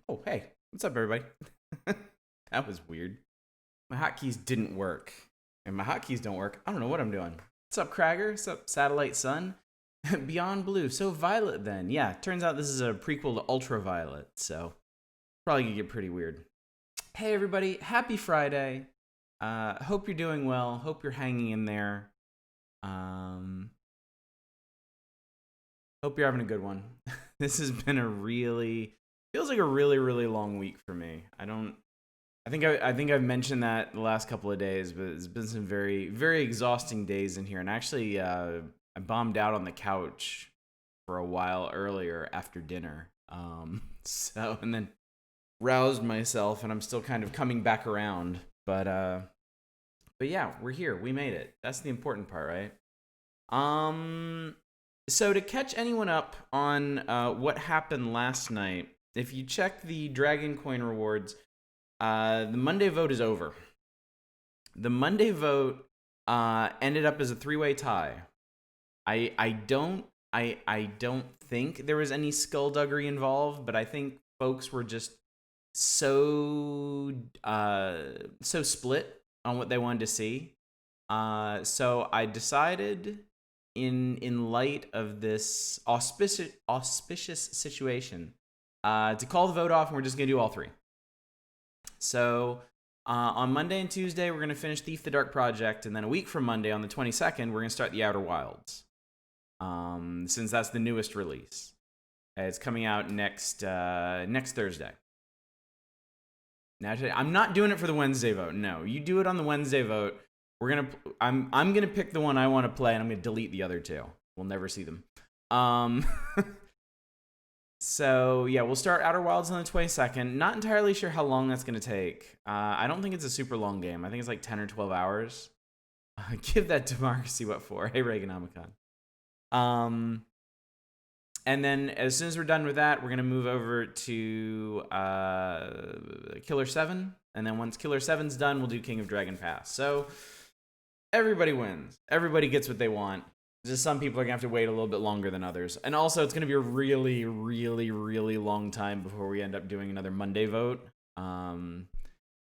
Oh, hey. What's up, everybody? That was weird. My hotkeys didn't work. And my hotkeys don't work. I don't know what I'm doing. What's up, Cragger? What's up, Satellite Sun? Beyond Blue. So Violet, then. Yeah, turns out this is a prequel to Ultraviolet, so probably gonna get pretty weird. Hey, everybody. Happy Friday. Hope you're doing well. Hope you're hanging in there. Hope you're having a good one. This has been feels like a really long week for me. I think I've mentioned that the last couple of days, but it's been some very exhausting days in here. And actually, I bombed out on the couch for a while earlier after dinner. And then roused myself, and I'm still kind of coming back around. But yeah, we're here. We made it. That's the important part, right? So to catch anyone up on what happened last night, if you check the Dragon Coin rewards, the Monday vote is over. The Monday vote ended up as a 3-way tie. I don't think there was any skullduggery involved, but I think folks were just so split on what they wanted to see. So I decided, in light of this auspicious situation, to call the vote off, and we're just gonna do all three. So on Monday and Tuesday, we're gonna finish Thief the Dark Project, and then a week from Monday, on the 22nd, we're gonna start the Outer Wilds. Since that's the newest release, it's coming out next Thursday. Now, I'm not doing it for the Wednesday vote. No, you do it on the Wednesday vote. I'm gonna pick the one I want to play, and I'm gonna delete the other two. We'll never see them. So yeah, we'll start Outer Wilds on the 22nd. Not entirely sure how long that's gonna take. I don't think it's a super long game. I think it's like 10 or 12 hours. Give that democracy what for? Hey, Reaganomicon. And then as soon as we're done with that, we're gonna move over to Killer 7, and then once Killer 7's done, we'll do King of Dragon Pass. So everybody wins. Everybody gets what they want. Just some people are gonna have to wait a little bit longer than others. And also, it's gonna be a really long time before we end up doing another Monday vote.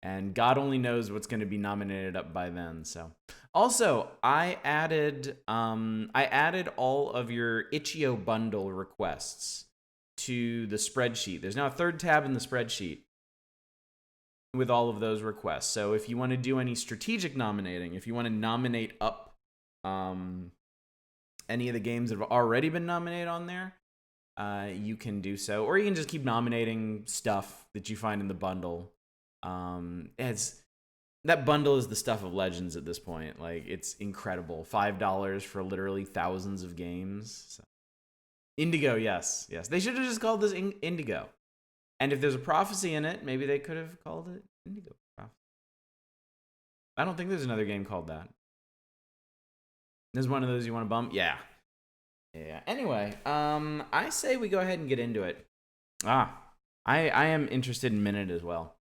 And God only knows what's gonna be nominated up by then. So, also, I added all of your Itch.io bundle requests to the spreadsheet. There's now a third tab in the spreadsheet with all of those requests. So if you want to do any strategic nominating, if you want to nominate up any of the games that have already been nominated on there, you can do so. Or you can just keep nominating stuff that you find in the bundle. That bundle is the stuff of legends at this point. Like, it's incredible. $5 for literally thousands of games. So. Indigo, yes. They should have just called this Indigo. And if there's a prophecy in it, maybe they could have called it Indigo Prophecy. I don't think there's another game called that. There's one of those you want to bump? Yeah. Anyway, I say we go ahead and get into it. I am interested in Minute as well.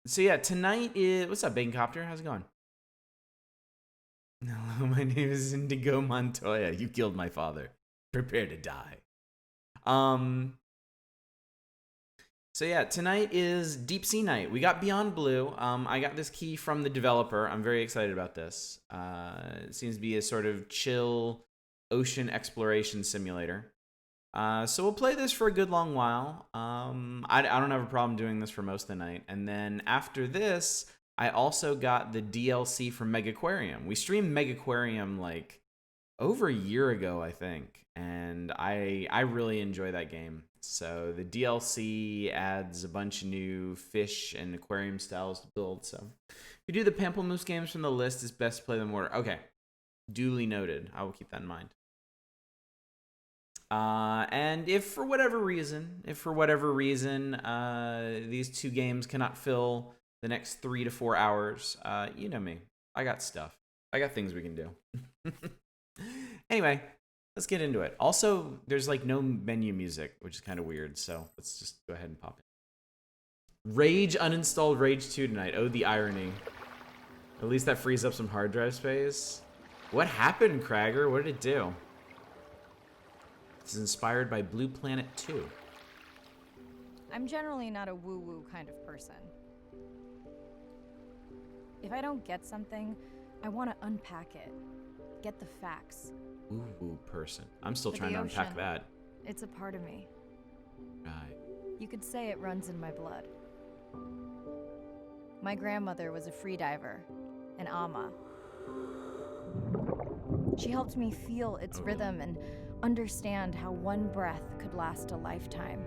So yeah, tonight is... What's up, Baconcopter? How's it going? Hello, my name is Indigo Montoya. You killed my father. Prepare to die. So yeah, tonight is Deep Sea Night. We got Beyond Blue. I got this key from the developer. I'm very excited about this. It seems to be a sort of chill ocean exploration simulator. So we'll play this for a good long while. I don't have a problem doing this for most of the night. And then after this, I also got the DLC for Megaquarium. We streamed Megaquarium like over a year ago, I think. And I really enjoy that game. So the DLC adds a bunch of new fish and aquarium styles to build. So if you do the Pamplemousse games from the list, it's best to play them in order. Okay. Duly noted. I will keep that in mind. And if for whatever reason, these two games cannot fill the next 3 to 4 hours, you know me. I got stuff. I got things we can do. Anyway, let's get into it. Also, there's like no menu music, which is kind of weird. So let's just go ahead and pop it. Rage uninstalled Rage 2 tonight. Oh, the irony. At least that frees up some hard drive space. What happened, Cragger? What did it do? This is inspired by Blue Planet 2. I'm generally not a woo-woo kind of person. If I don't get something, I want to unpack it. Get the facts. Woo-woo person. I'm still For trying the to unpack ocean, that. It's a part of me. Right. You could say it runs in my blood. My grandmother was a freediver, an ama. She helped me feel its rhythm and understand how one breath could last a lifetime.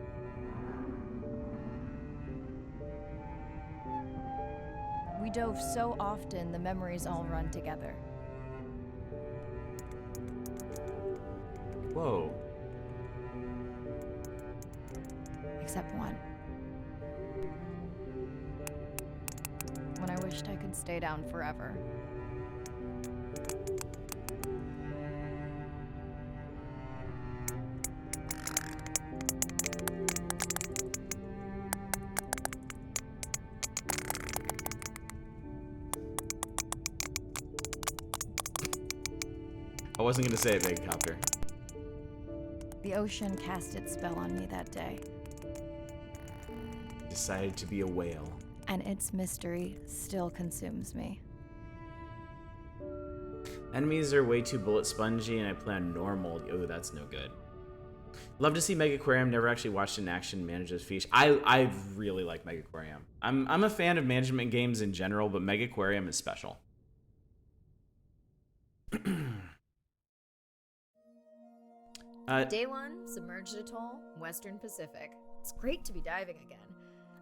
We dove so often, the memories all run together. Whoa. Except one. When I wished I could stay down forever. I wasn't gonna say it, Megaquarium. The ocean cast its spell on me that day, Decided to be a whale. and its mystery still consumes me. Enemies are way too bullet spongy, and I play on normal. Oh, that's no good. Love to see Megaquarium. Never actually watched it in action. Manages fish. I really like Megaquarium. I'm a fan of management games in general, but Megaquarium is special. Day 1, submerged atoll, Western Pacific. It's great to be diving again.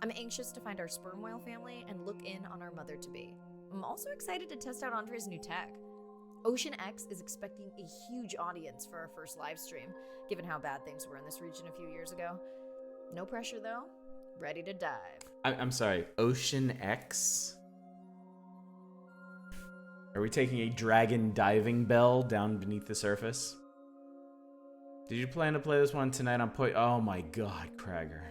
I'm anxious to find our sperm whale family and look in on our mother-to-be. I'm also excited to test out Andre's new tech. Ocean X is expecting a huge audience for our first live stream, given how bad things were in this region a few years ago. No pressure though. Ready to dive. I'm sorry. Ocean X? Are we taking a dragon diving bell down beneath the surface? Did you plan to play this one tonight on Oh my god, Krager.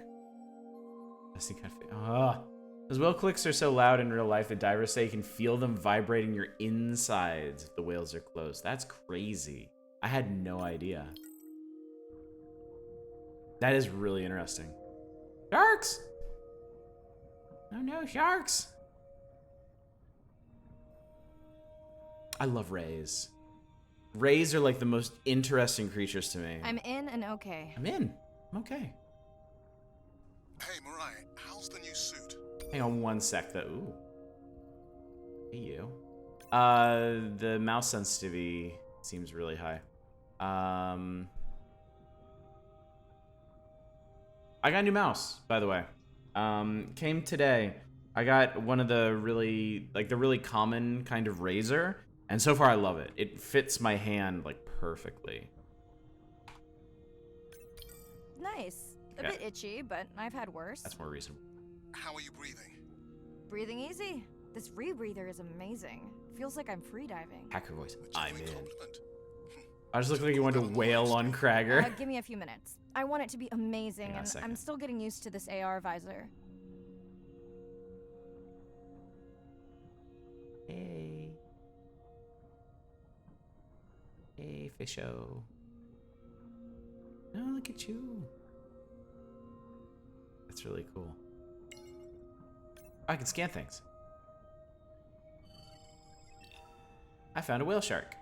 Those whale clicks are so loud in real life that divers say you can feel them vibrating your insides if the whales are close. That's crazy. I had no idea. That is really interesting. Sharks! Oh no, sharks! I love rays. Rays are like the most interesting creatures to me. I'm in and okay. I'm in. I'm okay. Hey, Mariah, how's the new suit? Hang on one sec, though. Ooh. Hey, you. The mouse sensitivity seems really high. I got a new mouse, by the way. Came today. I got one of the really common kind of razor, and so far I love it. It fits my hand, like, perfectly. Nice. A bit itchy, but I've had worse. That's more reasonable. How are you breathing? Breathing easy. This rebreather is amazing. Feels like I'm free diving. Hacker voice. A I'm genuine in. compliment. I just look like you wanted to wail on Krager. Give me a few minutes. I want it to be amazing, Hang on a and second. I'm still getting used to this AR visor. Hey. Hey, fisho. Oh, look at you. That's really cool. I can scan things. I found a whale shark.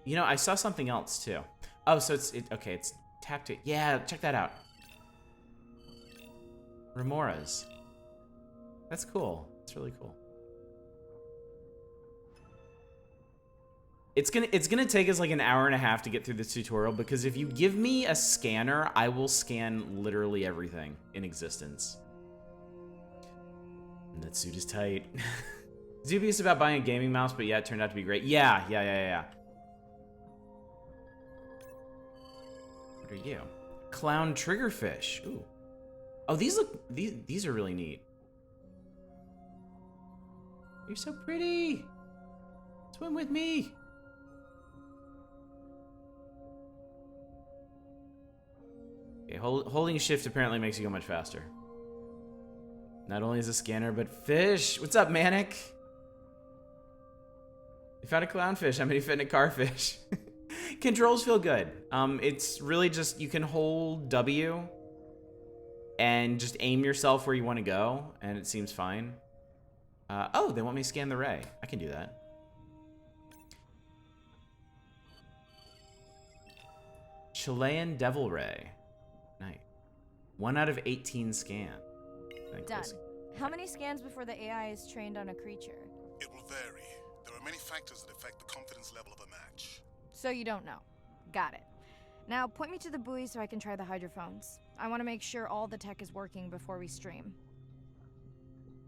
You know, I saw something else too. Oh, so it's tapped it. Yeah, check that out. Remoras. That's cool. That's really cool. It's gonna take us like an hour and a half to get through this tutorial, because if you give me a scanner, I will scan literally everything in existence. And that suit is tight. Dubious about buying a gaming mouse, but yeah, it turned out to be great. Yeah. What are you? Clown triggerfish. Ooh. Oh, these are really neat. You're so pretty. Swim with me. Okay, holding shift apparently makes you go much faster. Not only is a scanner, but fish. What's up, Manic? You found a clownfish. How many fit in a carfish? Controls feel good. It's really just, you can hold W and just aim yourself where you want to go, and it seems fine. Oh, they want me to scan the ray. I can do that. Chilean Devil Ray. Nice. 1 out of 18 scan. Done. How many scans before the AI is trained on a creature? It will vary. There are many factors that affect the confidence level of a match. So you don't know. Got it. Now point me to the buoy so I can try the hydrophones. I want to make sure all the tech is working before we stream.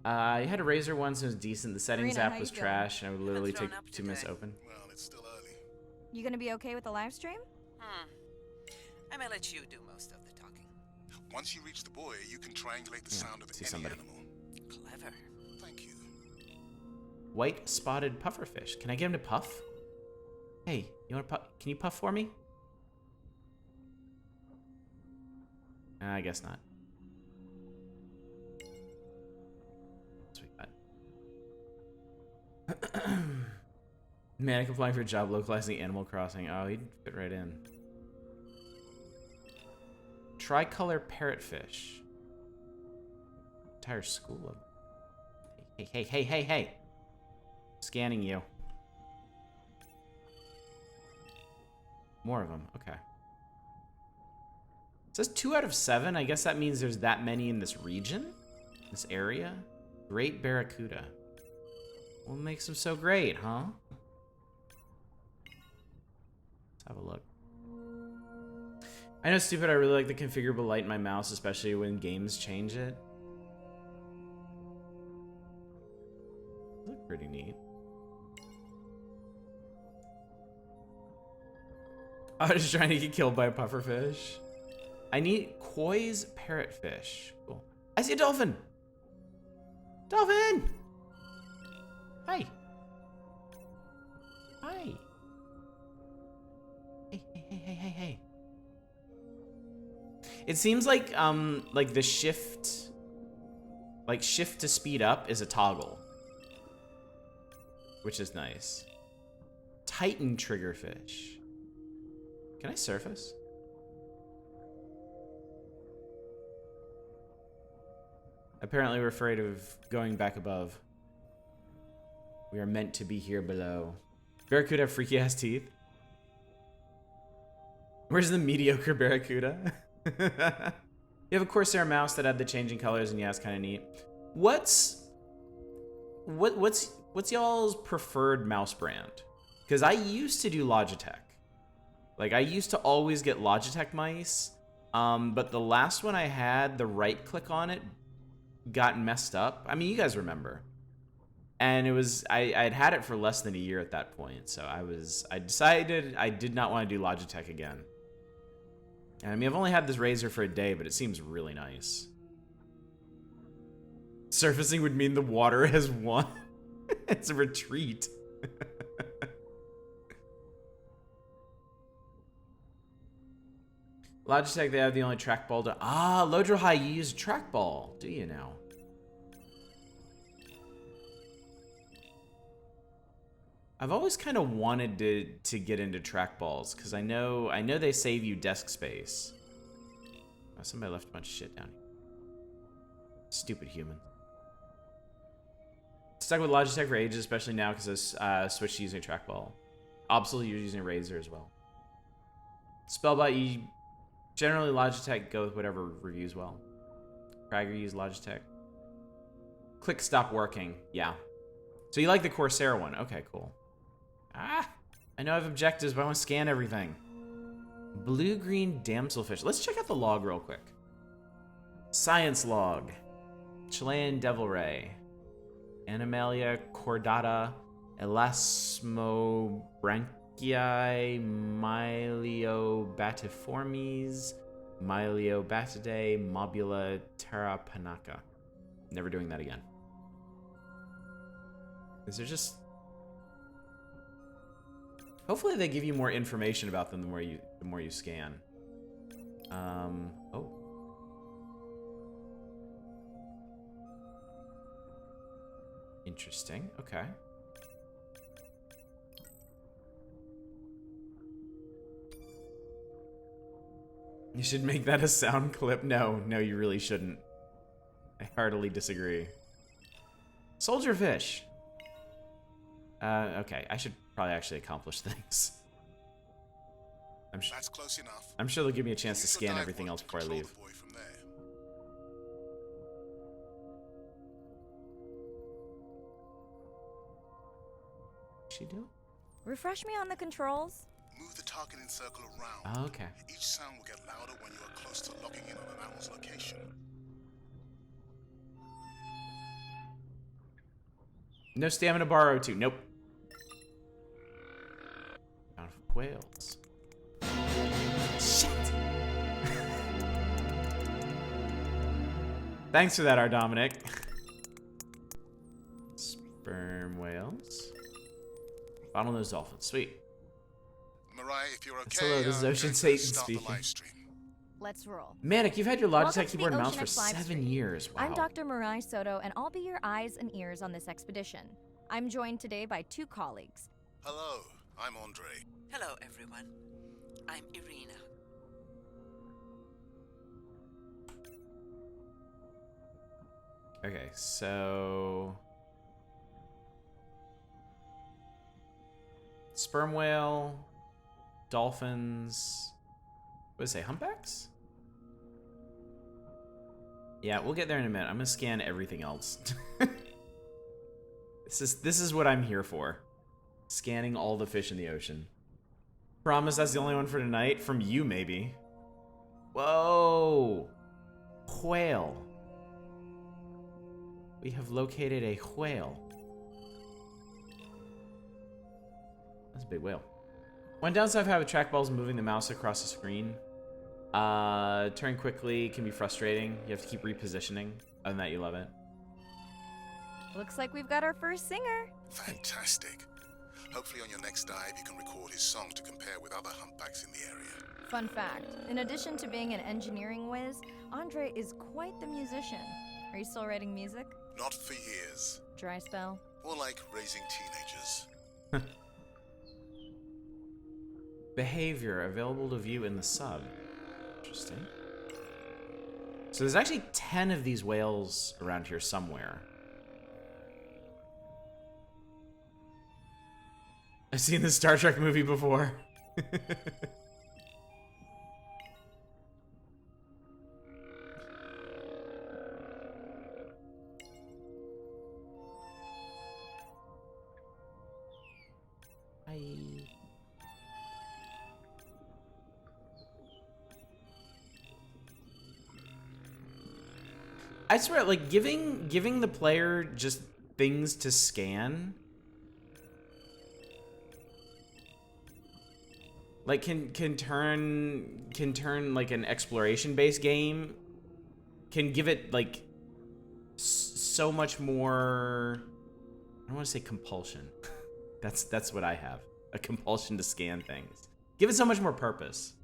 I had a Razor once and it was decent. The settings Karina, app how was you trash, and I would literally thrown take up 2 minutes to today. open. Well, it's still early. You gonna be okay with the live stream? I may let you do most of the talking. Once you reach the buoy, you can triangulate the sound of see any somebody. animal. Clever. Thank you. White spotted pufferfish. Can I get him to puff? Hey, you want to puff? Can you puff for me? I guess not. Sweet. Man, I can apply for a job localizing Animal Crossing. Oh, he'd fit right in. Tricolor parrotfish. Entire school of. Hey. Scanning you. More of them. Okay. It says 2 out of 7. I guess that means there's that many in this region? This area? Great Barracuda. What makes them so great, huh? Let's have a look. I know, stupid, I really like the configurable light in my mouse, especially when games change it. Look pretty neat. I was just trying to get killed by a pufferfish. I need Koi's parrotfish. Cool. I see a dolphin! Dolphin! Hi. Hi. Hey. It seems like the shift to speed up is a toggle, which is nice. Titan triggerfish. Can I surface? Apparently we're afraid of going back above. We are meant to be here below. Barracuda have freaky ass teeth. Where's the mediocre Barracuda? You have a Corsair mouse that had the changing colors, and yeah, it's kind of neat. What's y'all's preferred mouse brand? Because I used to do Logitech. Like, I used to always get Logitech mice, but the last one I had, the right click on it got messed up. I mean, you guys remember. And it was, I'd had it for less than a year at that point, so I decided I did not want to do Logitech again. And I mean, I've only had this Razor for a day, but it seems really nice. Surfacing would mean the water has won. It's a retreat. Logitech, they have the only trackball to... Ah, Lodro High, you use a trackball, do you now? I've always kind of wanted to get into trackballs, because I know they save you desk space. Oh, somebody left a bunch of shit down here. Stupid human. Stuck with Logitech for ages, especially now because I switched to using a trackball. Obsolete, you're using a Razor as well. Spellbot, you generally Logitech, go with whatever reviews well. Prager, use Logitech. Click stop working. Yeah. So you like the Corsair one. Okay, cool. Ah, I know I have objectives, but I want to scan everything. Blue-green damselfish. Let's check out the log real quick. Science log. Chilean devil ray. Animalia cordata. Elasmobranchii. Myliobatiformes. Myliobatidae. Mobula terrapanaca. Never doing that again. Is there just... Hopefully they give you more information about them the more you scan. Oh. Interesting. Okay. You should make that a sound clip. No, you really shouldn't. I heartily disagree. Soldier fish. Okay, I should probably actually accomplish things. That's close enough. I'm sure they'll give me a chance to Use your scan dive everything pod else to before I control leave. the boy from there. What's she do? Refresh me on the controls. Move the targeting circle around. Oh, okay. Each sound will get louder when you are close to locking in on an animal's location. No stamina bar O2. Nope. Out of whales. Shit. Thanks for that, our Dominic. Sperm whales. Bottlenose dolphins. Sweet. Mariah, if you're okay, Hello, this is I'm Ocean going to Satan start speaking. the live stream. Let's roll. Manic, you've had your Welcome Logitech to the keyboard and mouse Ocean for X live 7 stream. years. Wow. I'm Dr. Marai Soto, and I'll be your eyes and ears on this expedition. I'm joined today by 2 colleagues. Hello, I'm Andre. Hello, everyone. I'm Irina. Okay, so sperm whale, dolphins. What did it say? Humpbacks? Yeah, we'll get there in a minute. I'm gonna scan everything else. This is what I'm here for. Scanning all the fish in the ocean. Promise that's the only one for tonight? From you, maybe. Whoa! Whale. We have located a whale. That's a big whale. One downside of having trackballs moving the mouse across the screen. Turn quickly can be frustrating. You have to keep repositioning. Other than that, you love it. Looks like we've got our first singer. Fantastic. Hopefully on your next dive you can record his songs to compare with other humpbacks in the area. Fun fact, in addition to being an engineering whiz, Andre is quite the musician. Are you still writing music? Not for years. Dry spell? More like raising teenagers. Behavior available to view in the sub. Interesting. So there's actually 10 of these whales around here somewhere. I've seen this Star Trek movie before. I swear, like, giving the player just things to scan, like, can turn like an exploration-based game, can give it like so much more. I don't want to say compulsion. That's what I have, a compulsion to scan things. Give it so much more purpose.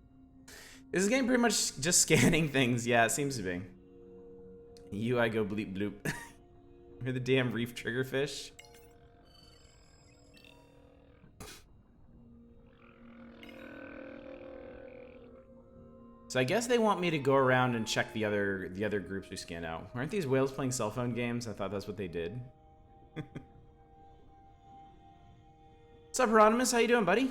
Is this game pretty much just scanning things? Yeah, it seems to be. I go bleep bloop. You're the damn reef triggerfish. So I guess they want me to go around and check the other groups we scanned out. Aren't these whales playing cell phone games? I thought that's what they did. What's up, Hieronymus? How you doing, buddy?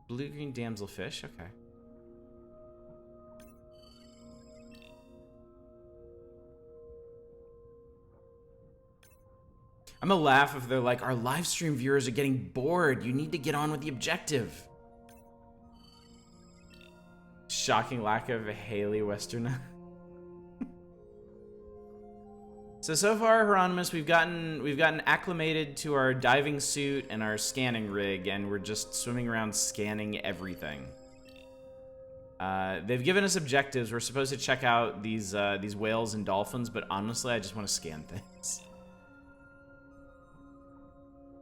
Blue-green damselfish. Okay. I'm gonna laugh if they're like, our live stream viewers are getting bored. You need to get on with the objective. Shocking lack of Haley Westerner. So far, Hieronymus, we've gotten acclimated to our diving suit and our scanning rig, and we're just swimming around scanning everything. They've given us objectives. We're supposed to check out these whales and dolphins, but honestly, I just want to scan things.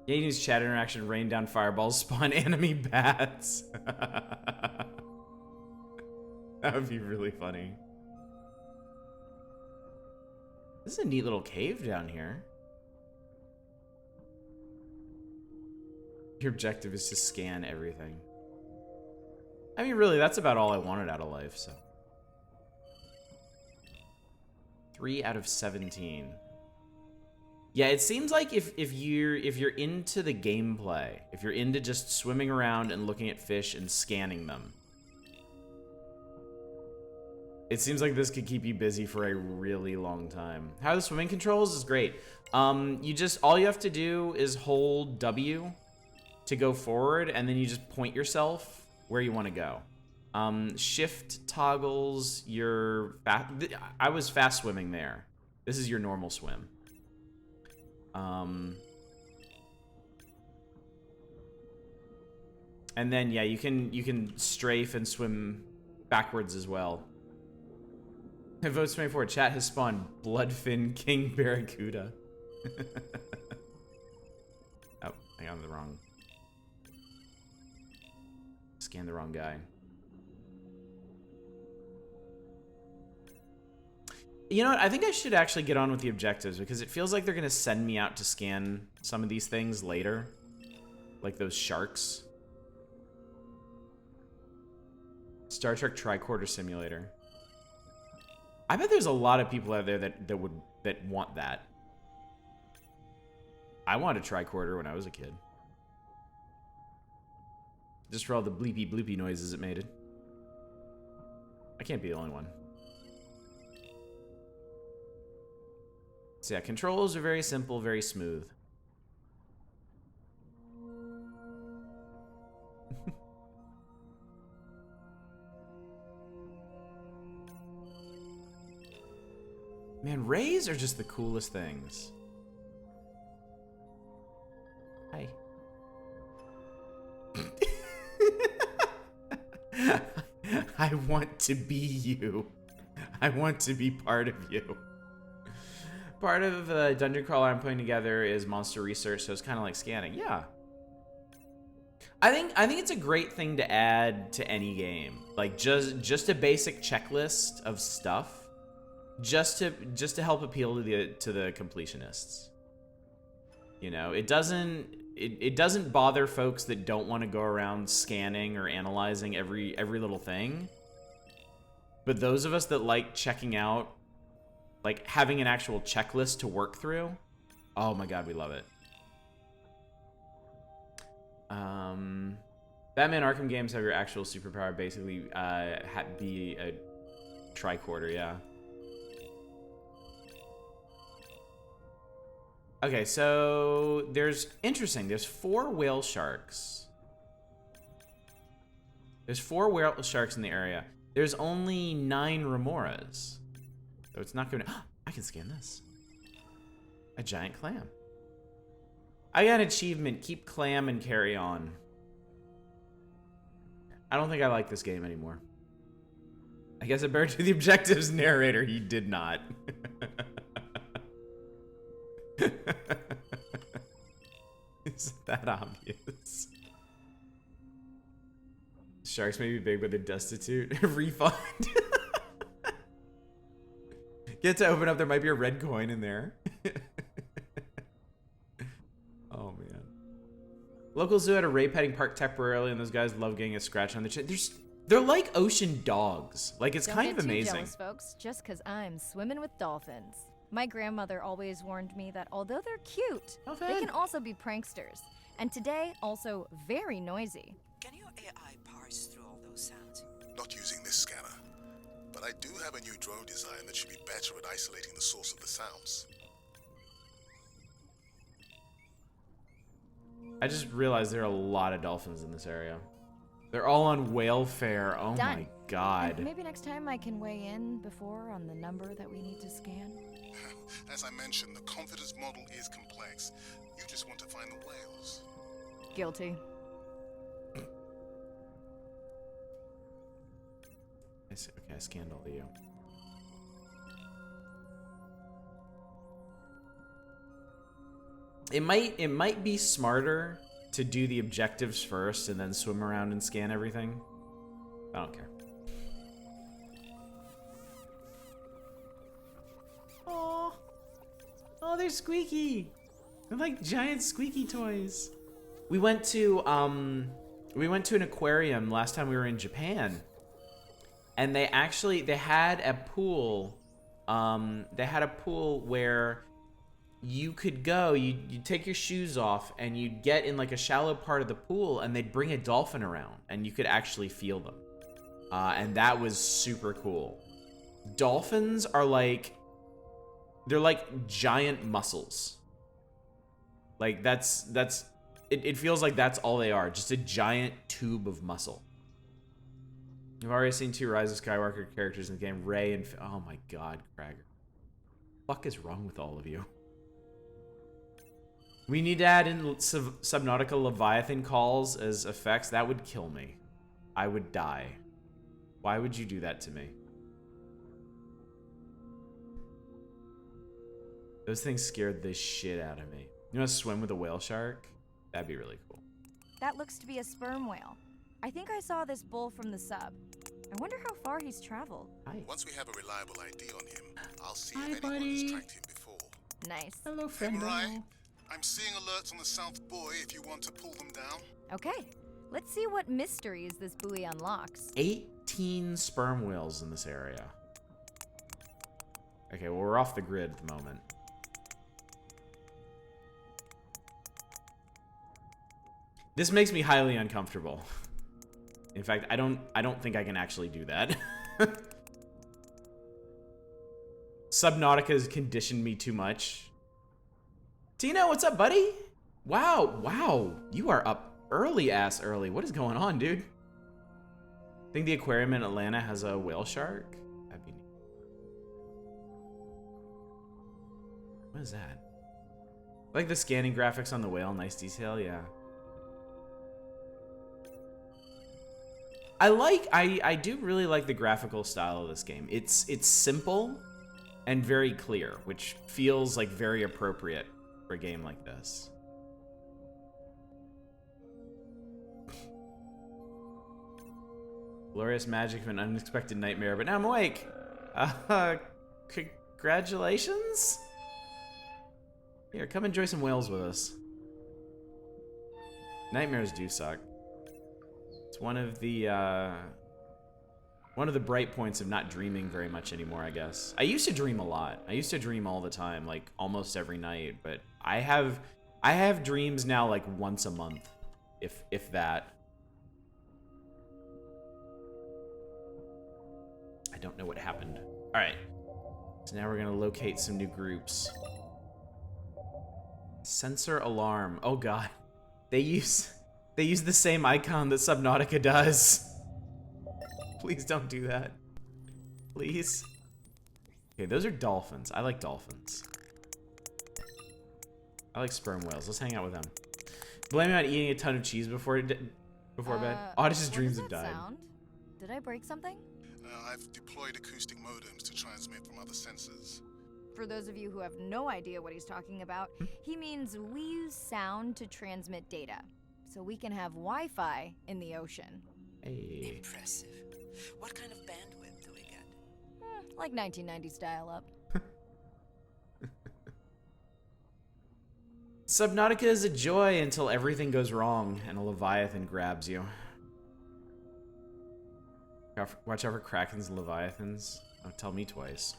Yeah, you can use chat interaction, rain down fireballs, spawn enemy bats. That would be really funny. This is a neat little cave down here. Your objective is to scan everything. I mean, really, that's about all I wanted out of life, so. 3 out of 17. Yeah, it seems like if you're into the gameplay, if you're into just swimming around and looking at fish and scanning them, it seems like this could keep you busy for a really long time. How are the swimming controls is great. All you have to do is hold W to go forward, and then you just point yourself where you want to go. Shift toggles your I was fast swimming there. This is your normal swim. And then yeah, you can strafe and swim backwards as well. Vote 24. Chat has spawned Bloodfin King Barracuda. Oh, I got the wrong. Scanned the wrong guy. You know what? I think I should actually get on with the objectives because it feels like they're gonna send me out to scan some of these things later, like those sharks. Star Trek Tricorder Simulator. I bet there's a lot of people out there that want that. I wanted a tricorder when I was a kid. Just for all the bleepy bloopy noises it made. I can't be the only one. So yeah, controls are very simple, very smooth. Man, rays are just the coolest things. Hi. I want to be you. I want to be part of you. Part of the dungeon crawler I'm putting together is monster research, so it's kind of like scanning. Yeah. I think it's a great thing to add to any game. Like just a basic checklist of stuff. Just to help appeal to the completionists. You know, it doesn't bother folks that don't want to go around scanning or analyzing every little thing. But those of us that like checking out, like having an actual checklist to work through, oh my god, we love it. Batman Arkham games have your actual superpower basically be a tricorder, yeah. Okay, so there's 4 whale sharks. There's 4 whale sharks in the area. There's only 9 remoras. So it's not gonna, I can scan this. A giant clam. I got an achievement, keep clam and carry on. I don't think I like this game anymore. I guess I better do the objectives, narrator. He did not. Is that obvious? Sharks may be big, but they're destitute. Refund. Get to open up, there might be a red coin in there. Oh man. Local zoo had a ray petting park temporarily, and those guys love getting a scratch on their chin. They're like ocean dogs. Like, it's kind of amazing. Don't get too jealous, folks, just because I'm swimming with dolphins. My grandmother always warned me that although they're cute, they can also be pranksters. And today, also very noisy. Can your AI parse through all those sounds? Not using this scanner. But I do have a new drone design that should be better at isolating the source of the sounds. I just realized there are a lot of dolphins in this area. They're all on whale fare. Oh Done. my god. And maybe next time I can weigh in before on the number that we need to scan. As I mentioned, the confidence model is complex. You just want to find the whales. Guilty. Okay, I scanned all of you. It might be smarter to do the objectives first and then swim around and scan everything. I don't care. Oh, they're squeaky. They're like giant squeaky toys. We went to We went to an aquarium last time we were in Japan, and they had a pool. They had a pool where you could go, you'd take your shoes off, and you'd get in like a shallow part of the pool, and they'd bring a dolphin around, and you could actually feel them. And that was super cool. Dolphins are they're like giant mussels. Like it feels like that's all they are, just a giant tube of muscle. I've already seen 2 Rise of Skywalker characters in the game, Rey and oh my god, Cragger. What the fuck is wrong with all of you? We need to add in Subnautica Leviathan calls as effects. That would kill me. I would die. Why would you do that to me? Those things scared the shit out of me. You want to swim with a whale shark? That'd be really cool. That looks to be a sperm whale. I think I saw this bull from the sub. I wonder how far he's traveled. Hi. Once we have a reliable ID on him, I'll see Hi, if anyone buddy. has tracked him before. Nice. Hello, Hey, friend. Mariah, I'm seeing alerts on the South Buoy if you want to pull them down. Okay, let's see what mysteries this buoy unlocks. 18 sperm whales in this area. Okay, well, we're off the grid at the moment. This makes me highly uncomfortable. In fact, I don't think I can actually do that. Subnautica has conditioned me too much. Tino, what's up, buddy? Wow, you are up early. What is going on, dude? Think the aquarium in Atlanta has a whale shark? That'd be neat. What is that? Like the scanning graphics on the whale, nice detail, yeah. I do really like the graphical style of this game. It's simple and very clear, which feels like very appropriate for a game like this. Glorious magic of an unexpected nightmare, but now I'm awake. Congratulations? Here, come enjoy some whales with us. Nightmares do suck. It's one of the bright points of not dreaming very much anymore, I guess. I used to dream a lot. I used to dream all the time, like almost every night, but I have dreams now like once a month, if that. I don't know what happened. All right. So now we're going to locate some new groups. Sensor alarm. Oh god. They use the same icon that Subnautica does. Please don't do that. Please. Okay, those are dolphins. I like dolphins. I like sperm whales. Let's hang out with them. Blame me on eating a ton of cheese before bed. Oddest dreams have died. Sound? Did I break something? I've deployed acoustic modems to transmit from other sensors. For those of you who have no idea what he's talking about, he means we use sound to transmit data, so we can have Wi-Fi in the ocean. Hey. Impressive. What kind of bandwidth do we get? Like 1990s dial-up. Subnautica is a joy until everything goes wrong and a Leviathan grabs you. Watch out for Krakens and Leviathans. Oh, tell me twice.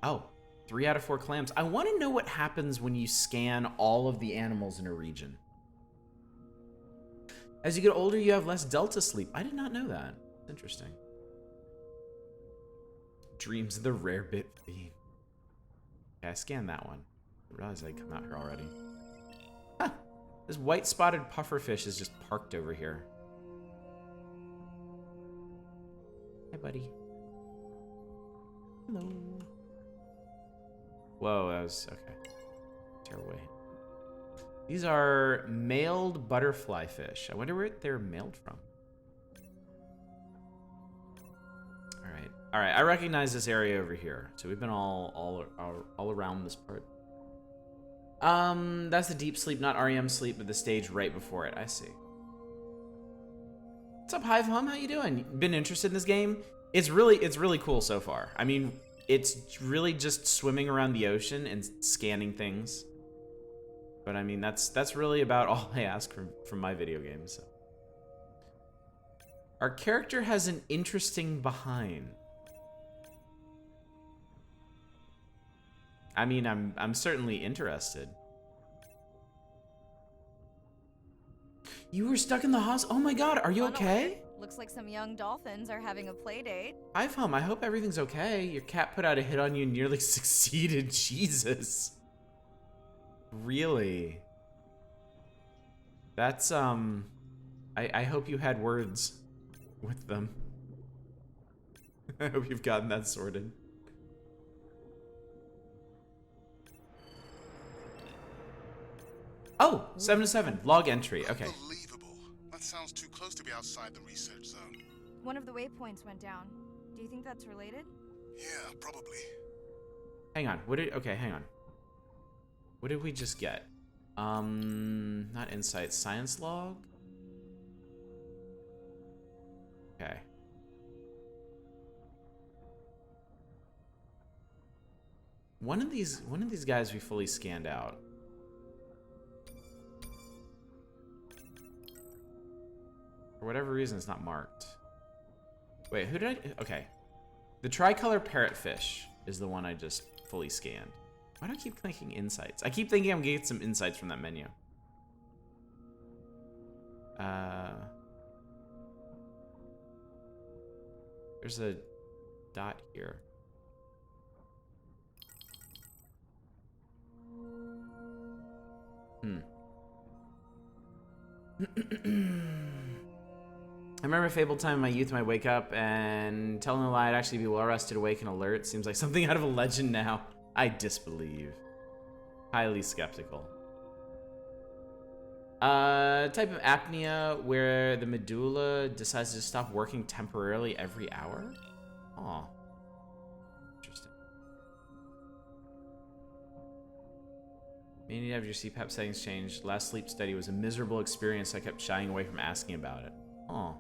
Oh, 3 out of 4 clams. I want to know what happens when you scan all of the animals in a region. As you get older, you have less delta sleep. I did not know that. It's interesting. Dreams of the rare bit theme. Okay, I scanned that one. I realized they'd come out here already. Huh. This white spotted pufferfish is just parked over here. Hi, buddy. Hello. Whoa, that was okay. Terrible way. These are mailed butterfly fish. I wonder where they're mailed from. All right. I recognize this area over here. So we've been all around this part. That's the deep sleep, not REM sleep, but the stage right before it. I see. What's up, Hive Hum? How you doing? Been interested in this game? It's really cool so far. I mean, it's really just swimming around the ocean and scanning things. But I mean, that's really about all I ask from my video games. So. Our character has an interesting behind. I mean, I'm certainly interested. You were stuck in the hospital. Oh my god, are you okay? Looks like some young dolphins are having a play date. Hum, I hope everything's okay. Your cat put out a hit on you and nearly succeeded. Jesus. Really? That's, I hope you had words with them. I hope you've gotten that sorted. Oh, 7 to 7. Log entry. Okay. Unbelievable. That sounds too close to be outside the research zone. One of the waypoints went down. Do you think that's related? Yeah, probably. Hang on. Okay, hang on. What did we just get? Not insight. Science log? Okay. One of these guys we fully scanned out. For whatever reason, it's not marked. Wait, who did I... Okay. The tricolor parrotfish is the one I just fully scanned. Why do I keep clicking insights? I keep thinking I'm gonna get some insights from that menu. There's a dot here. I remember a fabled time in my youth when I wake up and telling a lie I'd actually be well rested, awake, and alert. Seems like something out of a legend now. I disbelieve. Highly skeptical. Type of apnea where the medulla decides to stop working temporarily every hour? Aw. Interesting. You need to have your CPAP settings changed. Last sleep study was a miserable experience. So I kept shying away from asking about it. Aw.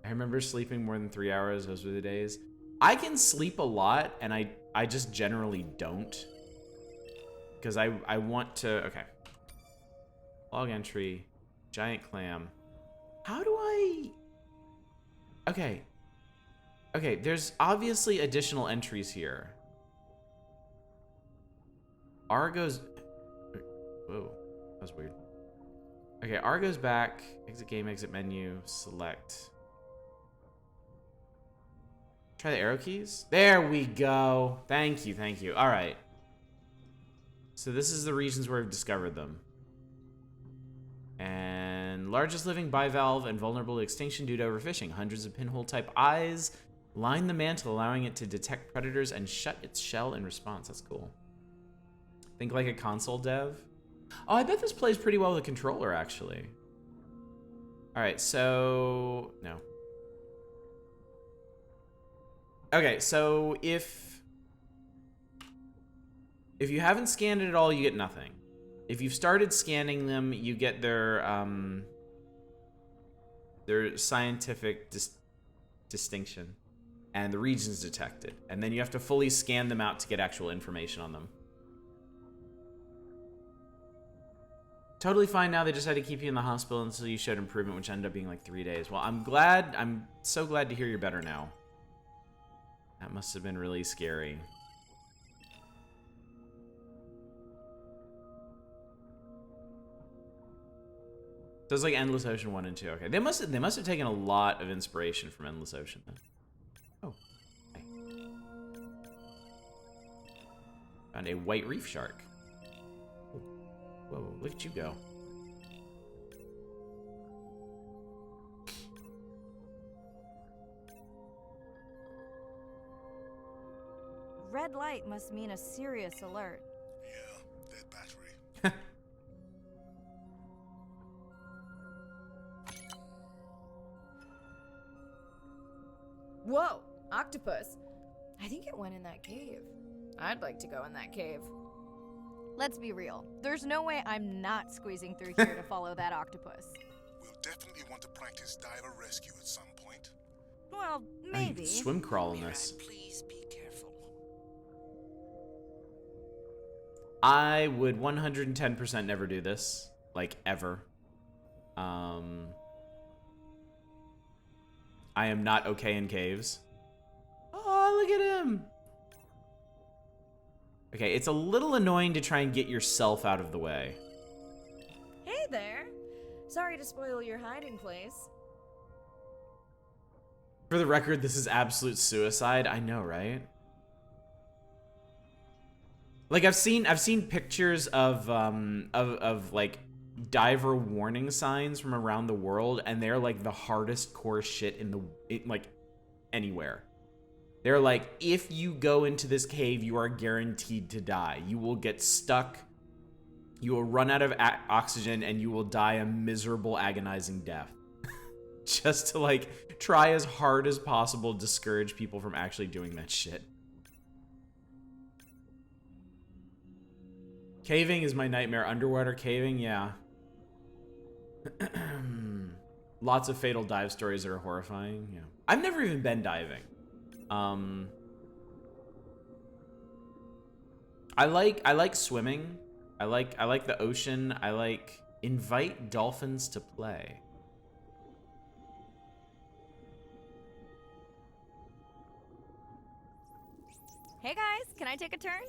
I remember sleeping more than 3 hours. Those were the days. I can sleep a lot, and I just generally don't. Because I want to... Okay. Log entry. Giant clam. How do I... Okay. Okay, there's obviously additional entries here. R goes... Whoa. That was weird. Okay, R goes back. Exit game, exit menu. Select. Try the arrow keys. There we go. Thank you, thank you. All right. So this is the regions where we've discovered them. And largest living bivalve and vulnerable to extinction due to overfishing. Hundreds of pinhole-type eyes line the mantle, allowing it to detect predators and shut its shell in response. That's cool. Think like a console dev. Oh, I bet this plays pretty well with a controller, actually. All right, so... No. Okay, so if you haven't scanned it at all, you get nothing. If you've started scanning them, you get their scientific distinction and the regions detected. And then you have to fully scan them out to get actual information on them. Totally fine now. They just had to keep you in the hospital until you showed improvement, which ended up being like 3 days. Well, I'm so glad to hear you're better now. That must have been really scary. So it's like Endless Ocean 1 and 2. Okay, they must have taken a lot of inspiration from Endless Ocean then. Oh, hi. Found a white reef shark. Oh. Whoa, look at you go. Red light must mean a serious alert. Yeah, dead battery. Whoa, octopus. I think it went in that cave. I'd like to go in that cave. Let's be real. There's no way I'm not squeezing through here to follow that octopus. We'll definitely want to practice diver rescue at some point. Well, maybe. Swim crawl in Miran, this. please be careful. I would 110% never do this, like ever. I am not okay in caves. Oh, look at him. Okay, it's a little annoying to try and get yourself out of the way. Hey there. Sorry to spoil your hiding place. For the record, this is absolute suicide. I know, right? Like I've seen pictures of like diver warning signs from around the world, and they're like the hardest core shit in like anywhere. They're like, if you go into this cave, you are guaranteed to die. You will get stuck. You will run out of oxygen, and you will die a miserable, agonizing death. Just to like try as hard as possible to discourage people from actually doing that shit. Caving is my nightmare. Underwater caving, yeah. Lots of fatal dive stories that are horrifying. Yeah, I've never even been diving. I like swimming. I like the ocean. I like invite dolphins to play. Hey guys, can I take a turn?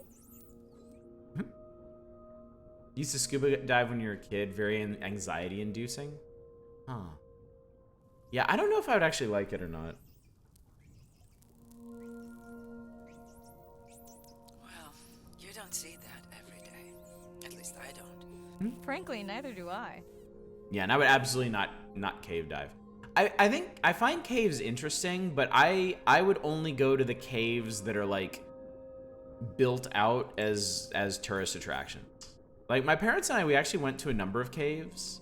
Used to scuba dive when you were a kid. Very anxiety inducing. Huh. Yeah, I don't know if I would actually like it or not. Well, you don't see that every day. At least I don't. Frankly, neither do I. Yeah, and I would absolutely not cave dive. I think I find caves interesting, but I would only go to the caves that are like built out as tourist attractions. Like my parents and I, we actually went to a number of caves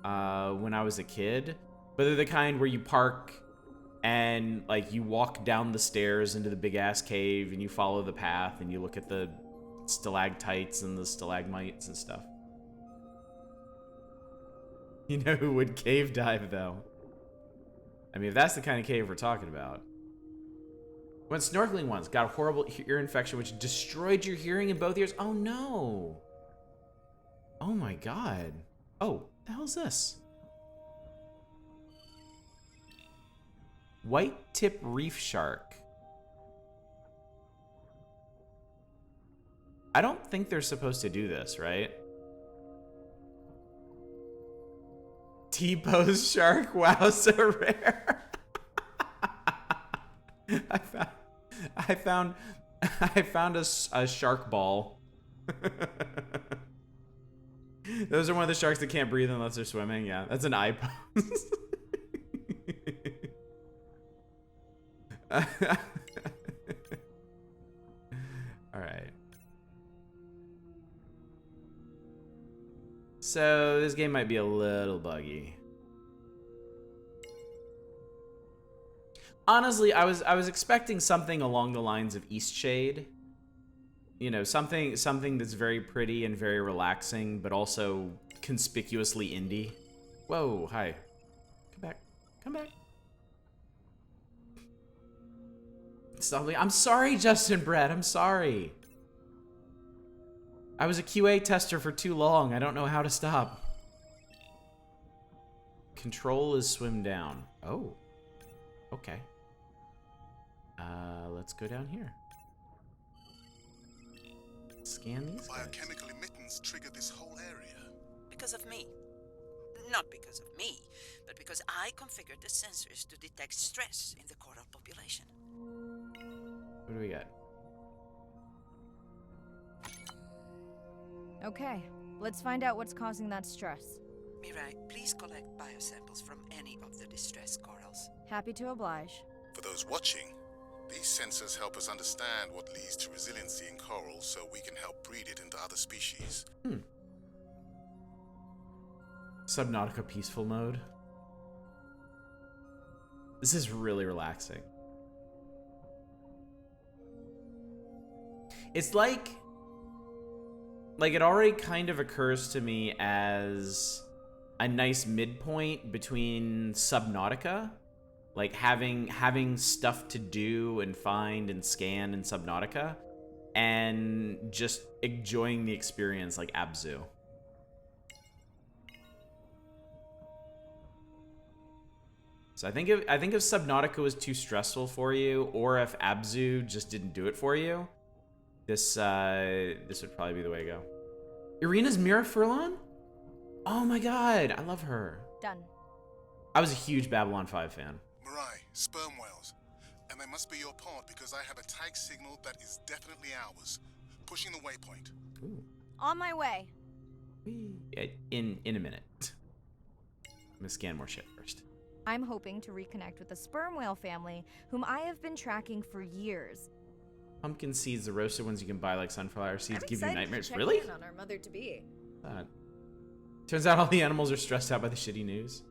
when I was a kid, but they're the kind where you park and like you walk down the stairs into the big ass cave and you follow the path and you look at the stalactites and the stalagmites and stuff. You know who would cave dive though? I mean, if that's the kind of cave we're talking about. Went snorkeling once, got a horrible ear infection which destroyed your hearing in both ears. Oh no. Oh my god. Oh, what the hell's this? White tip reef shark. I don't think they're supposed to do this, right? T-pose shark. Wow, so rare. I found a shark ball. Those are one of the sharks that can't breathe unless they're swimming. Yeah, that's an eye pose. All right. So this game might be a little buggy. Honestly, I was expecting something along the lines of Eastshade. You know, something that's very pretty and very relaxing, but also conspicuously indie. Whoa, hi. Come back. Come back. Stop. I'm sorry, Justin Brett. I'm sorry. I was a QA tester for too long. I don't know how to stop. Control is swim down. Oh. Okay. Let's go down here. Scan these guys. Biochemical emittance triggered this whole area. Because of me. Not because of me, but because I configured the sensors to detect stress in the coral population. What do we got? Okay, let's find out what's causing that stress. Mirai, please collect biosamples from any of the distressed corals. Happy to oblige. For those watching, these sensors help us understand what leads to resiliency in corals so we can help breed it into other species. Subnautica peaceful mode. This is really relaxing. It's like it already kind of occurs to me as a nice midpoint between Subnautica, like having stuff to do and find and scan in Subnautica, and just enjoying the experience like Abzu. So I think if Subnautica was too stressful for you, or if Abzu just didn't do it for you, this would probably be the way to go. Irina's Mira Furlan? Oh my god, I love her. Done. I was a huge Babylon 5 fan. Mirai, sperm whales. And they must be your pod because I have a tag signal that is definitely ours. Pushing the waypoint. Ooh. On my way. In a minute. I'm gonna scan more shit first. I'm hoping to reconnect with the sperm whale family, whom I have been tracking for years. Pumpkin seeds, the roasted ones you can buy like sunflower seeds, I'm give you excited nightmares. to check Really? in on our mother-to-be. Turns out all the animals are stressed out by the shitty news.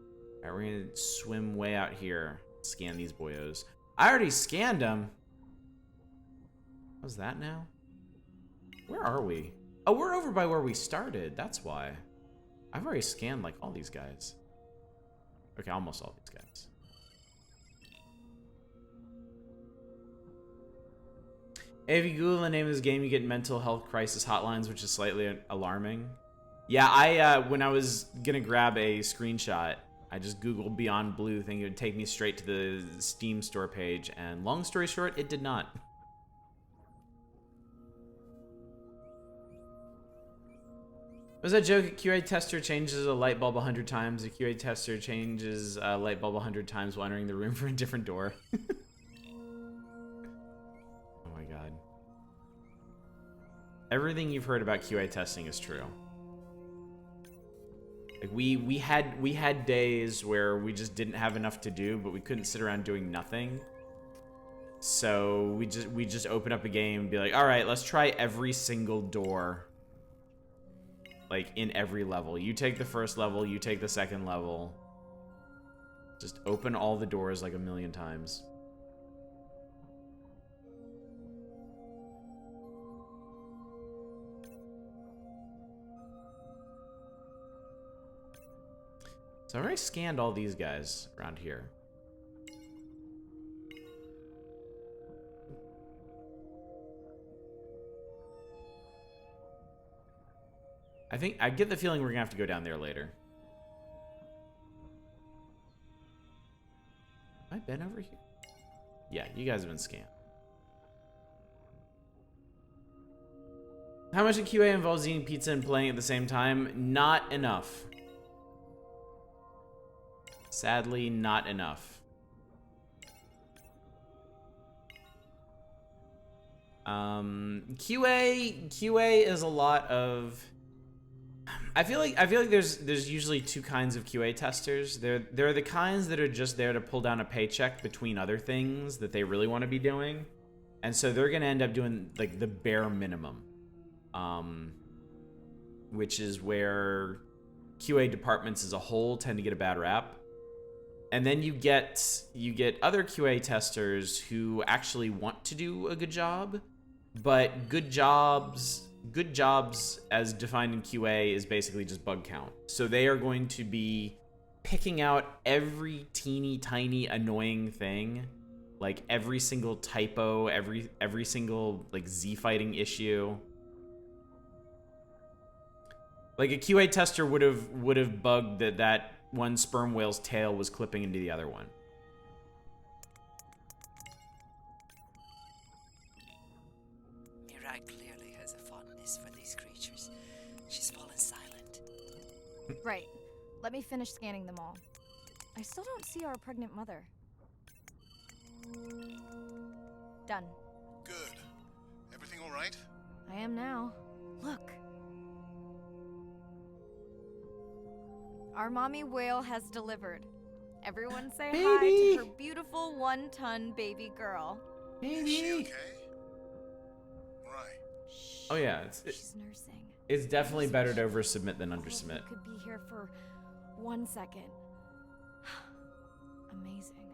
Alright, we're gonna swim way out here. Scan these boyos. I already scanned them. How's that now? Where are we? Oh, we're over by where we started. That's why. I've already scanned like all these guys. Okay, almost all these guys. If you Google the name of this game, you get mental health crisis hotlines, which is slightly alarming. Yeah, I when I was gonna grab a screenshot, I just Googled Beyond Blue, thinking it would take me straight to the Steam store page, and long story short, it did not. Was that joke? A QA tester changes a light bulb 100 times. A QA tester changes a light bulb 100 times while entering the room for a different door. Oh my god. Everything you've heard about QA testing is true. Like we had days where we just didn't have enough to do, but we couldn't sit around doing nothing. So we just open up a game and be like, all right, let's try every single door. Like in every level. You take the first level, you take the second level. Just open all the doors like a million times. So I've already scanned all these guys around here. I get the feeling we're gonna have to go down there later. Have I been over here? Yeah, you guys have been scanned. How much in QA involves eating pizza and playing at the same time? Not enough. Sadly, not enough. QA is a lot of. I feel like there's usually two kinds of QA testers. There are the kinds that are just there to pull down a paycheck between other things that they really want to be doing, and so they're gonna end up doing like the bare minimum, which is where QA departments as a whole tend to get a bad rap. And then you get other QA testers who actually want to do a good job, but good jobs as defined in QA is basically just bug count. So they are going to be picking out every teeny tiny annoying thing, like every single typo, every single like Z fighting issue. Like a QA tester would have bugged that one sperm whale's tail was clipping into the other one. Mirai clearly has a fondness for these creatures. She's fallen silent. Right. Let me finish scanning them all. I still don't see our pregnant mother. Done. Good. Everything all right? I am now. Look. Our mommy whale has delivered. Everyone say hi to her beautiful 1-ton baby girl. Is she okay? Right. Shh. Oh yeah, She's nursing. it's definitely better to oversubmit than undersubmit. All of you could be here for 1 second. Amazing.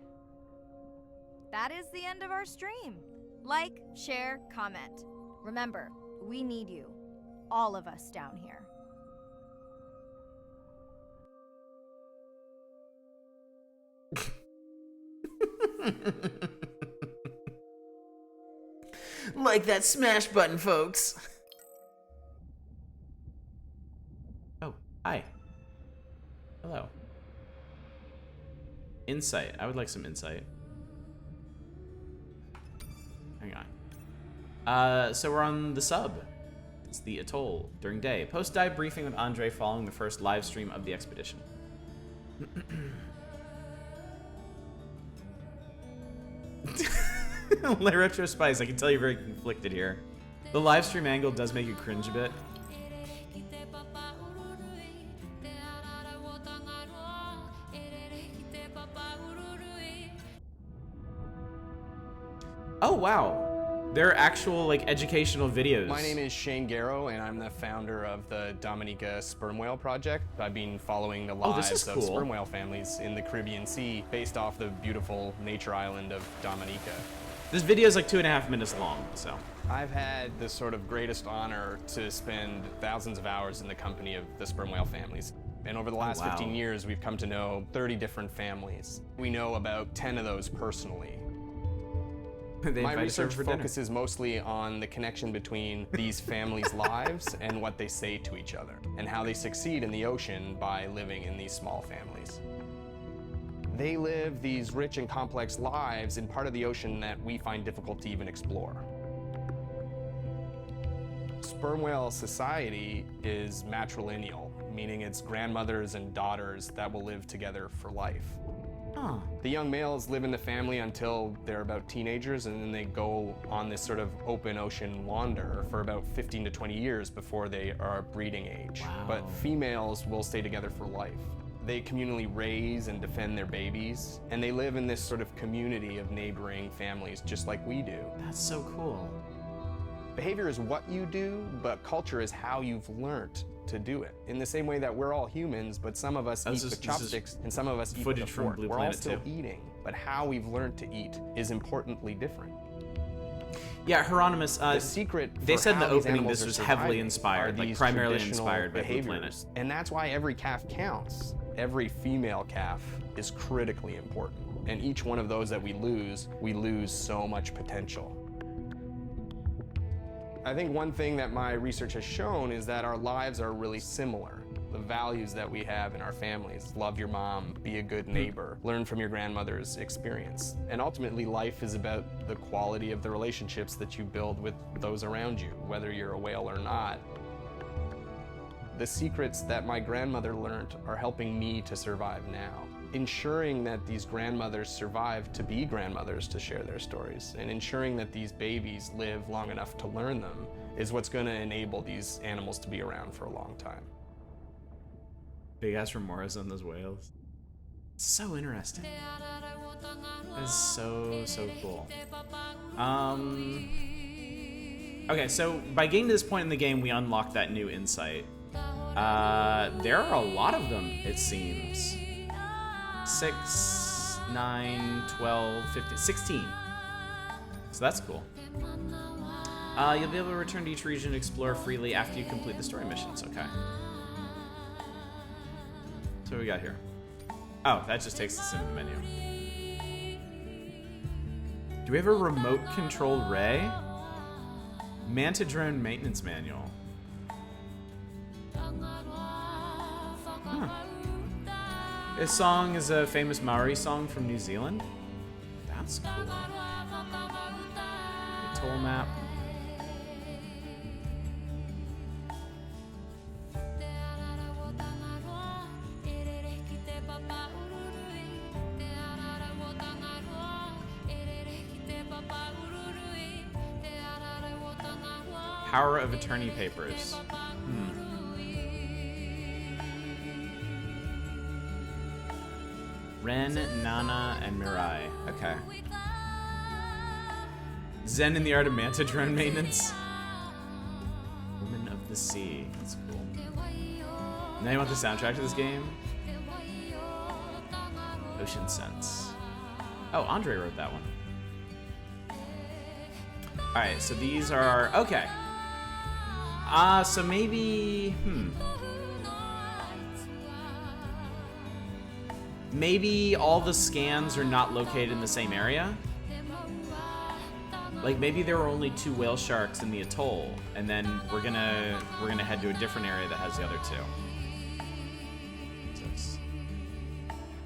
That is the end of our stream. Like, share, comment. Remember, we need you. All of us down here. Like that smash button, folks. Oh, hi. Hello. Insight. I would like some insight. Hang on. So we're on the sub. It's the atoll during day. Post-dive briefing with Andre following the first live stream of the expedition. Retro Spice, I can tell you're very conflicted here. The live stream angle does make you cringe a bit. Oh, wow. They're actual, like, educational videos. My name is Shane Garrow, and I'm the founder of the Dominica Sperm Whale Project. I've been following the lives of sperm whale families in the Caribbean Sea based off the beautiful nature island of Dominica. This video is like 2.5 minutes long, so. I've had the sort of greatest honor to spend thousands of hours in the company of the sperm whale families. And over the last 15 years, we've come to know 30 different families. We know about 10 of those personally. My research focuses mostly on the connection between these families' lives and what they say to each other, and how they succeed in the ocean by living in these small families. They live these rich and complex lives in part of the ocean that we find difficult to even explore. Sperm whale society is matrilineal, meaning it's grandmothers and daughters that will live together for life. Huh. The young males live in the family until they're about teenagers, and then they go on this sort of open ocean wander for about 15 to 20 years before they are breeding age. Wow. But females will stay together for life. They communally raise and defend their babies, and they live in this sort of community of neighboring families just like we do. That's so cool. Behavior is what you do, but culture is how you've learned to do it. In the same way that we're all humans, but some of us eat with chopsticks and some of us eat with a fork. We're all still eating, but how we've learned to eat is importantly different. Yeah, Hieronymus, the secret they said in the opening this was heavily inspired, like primarily inspired by Blue Planet. And that's why every calf counts. Every female calf is critically important. And each one of those that we lose so much potential. I think one thing that my research has shown is that our lives are really similar. The values that we have in our families, love your mom, be a good neighbor, learn from your grandmother's experience. And ultimately, life is about the quality of the relationships that you build with those around you, whether you're a whale or not. The secrets that my grandmother learned are helping me to survive now. Ensuring that these grandmothers survive to be grandmothers to share their stories, and ensuring that these babies live long enough to learn them is what's going to enable these animals to be around for a long time. Big ass remoras on those whales. So interesting. That is so cool. Okay, so by getting to this point in the game, we unlock that new insight. There are a lot of them, it seems. 6, 9, 12, 15, 16. So that's cool. You'll be able to return to each region and explore freely after you complete the story missions. Okay. So what we got here? Oh, that just takes us into the menu. Do we have a remote control ray? Manta drone maintenance manual. Huh. This song is a famous Maori song from New Zealand. That's cool. Atoll map. Power of attorney papers. Ren, Nana, and Mirai. Okay. Zen in the art of manta drone maintenance. Woman of the Sea. That's cool. Now you want the soundtrack to this game? Ocean Sense. Oh, Andre wrote that one. Alright, so these are... Okay. So maybe... Maybe all the scans are not located in the same area? Like maybe there were only 2 whale sharks in the atoll, and then we're gonna head to a different area that has the other 2.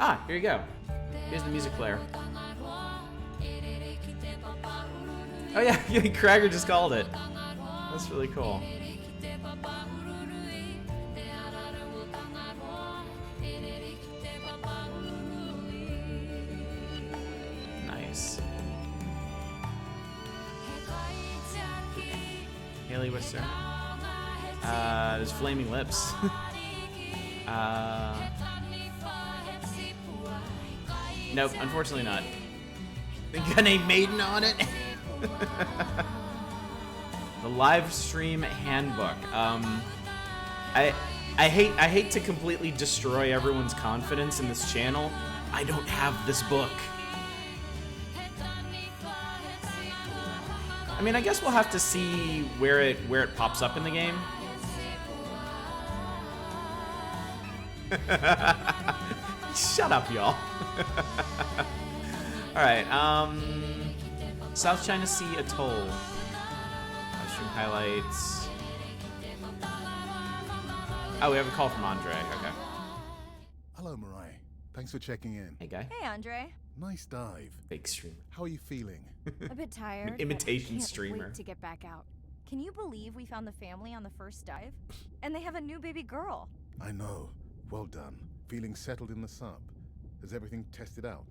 Ah, here you go. Here's the music player. Oh yeah, Cragger just called it. That's really cool. Nice. Haley, what's there? There's Flaming Lips. Nope, unfortunately not. They got a maiden on it. The live stream handbook. I hate to completely destroy everyone's confidence in this channel. I don't have this book. I mean, I guess we'll have to see where it pops up in the game. Shut up, y'all. Alright, South China Sea Atoll. Mushroom highlights. Oh, we have a call from Andre. Okay. Hello, Mariah. Thanks for checking in. Hey, guy. Hey, Andre. Nice dive. Fake streamer. How are you feeling? A bit tired. Imitation but streamer. Can't wait to get back out. Can you believe we found the family on the first dive? And they have a new baby girl. I know. Well done. Feeling settled in the sub. Has everything tested out?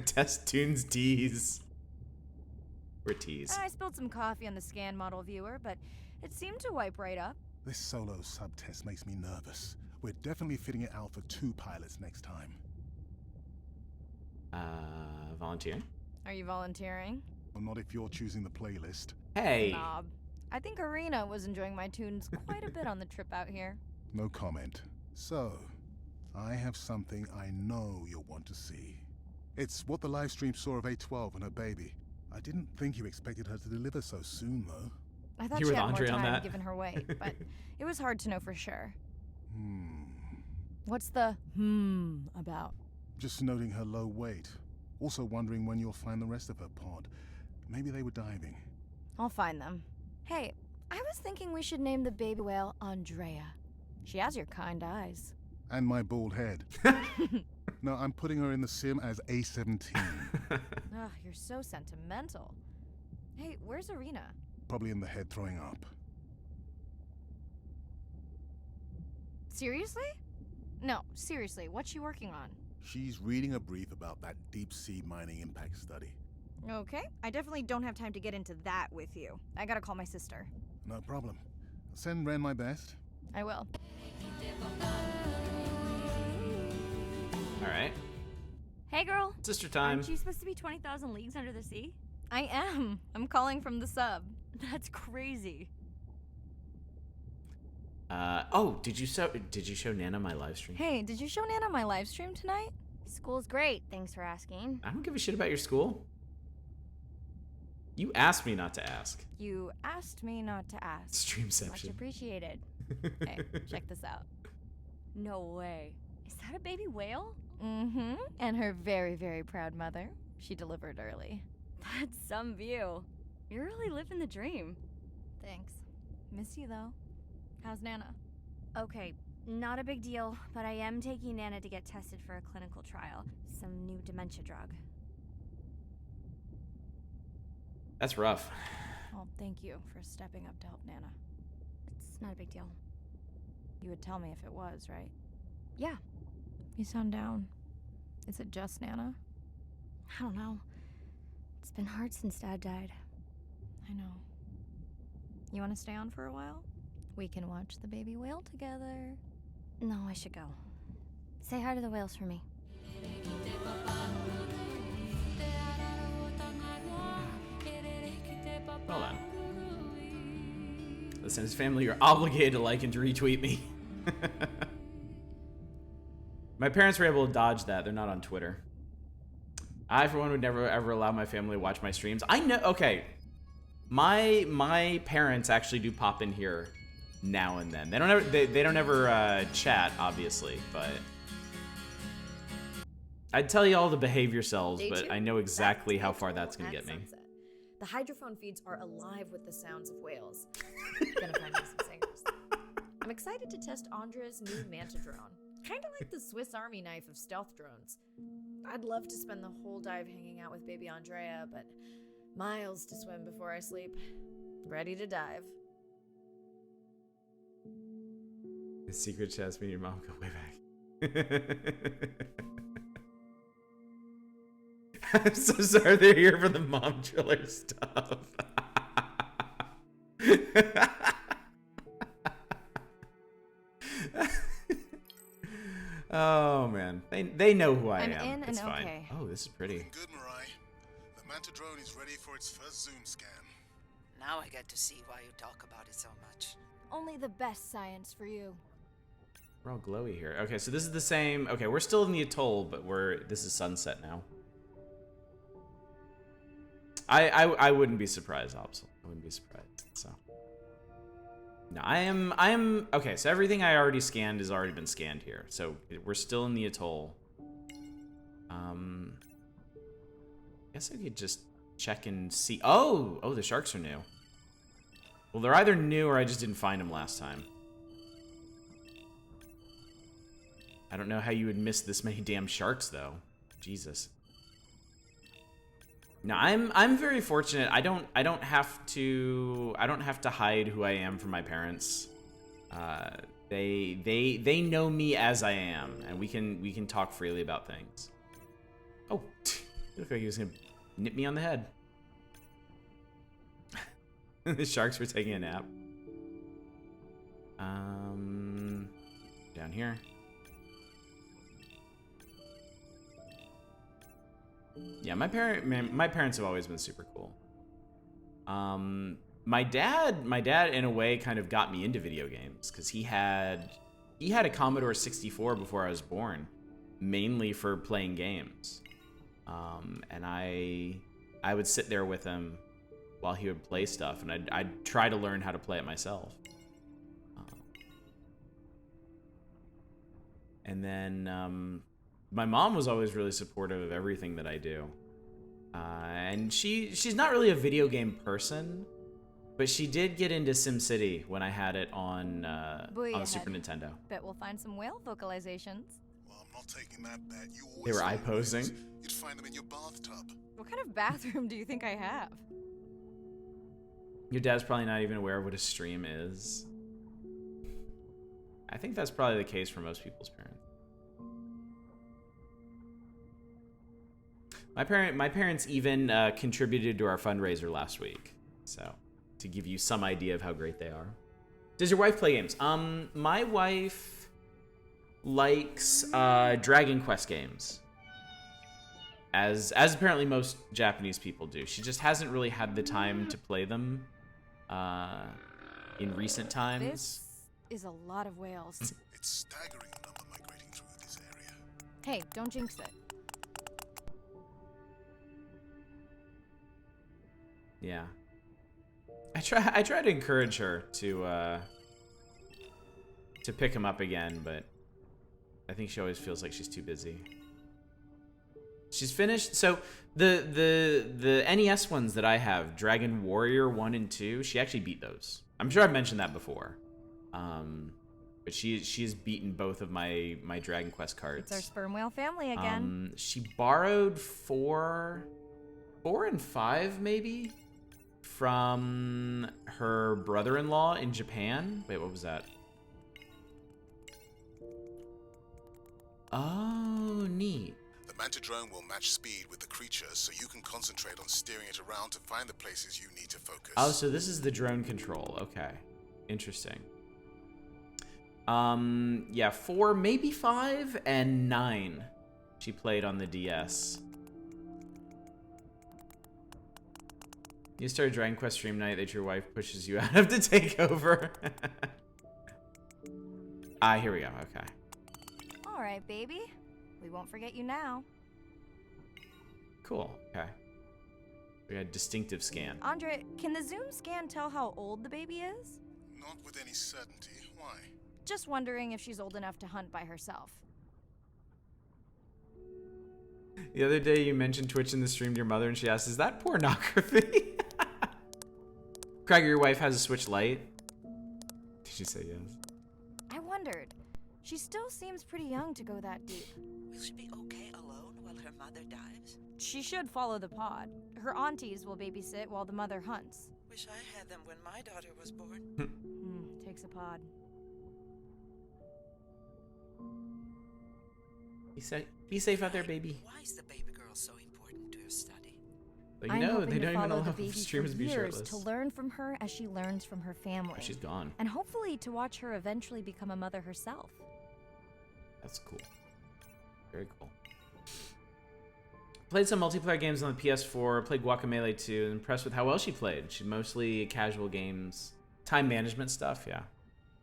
Test tunes D's. We're T's. I spilled some coffee on the scan model viewer, but it seemed to wipe right up. This solo sub test makes me nervous. We're definitely fitting it out for 2 pilots next time. Volunteering? Are you volunteering? Well, not if you're choosing the playlist. Hey. Knob. I think Arena was enjoying my tunes quite a bit on the trip out here. No comment. So, I have something I know you'll want to see. It's what the live stream saw of A12 and her baby. I didn't think you expected her to deliver so soon, though. I thought You she with had Andre more on time that? given her weight, but it was hard to know for sure. Hmm. What's the about? Just noting her low weight. Also wondering when you'll find the rest of her pod. Maybe they were diving. I'll find them. Hey, I was thinking we should name the baby whale Andrea. She has your kind eyes. And my bald head. No, I'm putting her in the sim as A17. Ugh, you're so sentimental. Hey, where's Arena? Probably in the head throwing up. Seriously? No, seriously, what's she working on? She's reading a brief about that deep-sea mining impact study. Okay, I definitely don't have time to get into that with you. I gotta call my sister. No problem. Send Ren my best. I will. Alright. Hey, girl. Sister time. Aren't you supposed to be 20,000 leagues under the sea? I am. I'm calling from the sub. That's crazy. Oh, did you show Nana my live stream? Hey, did you show Nana my live stream tonight? School's great, thanks for asking. I don't give a shit about your school. You asked me not to ask. You asked me not to ask. Much Streamception. appreciated. Hey, check this out. No way. Is that a baby whale? Mm-hmm. And her very, very proud mother. She delivered early. That's some view. You're really living the dream. Thanks. Miss you, though. How's Nana? Okay, not a big deal, but I am taking Nana to get tested for a clinical trial. Some new dementia drug. That's rough. Oh, thank you for stepping up to help Nana. It's not a big deal. You would tell me if it was, right? Yeah, You sound down. Is it just Nana? I don't know. It's been hard since Dad died. I know. You want to stay on for a while? We can watch the baby whale together. No, I should go. Say hi to the whales for me. Hold on. Listen, as family, you're obligated to like and to retweet me. My parents were able to dodge that. They're not on Twitter. I, for one, would never ever allow my family to watch my streams. I know. Okay, my parents actually do pop in here now and then. They don't ever chat, obviously, but I'd tell you all to behave yourselves, Day but 2? I know exactly That's how the far atoll that's going to at get me. sunset. The hydrophone feeds are alive with the sounds of whales. Gonna find me some singers. I'm excited to test Andra's new manta drone. Kinda like the Swiss Army knife of stealth drones. I'd love to spend the whole dive hanging out with baby Andrea, but miles to swim before I sleep. Ready to dive. The secret chest, me and your mom go way back. I'm so sorry they're here for the mom driller stuff. Oh man, they know who I am. I'm in It's and fine. okay. Oh, this is pretty. Good, Mirai. The Manta drone is ready for its first zoom scan. Now I get to see why you talk about it so much. Only the best science for you. We're all glowy here. Okay, so this is the same. Okay, we're still in the atoll, but this is sunset now. I wouldn't be surprised, Opsal. I wouldn't be surprised. So no, I am okay. So everything I already scanned has already been scanned here. So we're still in the atoll. Guess I could just check and see. Oh, the sharks are new. Well, they're either new or I just didn't find them last time. I don't know how you would miss this many damn sharks, though. Jesus. No, I'm very fortunate. I don't have to hide who I am from my parents. They know me as I am, and we can talk freely about things. Oh, he looked like he was gonna nip me on the head. The sharks were taking a nap. Down here. Yeah, my parents have always been super cool. My dad in a way kind of got me into video games because he had a Commodore 64 before I was born, mainly for playing games. And I would sit there with him while he would play stuff, and I'd try to learn how to play it myself. And then my mom was always really supportive of everything that I do. And she's not really a video game person, but she did get into SimCity when I had it on the Super Nintendo. Bet we'll find some whale vocalizations. Well, I'm not taking that bet. You always They were find eye-posing. whales. You'd find them in your bathtub. What kind of bathroom do you think I have? Your dad's probably not even aware of what a stream is. I think that's probably the case for most people's parents. My parents even contributed to our fundraiser last week, so to give you some idea of how great they are. Does your wife play games? My wife likes Dragon Quest games, as apparently most Japanese people do. She just hasn't really had the time to play them in recent times. This is a lot of whales. It's staggering the number migrating through this area. Hey, don't jinx it. Yeah. I try to encourage her to pick him up again, but I think she always feels like she's too busy. She's finished. So the NES ones that I have, Dragon Warrior 1 and 2, she actually beat those. I'm sure I've mentioned that before. But she has beaten both of my Dragon Quest cards. It's our sperm whale family again. She borrowed 4 and 5 maybe from her brother-in-law in Japan. Wait, what was that? Oh, neat. The Manta drone will match speed with the creature, so you can concentrate on steering it around to find the places you need to focus. Oh, so this is the drone control. Okay. Interesting. Yeah, 4, maybe 5, and 9 she played on the DS. You start a Dragon Quest stream night that your wife pushes you out of to take over. Here we go. Okay. All right, baby. We won't forget you now. Cool. Okay. We got a distinctive scan. Andre, can the Zoom scan tell how old the baby is? Not with any certainty. Why? Just wondering if she's old enough to hunt by herself. The other day you mentioned Twitch in the stream to your mother and she asked, is that pornography? Craig, your wife has a Switch Lite? Did she say yes? I wondered. She still seems pretty young to go that deep. Will she be okay alone while her mother dives? She should follow the pod. Her aunties will babysit while the mother hunts. Wish I had them when my daughter was born. Takes a pod. Be safe out there, baby. Why is the baby girl so important to your study? But I'm hoping they to don't even follow allow the baby for streamers to be years shirtless. to learn from her as she learns from her family. She's gone. And hopefully to watch her eventually become a mother herself. That's cool. Very cool. Played some multiplayer games on the PS4. Played Guacamelee 2. Impressed with how well she played. She mostly casual games, time management stuff. Yeah.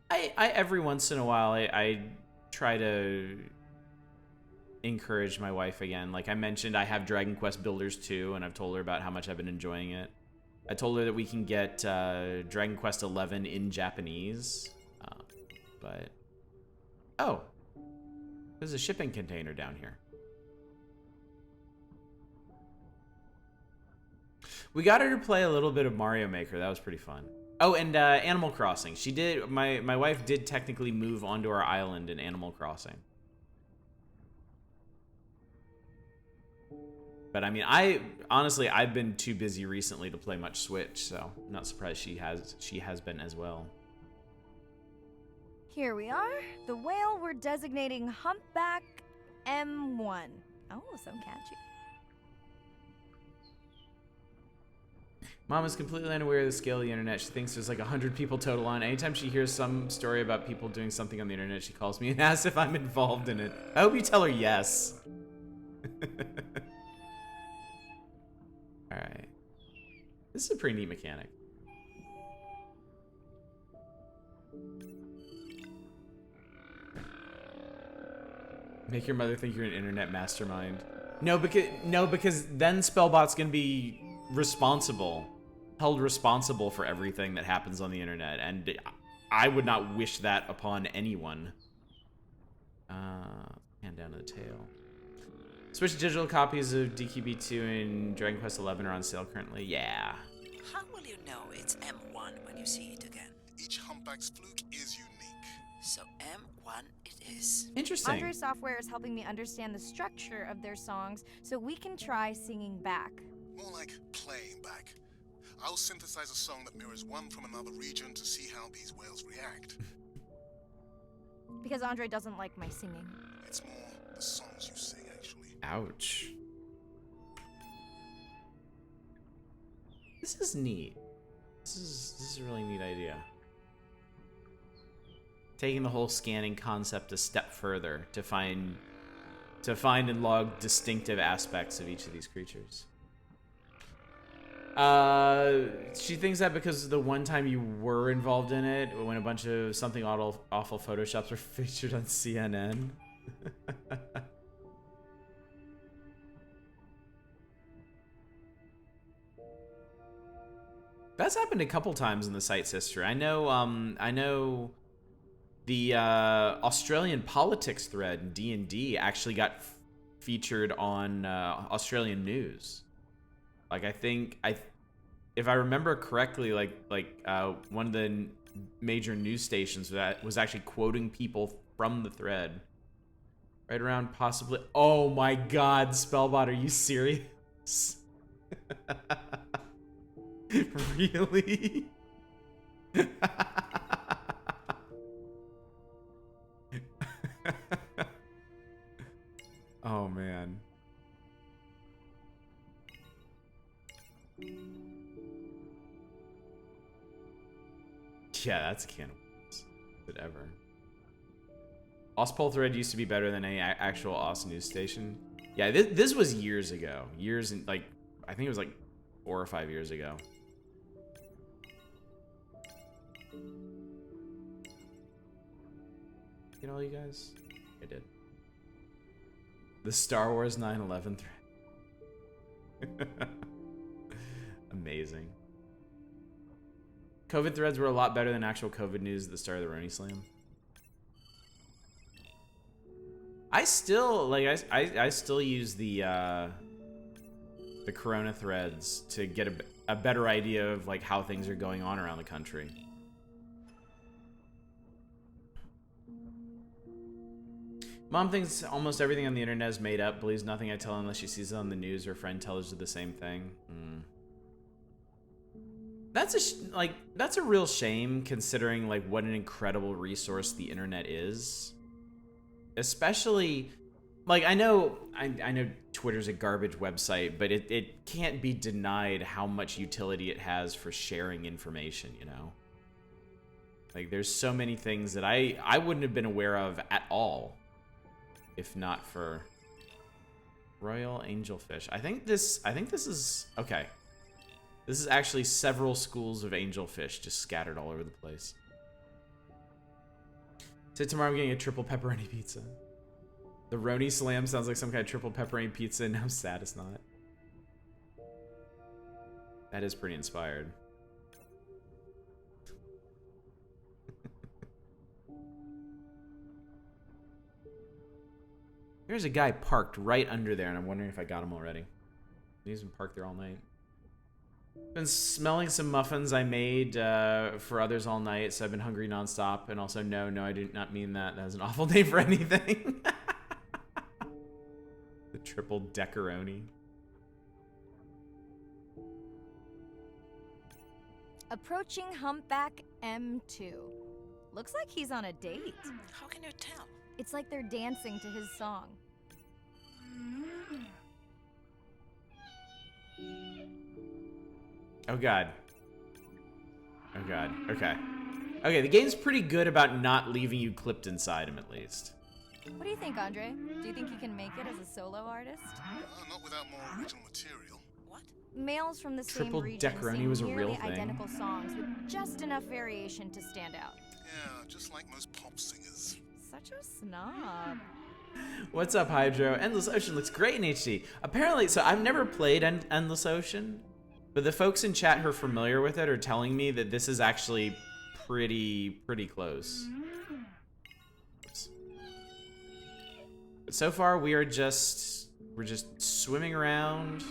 I every once in a while I try to encourage my wife again. Like I mentioned, I have Dragon Quest Builders 2, and I've told her about how much I've been enjoying it. I told her that we can get Dragon Quest 11 in Japanese, but oh, there's a shipping container down here. We got her to play a little bit of Mario Maker. That was pretty fun. Oh, and Animal Crossing. She did. My wife did technically move onto our island in Animal Crossing. But I mean, honestly I've been too busy recently to play much Switch, so I'm not surprised she has been as well. Here we are. The whale we're designating Humpback M1. Oh, so catchy. Mom is completely unaware of the scale of the internet. She thinks there's like 100 people total on. Anytime she hears some story about people doing something on the internet, she calls me and asks if I'm involved in it. I hope you tell her yes. Alright. This is a pretty neat mechanic. Make your mother think you're an internet mastermind. No, because then Spellbot's gonna be held responsible for everything that happens on the internet, and I would not wish that upon anyone. Hand down to the tail. Switch digital copies of DQB2 and Dragon Quest 11 are on sale currently. Yeah. How will you know it's M1 when you see it again? Each humpback's fluke is unique. So M1 it is. Interesting. Andre Software is helping me understand the structure of their songs so we can try singing back. More like playing back. I'll synthesize a song that mirrors one from another region to see how these whales react. Because Andre doesn't like my singing. It's more the songs you sing, actually. Ouch. This is neat. This is a really neat idea. Taking the whole scanning concept a step further to find and log distinctive aspects of each of these creatures. She thinks that because the one time you were involved in it, when a bunch of something awful photoshops were featured on CNN. That's happened a couple times in the site's history. I know the Australian politics thread in D&D actually got featured on Australian news. Like if I remember correctly, one of the major news stations that was actually quoting people from the thread. Right around possibly. Oh my God, Spellbot, are you serious? Really? Oh man. Yeah, that's a can of worms. Whatever. Ospol thread used to be better than any actual Oz news station. Yeah, this was years ago. Years and I think it was like 4 or 5 years ago. You know, you guys, I did. The Star Wars 9/11 thread. Amazing. COVID threads were a lot better than actual COVID news at the start of the Roni Slam. I still like I still use the Corona threads to get a better idea of like how things are going on around the country. Mom thinks almost everything on the internet is made up, believes nothing I tell her unless she sees it on the news or a friend tells her the same thing. That's a real shame considering like what an incredible resource the internet is. Especially like I know Twitter's a garbage website, but it can't be denied how much utility it has for sharing information, you know? Like there's so many things that I wouldn't have been aware of at all if not for Royal Angelfish. I think this is okay. This is actually several schools of angelfish just scattered all over the place. So tomorrow I'm getting a triple pepperoni pizza. The Roni Slam sounds like some kind of triple pepperoni pizza, and I'm sad it's not. That is pretty inspired. There's a guy parked right under there, and I'm wondering if I got him already. He's been parked there all night. Been smelling some muffins I made for others all night, so I've been hungry nonstop. And also, no, I did not mean that. That was an awful name for anything. The triple deckeroni. Approaching Humpback M2. Looks like he's on a date. How can you tell? It's like they're dancing to his song. Oh god. Oh god. Okay. Okay, the game's pretty good about not leaving you clipped inside him, at least. What do you think, Andre? Do you think he can make it as a solo artist? Not without more original material. What? Males from the Triple same region Deckeroni sing was a real nearly thing. identical songs with just enough variation to stand out. Yeah, just like most pop singers. Such a snob. What's up, Hydro? Endless Ocean looks great in HD. Apparently, so I've never played Endless Ocean, but the folks in chat who are familiar with it are telling me that this is actually pretty close. Oops. But so far, we're just swimming around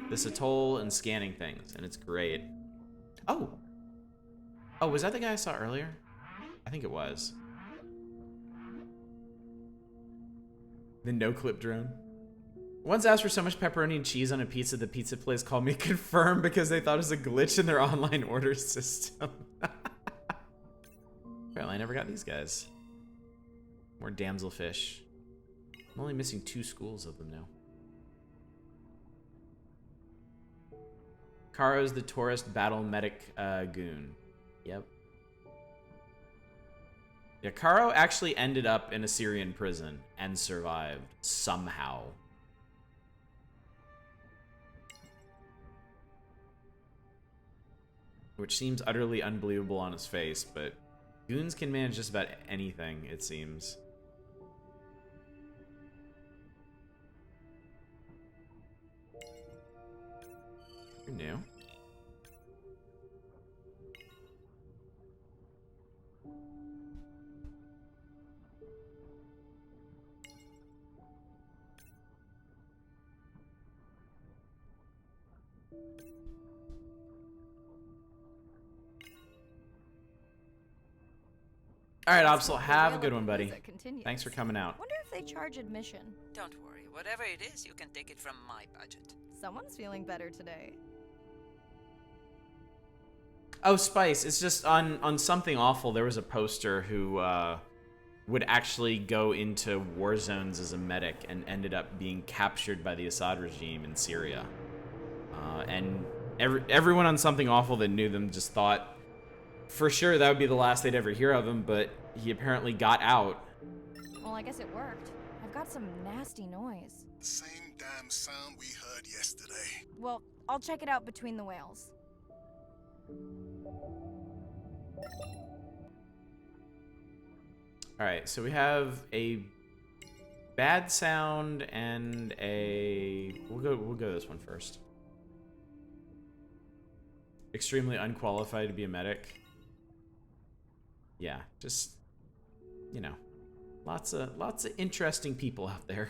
this atoll and scanning things, and it's great. Oh, was that the guy I saw earlier? I think it was. The no-clip drone. Once asked for so much pepperoni and cheese on a pizza, the pizza place called me confirmed because they thought it was a glitch in their online order system. Apparently I never got these guys. More damselfish. I'm only missing 2 schools of them now. Karo's the tourist battle medic goon. Yep. Yeah, Karo actually ended up in a Syrian prison and survived somehow. Which seems utterly unbelievable on his face, but goons can manage just about anything, it seems. You're new. All right, Absol, have a good one, buddy. Thanks for coming out. Wonder if they charge admission. Don't worry. Whatever it is, you can take it from my budget. Someone's feeling better today. Oh, Spice, it's just on Something Awful, there was a poster who would actually go into war zones as a medic and ended up being captured by the Assad regime in Syria. And everyone on Something Awful that knew them just thought for sure that would be the last they'd ever hear of him, but he apparently got out. Well, I guess it worked. I've got some nasty noise. The same damn sound we heard yesterday. Well, I'll check it out between the whales. Alright, so we have a bad sound and a... We'll go this one first. Extremely unqualified to be a medic. Yeah, just, you know. Lots of interesting people out there.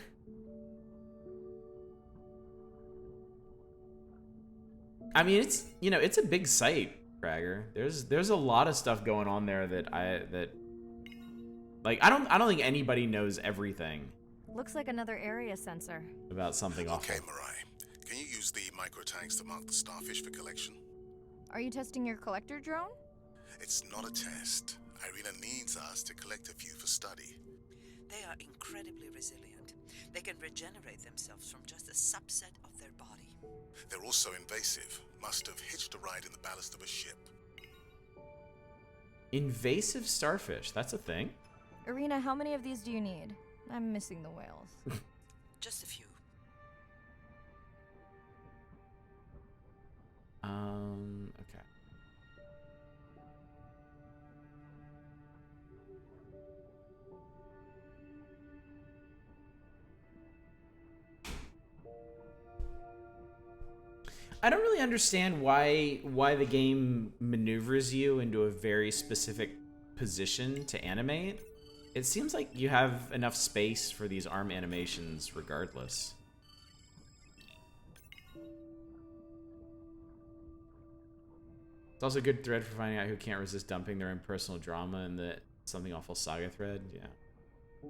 I mean, it's, you know, it's a big site, Cragger. There's a lot of stuff going on there that like I don't think anybody knows everything. Looks like another area sensor. About something awful. Okay, Mirai. Can you use the microtanks to mark the starfish for collection? Are you testing your collector drone? It's not a test. Irina needs us to collect a few for study. They are incredibly resilient. They can regenerate themselves from just a subset of their body. They're also invasive. Must have hitched a ride in the ballast of a ship. Invasive starfish, that's a thing? Irina, how many of these do you need? I'm missing the whales. Just a few. Okay. I don't really understand why the game maneuvers you into a very specific position to animate. It seems like you have enough space for these arm animations regardless. It's also a good thread for finding out who can't resist dumping their own personal drama in the Something Awful Saga thread. Yeah.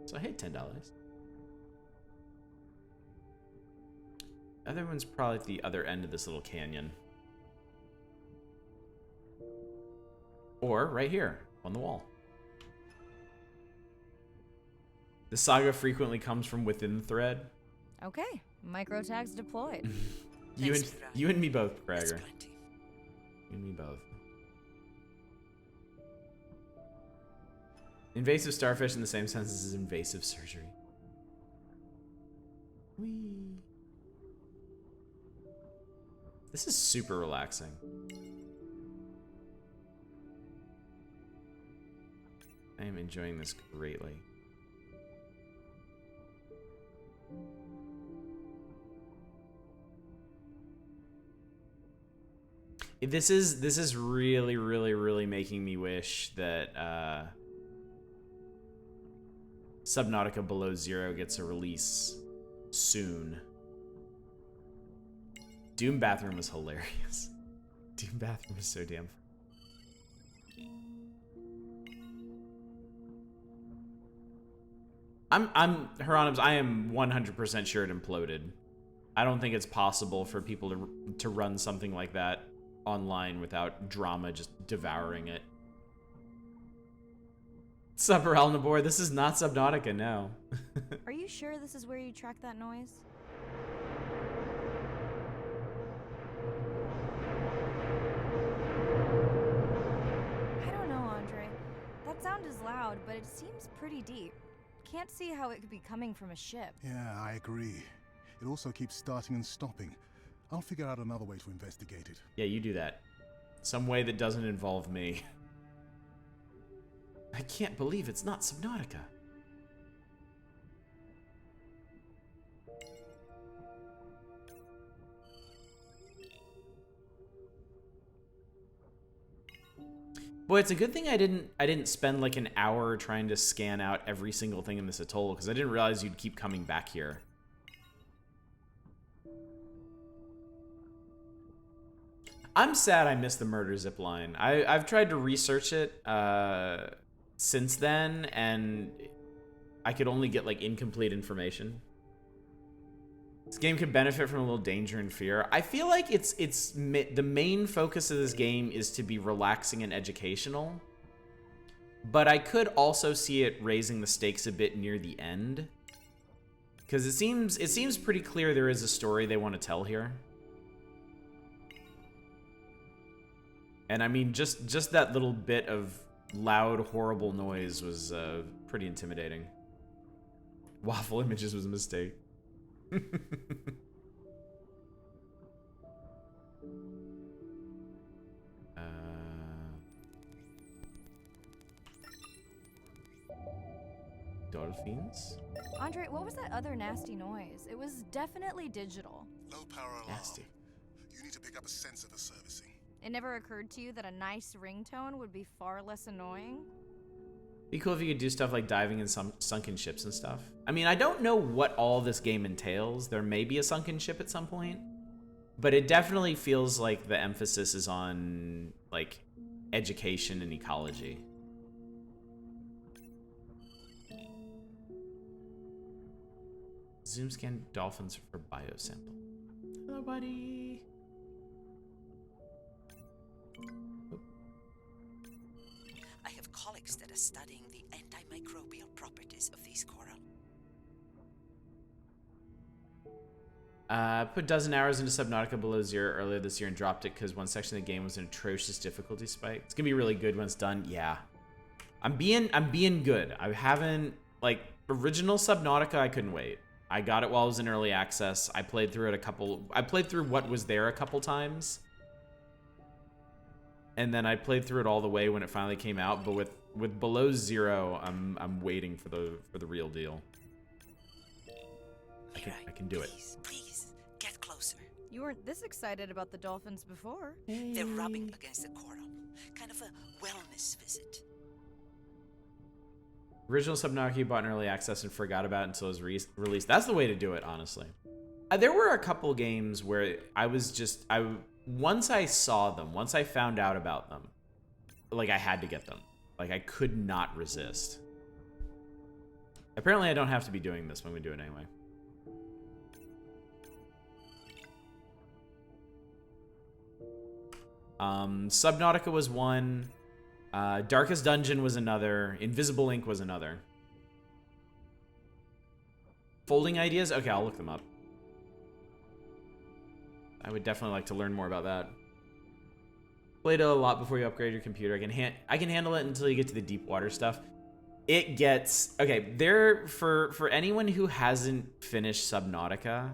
So hey, $10. Other one's probably at the other end of this little canyon. Or right here on the wall. The saga frequently comes from within the thread. Okay, micro tags deployed. You and me both, That's Cragger. plenty. You and me both. Invasive starfish in the same sense as invasive surgery. Whee. This is super relaxing. I am enjoying this greatly. This is really making me wish that Subnautica Below Zero gets a release soon. Doom Bathroom was hilarious. Doom Bathroom was so damn fun. Hieronymus, I am 100% sure it imploded. I don't think it's possible for people to run something like that online without drama just devouring it. Supper Alnabor, this is not Subnautica, no. Are you sure this is where you track that noise? I don't know, Andre. That sound is loud, but it seems pretty deep. Can't see how it could be coming from a ship. Yeah, I agree. It also keeps starting and stopping. I'll figure out another way to investigate it. Yeah, you do that. Some way that doesn't involve me. I can't believe it's not Subnautica. Boy, it's a good thing I didn't spend like an hour trying to scan out every single thing in this atoll, because I didn't realize you'd keep coming back here. I'm sad I missed the murder zip line. I've tried to research it since then, and I could only get like incomplete information. This game could benefit from a little danger and fear. I feel like the main focus of this game is to be relaxing and educational, but I could also see it raising the stakes a bit near the end, because it seems pretty clear there is a story they want to tell here. And I mean, just that little bit of loud, horrible noise was pretty intimidating. Waffle Images was a mistake. Dolphins? Andre, what was that other nasty noise? It was definitely digital. Low power alarm. Nasty. You need to pick up a sensor for servicing. It never occurred to you that a nice ringtone would be far less annoying? Be cool if you could do stuff like diving in some sunken ships and stuff. I mean, I don't know what all this game entails. There may be a sunken ship at some point, but it definitely feels like the emphasis is on like education and ecology. Zoom scan dolphins for biosample. Hello, buddy. I have colleagues that are studying the antimicrobial properties of these coral. Put a dozen hours into Subnautica Below Zero earlier this year and dropped it because one section of the game was an atrocious difficulty spike. It's gonna be really good when it's done. Yeah, I'm being good. I haven't like original Subnautica. I couldn't wait. I got it while it was in early access. I played through it I played through what was there a couple times, and then I played through it all the way when it finally came out. But with Below Zero, I'm waiting for the real deal. I can do it. Please, get closer. You weren't this excited about the dolphins before. They're rubbing against the coral. Kind of a wellness visit. Original Subnautica you bought in early access and forgot about until it was released. That's the way to do it, honestly. There were a couple games where once I saw them, once I found out about them, like I had to get them. Like I could not resist. Apparently I don't have to be doing this when we do it anyway. Subnautica was one. Darkest Dungeon was another. Invisible Ink was another. Folding ideas? Okay, I'll look them up. I would definitely like to learn more about that. Played it a lot before you upgrade your computer. I can handle it until you get to the deep water stuff. It gets okay. There for anyone who hasn't finished Subnautica,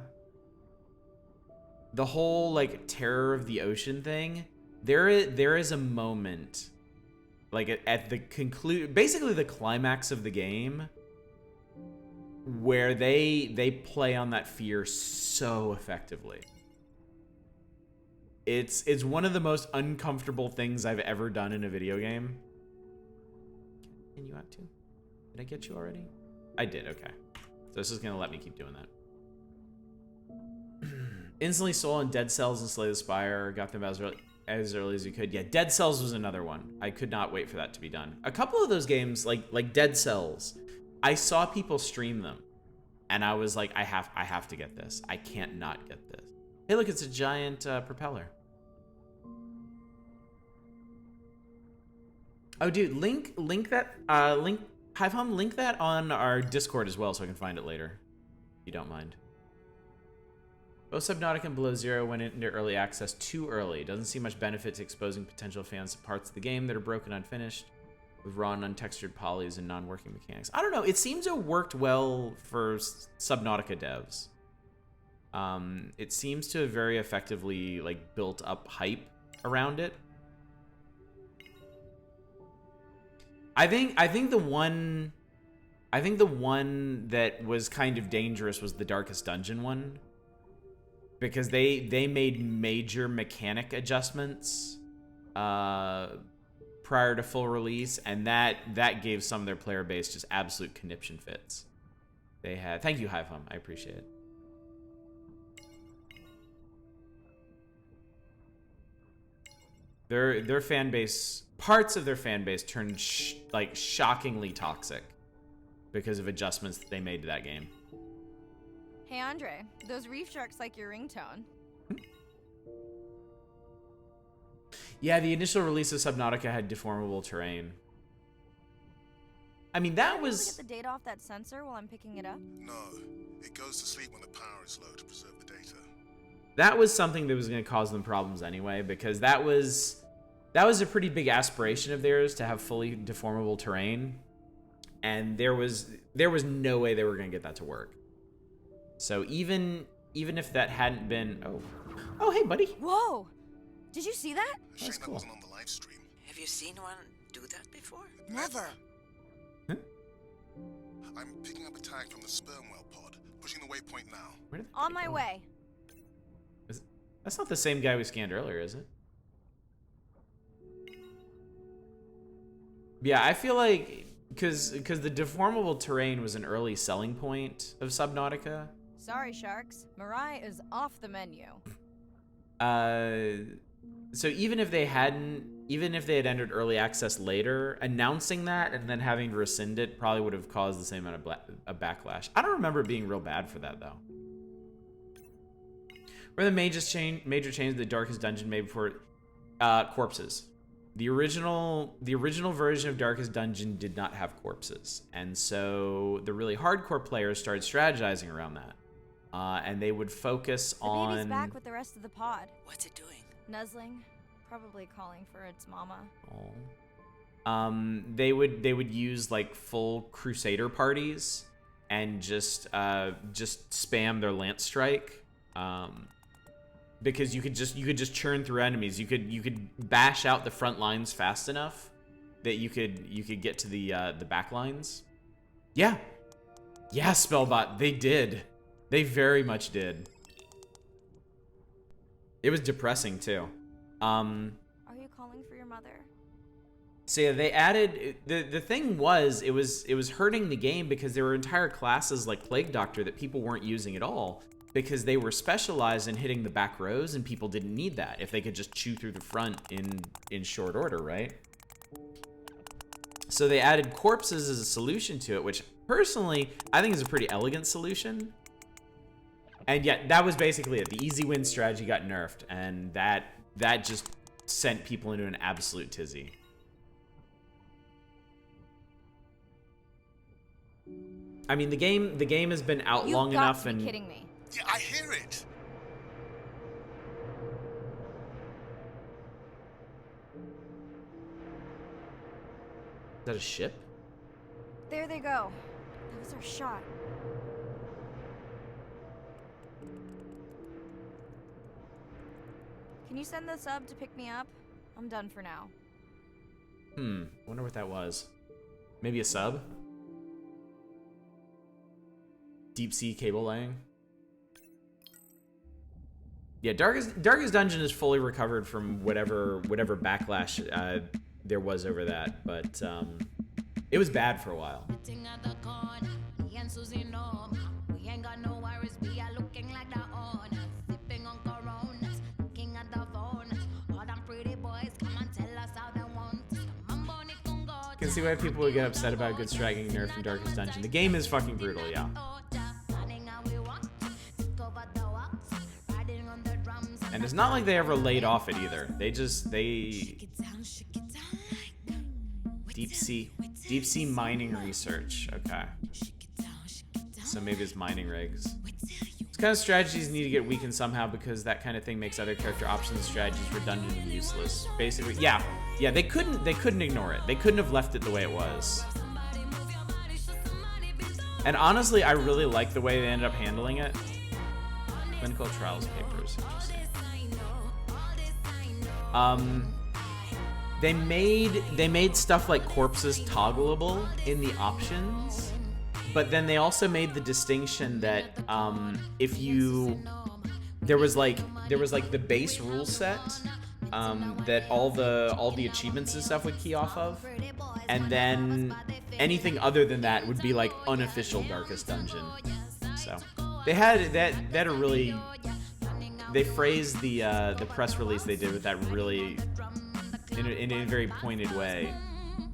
the whole like terror of the ocean thing. There is a moment, like at the basically the climax of the game, where they play on that fear so effectively. It's one of the most uncomfortable things I've ever done in a video game. Can you out too? Did I get you already? I did, okay. So this is gonna let me keep doing that. Instantly Soul and Dead Cells and Slay the Spire. Got them as early as you could. Yeah, Dead Cells was another one. I could not wait for that to be done. A couple of those games, like Dead Cells, I saw people stream them, and I was like, I have to get this. I can't not get this. Hey, look, it's a giant propeller. Oh, dude, link that Hivehum, link that on our Discord as well, so I can find it later, if you don't mind. Both Subnautica and Below Zero went into early access too early. Doesn't see much benefit to exposing potential fans to parts of the game that are broken, unfinished, with raw and untextured polys and non-working mechanics. I don't know. It seems to have worked well for Subnautica devs. It seems to have very effectively like built up hype around it. I think the one that was kind of dangerous was the Darkest Dungeon one, because they made major mechanic adjustments prior to full release, and that gave some of their player base just absolute conniption fits. They had thank you, Hivehum, I appreciate it. Their fan base, parts of their fan base turned like shockingly toxic because of adjustments that they made to that game. Hey Andre, those reef sharks like your ringtone. Yeah, the initial release of Subnautica had deformable terrain. I mean, that was... Can I get the data off that sensor while I'm picking it up? No, it goes to sleep when the power is low to preserve the data. That was something that was going to cause them problems anyway, because that was a pretty big aspiration of theirs to have fully deformable terrain, and there was no way they were going to get that to work. So even if that hadn't been oh hey buddy. Whoa! Did you see that? Shame cool. that wasn't on the live stream. Have you seen one do that before? Never. Huh? I'm picking up a tag from the sperm whale pod, pushing the waypoint now. Where did On my way. That's not the same guy we scanned earlier, is it? Yeah, I feel like because the deformable terrain was an early selling point of Subnautica. Sorry, sharks. Mirai is off the menu. So even if they had entered early access later, announcing that and then having to rescind it probably would have caused the same amount of backlash. I don't remember it being real bad for that though. Where the major change the Darkest Dungeon made before corpses. The original version of Darkest Dungeon did not have corpses, and so the really hardcore players started strategizing around that, and they would focus on. The baby's back with the rest of the pod. What's it doing? Nuzzling, probably calling for its mama. They would use like full Crusader parties and just spam their lance strike. Because you could just churn through enemies. You could bash out the front lines fast enough that you could get to the back lines. Yeah, Spellbot, they did. They very much did. It was depressing too. Are you calling for your mother? So yeah, they added the thing was it was hurting the game because there were entire classes like Plague Doctor that people weren't using at all. Because they were specialized in hitting the back rows, and people didn't need that if they could just chew through the front in short order, right? So they added corpses as a solution to it, which personally I think is a pretty elegant solution. And yet that was basically it. The easy win strategy got nerfed, and that just sent people into an absolute tizzy. I mean, the game has been out long enough, and You've got to be kidding me. Yeah, I hear it. Is that a ship? There they go. That was our shot. Can you send the sub to pick me up? I'm done for now. Wonder what that was. Maybe a sub? Deep sea cable laying? Yeah, Darkest Dungeon is fully recovered from whatever backlash there was over that, but it was bad for a while. I can see why people would get upset about good striking nerf in Darkest Dungeon. The game is fucking brutal, yeah. And it's not like they ever laid off it either. They deep sea mining research. Okay. So maybe it's mining rigs. These kind of strategies need to get weakened somehow because that kind of thing makes other character options and strategies redundant and useless. Basically, yeah, they couldn't ignore it. They couldn't have left it the way it was. And honestly, I really like the way they ended up handling it. Clinical trials papers, interesting. They made stuff like corpses toggleable in the options, but then they also made the distinction that there was like the base rule set that all the achievements and stuff would key off of, and then anything other than that would be like unofficial Darkest Dungeon. So they had that a really. They phrased the press release they did with that really in a very pointed way.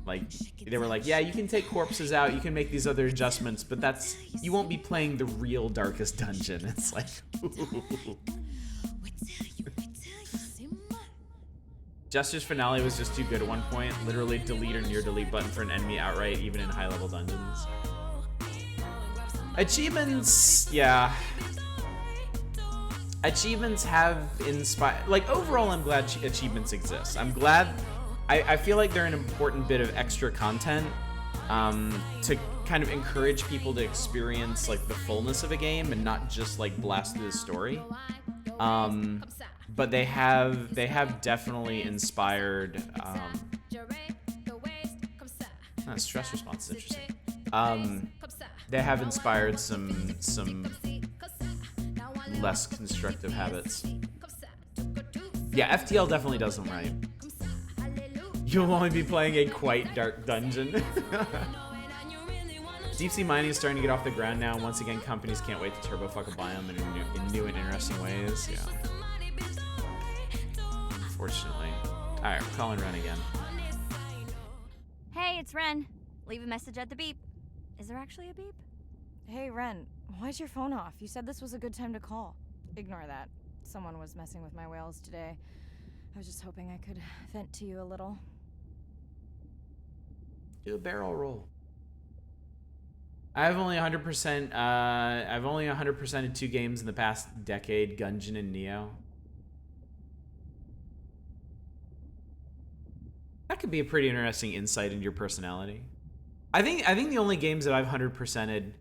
Like they were like, yeah, you can take corpses out, you can make these other adjustments, but you won't be playing the real Darkest Dungeon. It's like, ooh. Jester's finale was just too good at one point. Literally delete or near delete button for an enemy outright, even in high level dungeons. Achievements, yeah. Achievements have inspired, like overall I'm glad achievements exist. I'm glad, I feel like they're an important bit of extra content to kind of encourage people to experience like the fullness of a game and not just like blast through the story. But they have definitely inspired, stress response is interesting. They have inspired some less constructive habits. Yeah, FTL definitely does them right. You'll only be playing a quite dark dungeon. Deep sea mining is starting to get off the ground now. Once again, companies can't wait to turbo fuck a biome in new and interesting ways. Yeah. Unfortunately. Alright, we're calling Ren again. Hey, it's Ren. Leave a message at the beep. Is there actually a beep? Hey, Ren, why's your phone off? You said this was a good time to call. Ignore that. Someone was messing with my whales today. I was just hoping I could vent to you a little. Do a barrel roll. I've only 100%ed 2 games in the past decade, Gungeon and Neo. That could be a pretty interesting insight into your personality. I think the only games that I've 100%ed,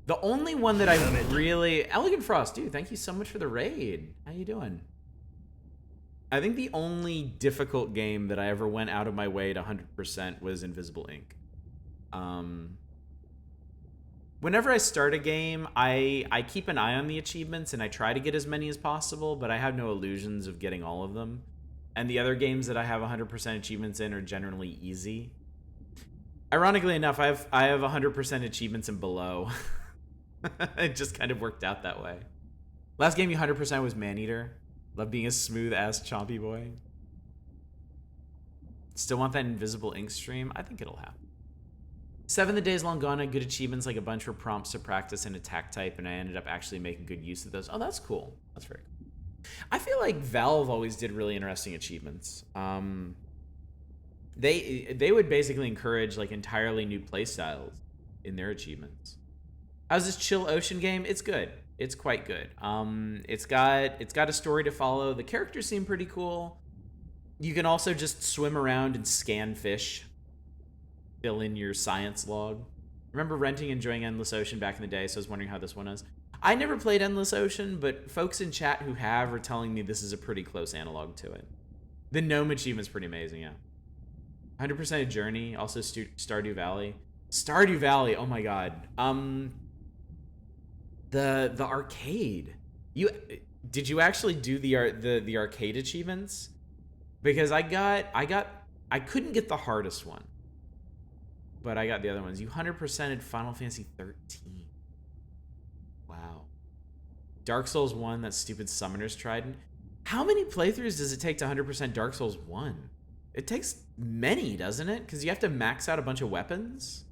the only one that I've really... Elegant Frost, dude, thank you so much for the raid. How you doing? I think the only difficult game that I ever went out of my way to 100% was Invisible Ink. Whenever I start a game, I keep an eye on the achievements and I try to get as many as possible, but I have no illusions of getting all of them. And the other games that I have 100% achievements in are generally easy. Ironically enough, I have 100% achievements in below. It just kind of worked out that way. Last game you 100% was Maneater. Love being a smooth ass chompy boy. Still want that Invisible Ink stream? I think it'll happen. 7 the Days Long Gone had good achievements, like a bunch for prompts to practice an attack type, and I ended up actually making good use of those. Oh, that's cool. That's very cool. I feel like Valve always did really interesting achievements. They would basically encourage like entirely new playstyles in their achievements. How's this Chill Ocean game? It's good. It's quite good. It's got a story to follow. The characters seem pretty cool. You can also just swim around and scan fish. Fill in your science log. Remember renting and enjoying Endless Ocean back in the day, so I was wondering how this one is. I never played Endless Ocean, but folks in chat who have are telling me this is a pretty close analog to it. The Gnome achievement's pretty amazing, yeah. 100% of Journey, also Stardew Valley. Stardew Valley, oh my god. The arcade. Did you actually do the arcade achievements? Because I couldn't get the hardest one. But I got the other ones. You 100%ed Final Fantasy 13. Wow. Dark Souls 1, that stupid Summoner's Trident. How many playthroughs does it take to 100% Dark Souls 1? It takes many, doesn't it? Because you have to max out a bunch of weapons.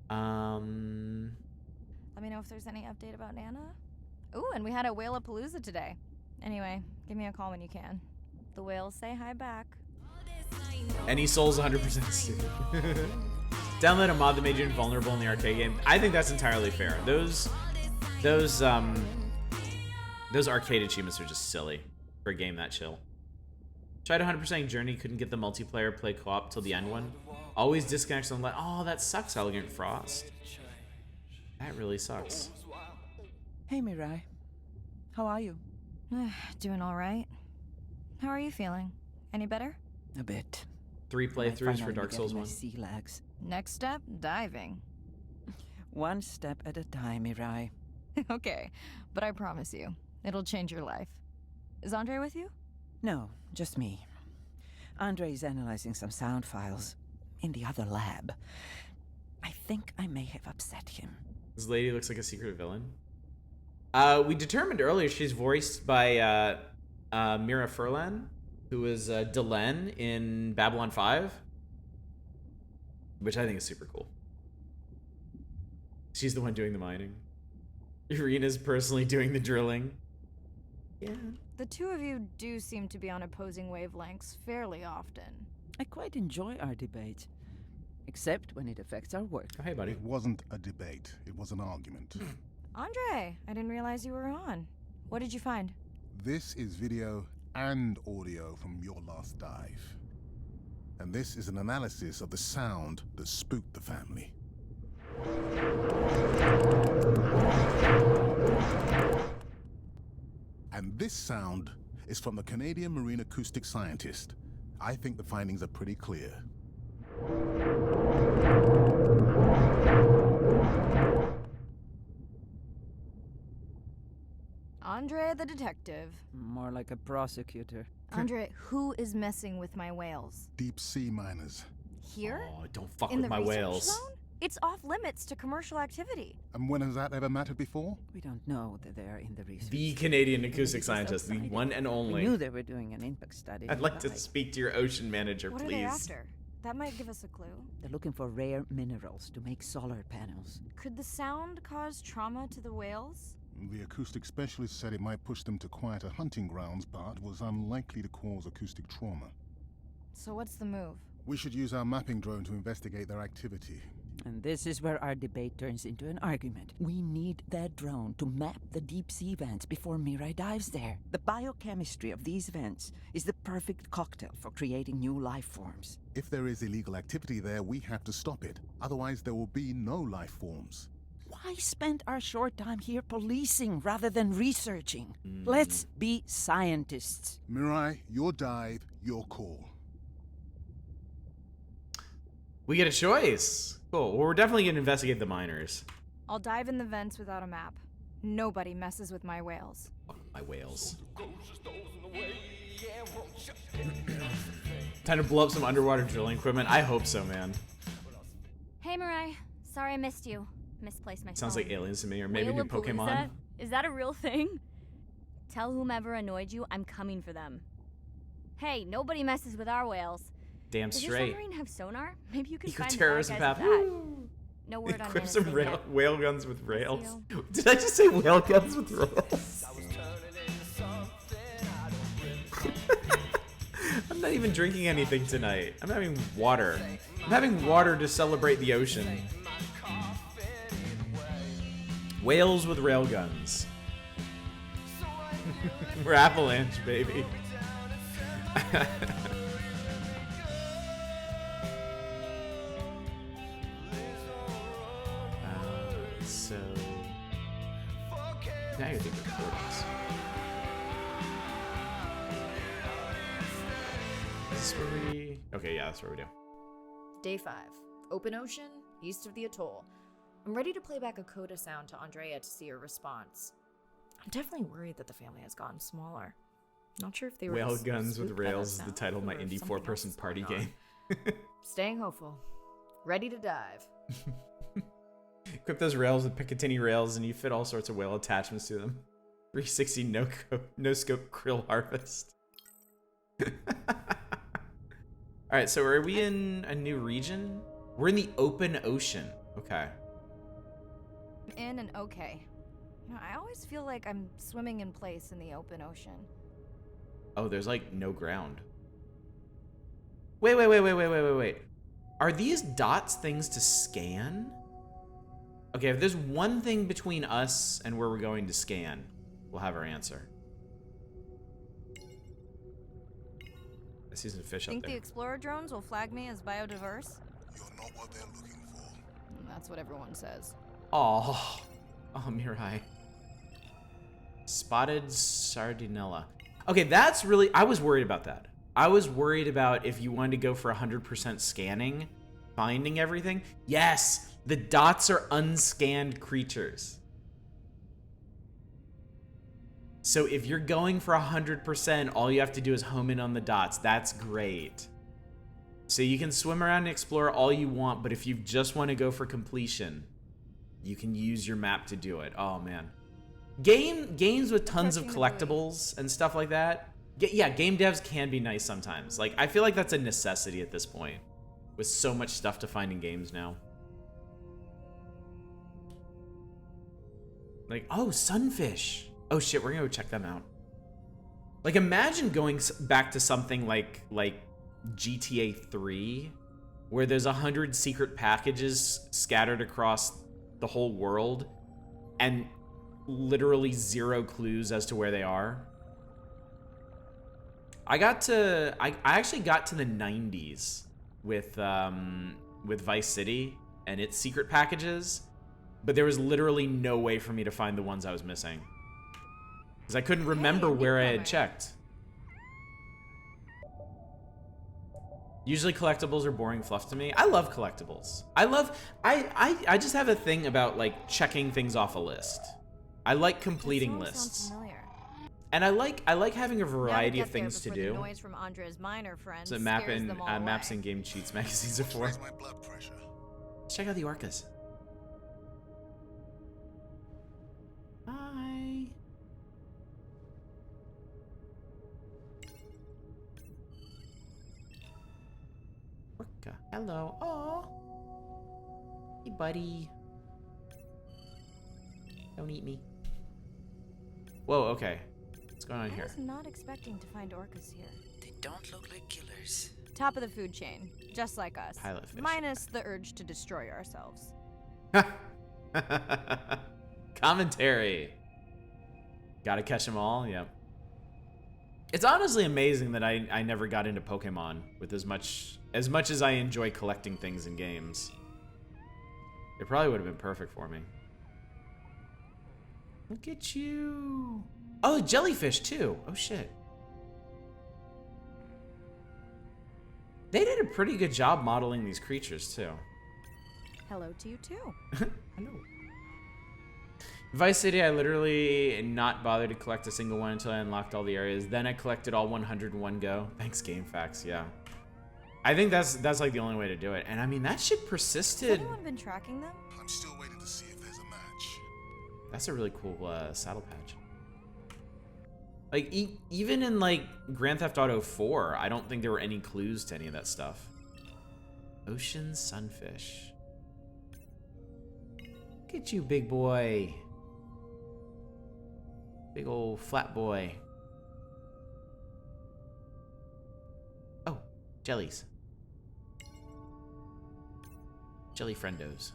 Let me know if there's any update about Nana. Ooh, and we had a Whale-a-Palooza today. Anyway, give me a call when you can. The whales say hi back. Any Souls 100% stupid. Download a mod that made you invulnerable in the arcade game. I think that's entirely fair. Those arcade achievements are just silly for a game that chill. Tried 100% Journey, couldn't get the multiplayer play co-op till the end one. Always disconnects on oh, that sucks, Elegant Frost. That really sucks. Hey, Mirai. How are you? Doing all right. How are you feeling? Any better? A bit. 3 playthroughs for Dark Souls 1. Sea legs. Next step, diving. One step at a time, Mirai. Okay, but I promise you, it'll change your life. Is Andre with you? No, just me. Andre is analyzing some sound files in the other lab. I think I may have upset him. This lady looks like a secret villain. We determined earlier she's voiced by Mira Furlan, who was Delenn in Babylon 5, which I think is super cool. She's the one doing the mining. Irina's personally doing the drilling. Yeah. The two of you do seem to be on opposing wavelengths fairly often. I quite enjoy our debate, except when it affects our work. Oh, hey, buddy. It wasn't a debate. It was an argument. Andre, I didn't realize you were on. What did you find? This is video and audio from your last dive. And this is an analysis of the sound that spooked the family. And this sound is from the Canadian marine acoustic scientist. I think the findings are pretty clear. Andre the detective. More like a prosecutor. Andre, who is messing with my whales? Deep sea miners. Here? Oh, don't fuck In with the my research whales. zone? It's off limits to commercial activity. And when has that ever mattered before? We don't know that they're in the research. The Canadian acoustic scientist, the one and We only. knew they were doing an impact study. I'd like to speak to your ocean manager, What are they please. after? That might give us a clue. They're looking for rare minerals to make solar panels. Could the sound cause trauma to the whales? The acoustic specialist said it might push them to quieter hunting grounds, but was unlikely to cause acoustic trauma. So what's the move? We should use our mapping drone to investigate their activity. And this is where our debate turns into an argument. We need that drone to map the deep sea vents before Mirai dives there. The biochemistry of these vents is the perfect cocktail for creating new life forms. If there is illegal activity there, we have to stop it. Otherwise, there will be no life forms. Why spend our short time here policing rather than researching? Let's be scientists. Mirai, your dive, your call. We get a choice. Cool. Well, we're definitely going to investigate the miners. I'll dive in the vents without a map. Nobody messes with my whales. Oh, my whales. Time to blow up some underwater drilling equipment? I hope so, man. Hey, Mirai. Sorry I missed you. Misplaced my Sounds phone. like aliens to me, or maybe a new Whale-a-palooza? Pokemon. Is that a real thing? Tell whomever annoyed you I'm coming for them. Hey, nobody messes with our whales. Damn Does straight. your submarine have sonar? Maybe you can find the bad Eco-terrorism guys path. with that. No word on Equip some Hannah's rail, thing yet. whale guns with rails. Did I just say whale guns with rails? I'm not even drinking anything tonight. I'm having water. I'm having water to celebrate the ocean. Whales with rail guns. We're Avalanche, baby. So now you think recordings. Is this where we? Okay, yeah, that's where we do. Day 5. Open ocean, east of the atoll. I'm ready to play back a coda sound to Andrea to see her response. I'm definitely worried that the family has gotten smaller. Not sure if they were Whale just guns with spooked by that rails is the sound title of my or if indie something 4-person else is party going game. on. Staying hopeful. Ready to dive. Equip those rails with Picatinny rails, and you fit all sorts of whale attachments to them. 360 no scope krill harvest. All right, so are we in a new region? We're in the open ocean. Okay. In and okay. You know, I always feel like I'm swimming in place in the open ocean. Oh, there's like no ground. Wait. Are these dots things to scan? Okay, if there's one thing between us and where we're going to scan, we'll have our answer. I see some fish up Think the there. Explorer drones will flag me as biodiverse? You're not what they're looking for. That's what everyone says. Oh, Mirai. Spotted sardinella. Okay, that's really... I was worried about that. I was worried about if you wanted to go for 100% scanning, finding everything. Yes, the dots are unscanned creatures. So if you're going for 100%, all you have to do is home in on the dots. That's great. So you can swim around and explore all you want, but if you just want to go for completion, you can use your map to do it. Oh, man. Games with tons of collectibles and stuff like that. Yeah, game devs can be nice sometimes. Like, I feel like that's a necessity at this point, with so much stuff to find in games now. Like, oh, sunfish. Oh shit, we're gonna go check them out. Like, imagine going back to something like GTA 3, where there's 100 secret packages scattered across the whole world, and literally 0 clues as to where they are. I actually got to the 90s with Vice City and its secret packages, but there was literally no way for me to find the ones I was missing. Because I couldn't remember where I had checked. Usually collectibles are boring fluff to me. I love collectibles. I just have a thing about like checking things off a list. I like completing lists. And I like having a variety of things to do. The noise from Andrea's minor friends So scares them all maps away. and game cheats magazines are for. My blood pressure. Let's check out the orcas. Hi. Orca. Hello. Oh. Hey, buddy. Don't eat me. Whoa, okay. What's going on I here? was not expecting to find orcas here. They don't look like killers. Top of the food chain, just like us. Pilot fish. Minus the urge to destroy ourselves. Commentary. Gotta catch them all, yep. It's honestly amazing that I never got into Pokemon with as much as I enjoy collecting things in games. It probably would have been perfect for me. Look at you. Oh, jellyfish too. Oh shit. They did a pretty good job modeling these creatures too. Hello to you too. Hello. Vice City, I literally not bothered to collect a single one until I unlocked all the areas. Then I collected all 100 in one go. Thanks, GameFAQs, yeah. I think that's like the only way to do it. And I mean, that shit persisted. Has anyone been tracking them? I'm still waiting to see if there's a match. That's a really cool saddle patch. Like, even in, like, Grand Theft Auto 4, I don't think there were any clues to any of that stuff. Ocean sunfish. Look at you, big boy. Big old flat boy. Oh, jellies. Jelly friendos.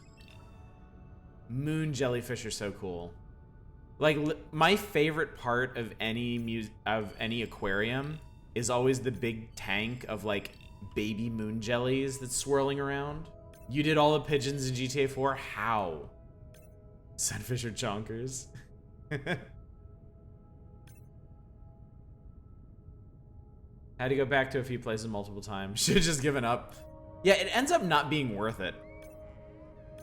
Moon jellyfish are so cool. Like, my favorite part of any aquarium is always the big tank of, like, baby moon jellies that's swirling around. You did all the pigeons in GTA 4? How? Sunfish are chonkers. Had to go back to a few places multiple times. Should've just given up. Yeah, it ends up not being worth it.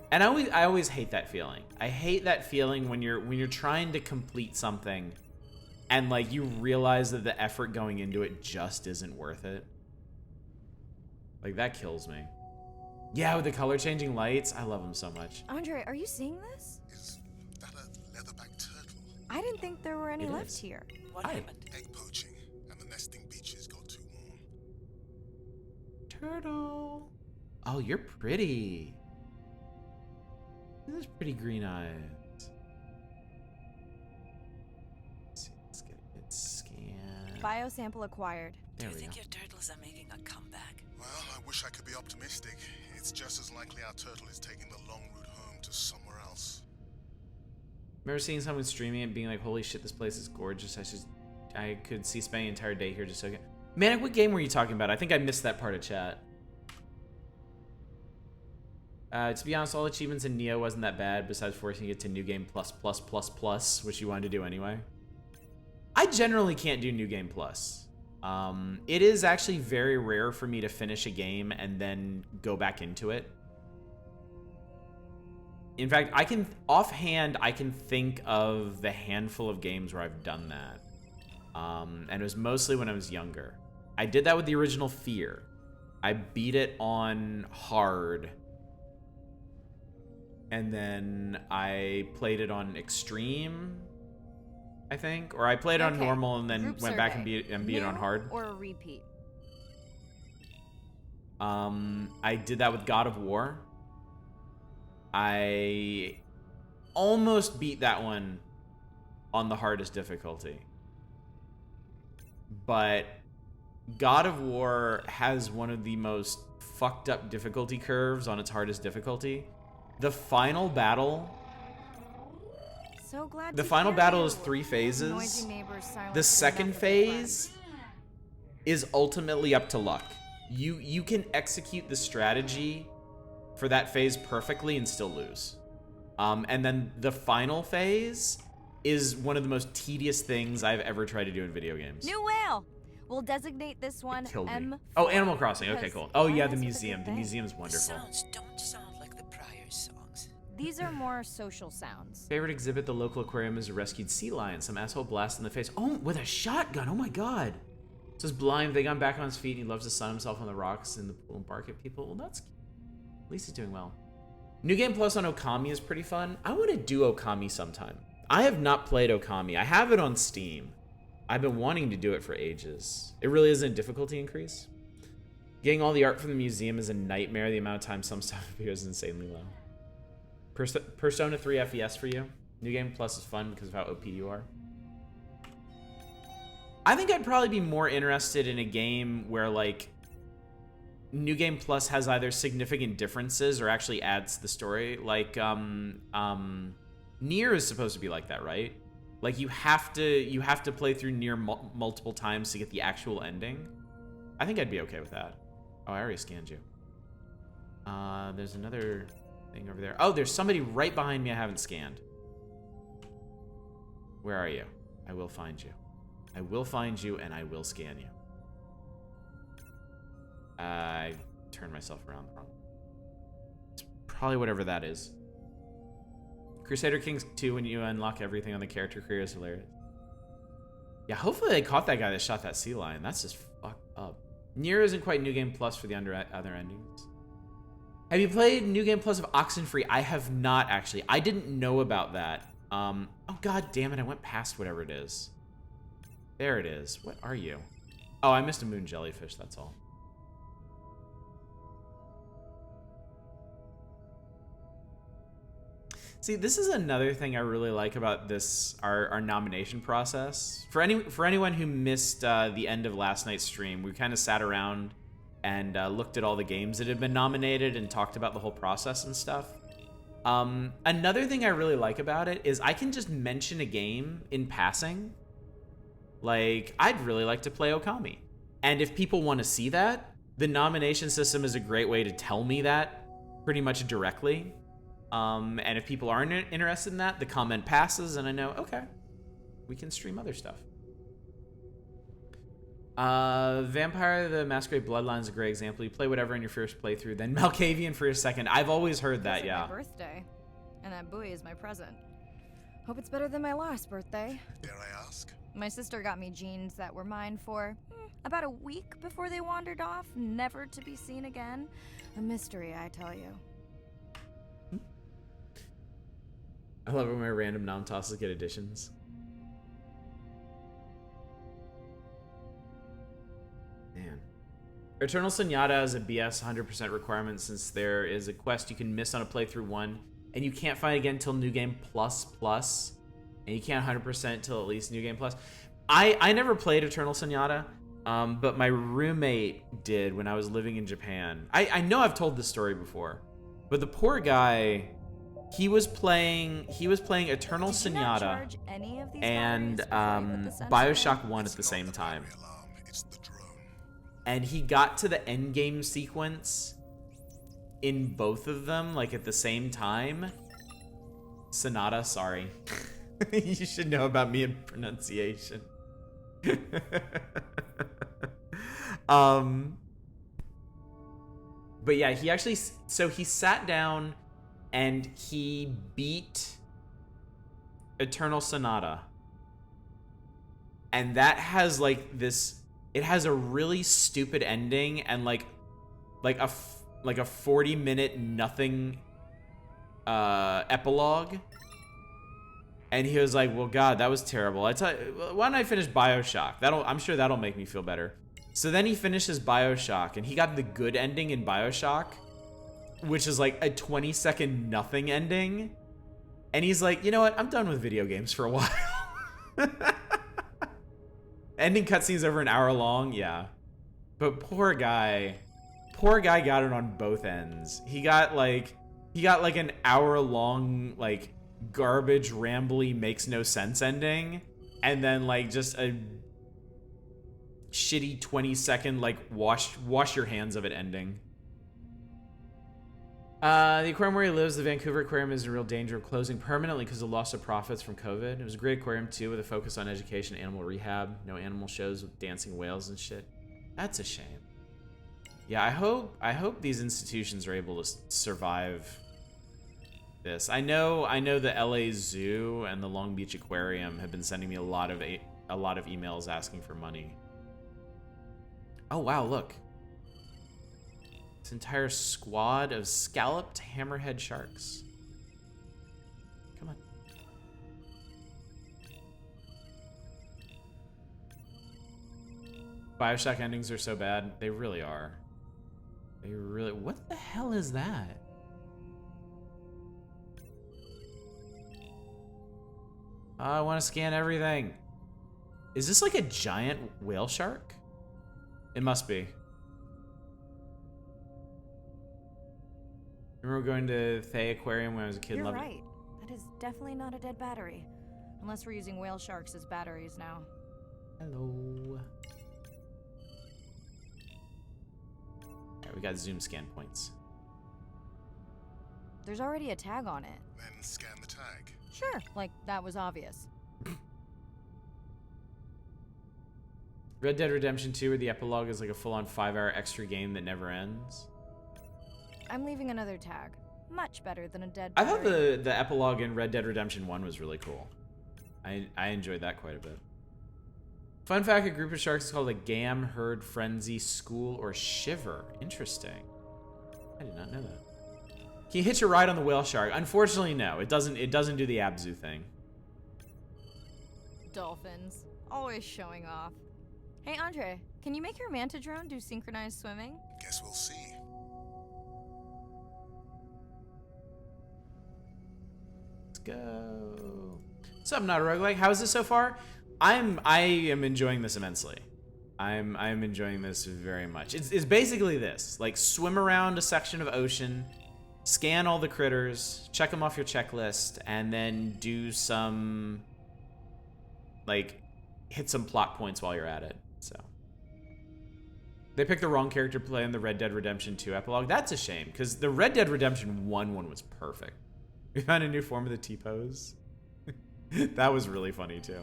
And I always hate that feeling. I hate that feeling when you're trying to complete something and like you realize that the effort going into it just isn't worth it. Like, that kills me. Yeah, with the color changing lights, I love them so much. Andre, are you seeing this? Is that a leatherback turtle? I didn't think there were any It left is. here. What Hi. happened? Egg poaching, and the nesting beaches got too warm. Turtle. Oh, you're pretty. Those pretty green eyes. Let's get a good scan. Biosample acquired. Do There you we think go. your turtles are making a comeback? Well, I wish I could be optimistic. It's just as likely our turtle is taking the long route home to somewhere else. Remember seeing someone streaming it and being like, holy shit, this place is gorgeous. I could see spending an entire day here just so good. Man, what game were you talking about? I think I missed that part of chat. To be honest, all achievements in Neo wasn't that bad, besides forcing it to New Game Plus, which you wanted to do anyway. I generally can't do New Game Plus. It is actually very rare for me to finish a game and then go back into it. In fact, offhand, I can think of the handful of games where I've done that. And it was mostly when I was younger. I did that with the original Fear. I beat it on hard. And then I played it on extreme, I think. Or I played it on Okay, normal and then group went back and survey. beat it on New hard. Or a repeat? I did that with God of War. I almost beat that one on the hardest difficulty. But God of War has one of the most fucked up difficulty curves on its hardest difficulty. The final battle, So glad the to final hear battle you. is 3 phases. Noisy neighbors silence The enough second of a phase friend. is ultimately up to luck. You can execute the strategy for that phase perfectly and still lose. And then the final phase is one of the most tedious things I've ever tried to do in video games. New whale. We'll designate this one Killed me. M4. Oh, Animal Crossing. Okay, because cool. Oh why yeah, mess the with a museum. good The thing? museum's The wonderful. sounds don't sound like the prior songs. These are more social sounds. Favorite exhibit: the local aquarium is a rescued sea lion. Some asshole blast in the face. Oh, with a shotgun. Oh my god. So he's blind. They got him back on his feet, and he loves to sun himself on the rocks in the pool and bark at people. Well, that's cute. At least he's doing well. New Game Plus on Okami is pretty fun. I want to do Okami sometime. I have not played Okami. I have it on Steam. I've been wanting to do it for ages. It really isn't a difficulty increase. Getting all the art from the museum is a nightmare. The amount of time some stuff appears is insanely low. Persona 3 FES for you. New Game Plus is fun because of how OP you are. I think I'd probably be more interested in a game where, like, New Game Plus has either significant differences or actually adds to the story. Like, Nier is supposed to be like that, right? Like, you have to play through Nier multiple times to get the actual ending. I think I'd be okay with that. Oh, I already scanned you. There's another thing over there. Oh, there's somebody right behind me I haven't scanned. Where are you? I will find you. I will find you, and I will scan you. I turned myself around wrong. It's probably whatever that is. Crusader Kings 2, when you unlock everything on the character creator, is hilarious. Yeah, hopefully they caught that guy that shot that sea lion. That's just fucked up. Nier isn't quite New Game Plus for the other endings. Have you played New Game Plus of Oxenfree? I have not, actually. I didn't know about that. Oh, god damn it. I went past whatever it is. There it is. What are you? Oh, I missed a moon jellyfish, that's all. See, this is another thing I really like about this, our nomination process. For anyone who missed the end of last night's stream, we kind of sat around and looked at all the games that had been nominated and talked about the whole process and stuff. Another thing I really like about it is I can just mention a game in passing. Like, I'd really like to play Okami. And if people want to see that, the nomination system is a great way to tell me that pretty much directly. And if people aren't interested in that, the comment passes and I know, okay, we can stream other stuff. Vampire the Masquerade Bloodline is a great example. You play whatever in your first playthrough, then Malkavian for your second. I've always heard that, yeah. It's my birthday, and that buoy is my present. Hope it's better than my last birthday. Dare I ask? My sister got me jeans that were mine for about a week before they wandered off, never to be seen again. A mystery, I tell you. I love when my random nom tosses get additions. Man. Eternal Sonata is a BS 100% requirement since there is a quest you can miss on a playthrough 1, and you can't find again till New Game Plus, and you can't 100% till at least New Game Plus. I never played Eternal Sonata, but my roommate did when I was living in Japan. I know I've told this story before, but the poor guy, he was playing Eternal Sonata and BioShock 1 at the same time. And he got to the endgame sequence in both of them, like at the same time. Sonata, sorry. You should know about me and pronunciation. But yeah, he actually, so he sat down and he beat Eternal Sonata. And that has like this, it has a really stupid ending and like a 40-minute nothing epilogue. And he was like, well, God, that was terrible. Why don't I finish BioShock? I'm sure that'll make me feel better. So then he finishes BioShock, and he got the good ending in BioShock, which is like a 20-second nothing ending. And he's like, you know what? I'm done with video games for a while. Ending cutscenes over an hour long, yeah. But poor guy got it on both ends. He got like an hour long, like, garbage, rambly, makes no sense ending, and then like just a shitty 20-second like wash your hands of it ending. The aquarium where he lives, the Vancouver Aquarium, is in real danger of closing permanently because of loss of profits from COVID. It was a great aquarium too, with a focus on education and animal rehab. No animal shows with dancing whales and shit. That's a shame. Yeah, I hope these institutions are able to survive this. I know the LA Zoo and the Long Beach Aquarium have been sending me a lot of emails asking for money. Oh wow, look. This entire squad of scalloped hammerhead sharks. Come on. BioShock endings are so bad. They really are. They really... What the hell is that? I want to scan everything. Is this like a giant whale shark? It must be. Remember going to the aquarium when I was a kid? You're Loved right. That is definitely not a dead battery. Unless we're using whale sharks as batteries now. Hello. Alright, we got zoom scan points. There's already a tag on it. Then scan the tag. Sure, like that was obvious. Red Dead Redemption 2, where the epilogue is like a full-on 5-hour extra game that never ends. I'm leaving another tag. Much better than a dead I battery. thought the epilogue in Red Dead Redemption 1 was really cool. I enjoyed that quite a bit. Fun fact, a group of sharks is called a gam, herd, frenzy, school, or shiver. Interesting. I did not know that. Can you hitch a ride on the whale shark? Unfortunately, no. It doesn't do the Abzu thing. Dolphins. Always showing off. Hey, Andre, can you make your manta drone do synchronized swimming? Guess we'll see. Let's go. What's up, Not a Roguelike? How is this so far? I am enjoying this immensely. I'm enjoying this very much. It's basically this. Like, swim around a section of ocean, scan all the critters, check them off your checklist, and then do some, like, hit some plot points while you're at it. So they picked the wrong character to play in the Red Dead Redemption 2 epilogue. That's a shame, because the Red Dead Redemption 1 one was perfect. We found a new form of the T-pose. That was really funny too.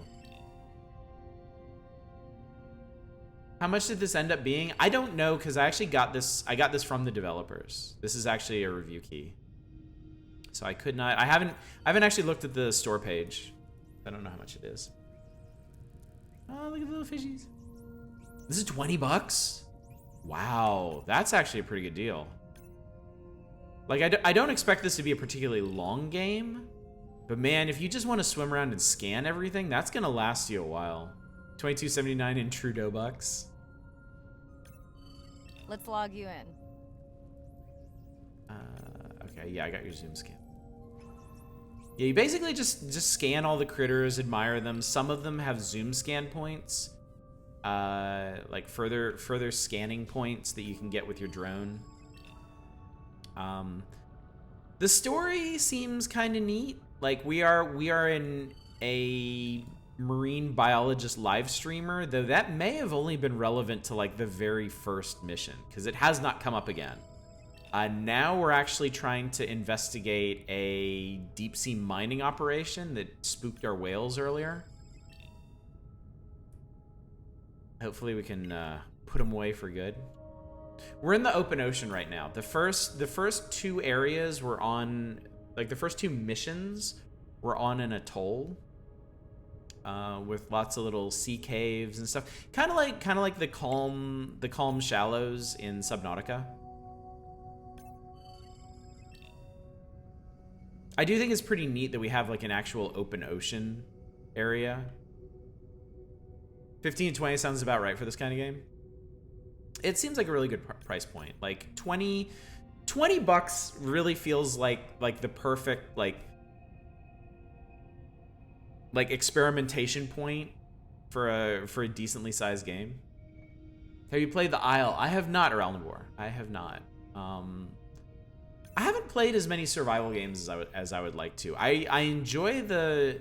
How much did this end up being? I don't know, because I actually got this. I got this from the developers. This is actually a review key, so I could not. I haven't actually looked at the store page. I don't know how much it is. Oh, look at the little fishies. This is $20. Wow, that's actually a pretty good deal. Like, I don't expect this to be a particularly long game, but man, if you just want to swim around and scan everything, that's gonna last you a while. $22.79 in Trudeau bucks. Let's log you in. Okay, yeah, I got your zoom scan. Yeah, you basically just scan all the critters, admire them. Some of them have zoom scan points, like further scanning points that you can get with your drone. The story seems kind of neat. Like, we are in a marine biologist live streamer, though that may have only been relevant to like the very first mission, because it has not come up again. Now we're actually trying to investigate a deep sea mining operation that spooked our whales earlier. Hopefully we can put them away for good. We're in the open ocean right now. The first two areas were on, like the first two missions were on an atoll. With lots of little sea caves and stuff, kind of like the calm shallows in Subnautica. I do think it's pretty neat that we have like an actual open ocean area. 15 to 20 sounds about right for this kind of game. It seems like a really good price point. Like $20 really feels like the perfect like experimentation point for a decently sized game. Have you played The Isle? I have not, Aralnivore. I have not. I haven't played as many survival games as I would like to. I enjoy the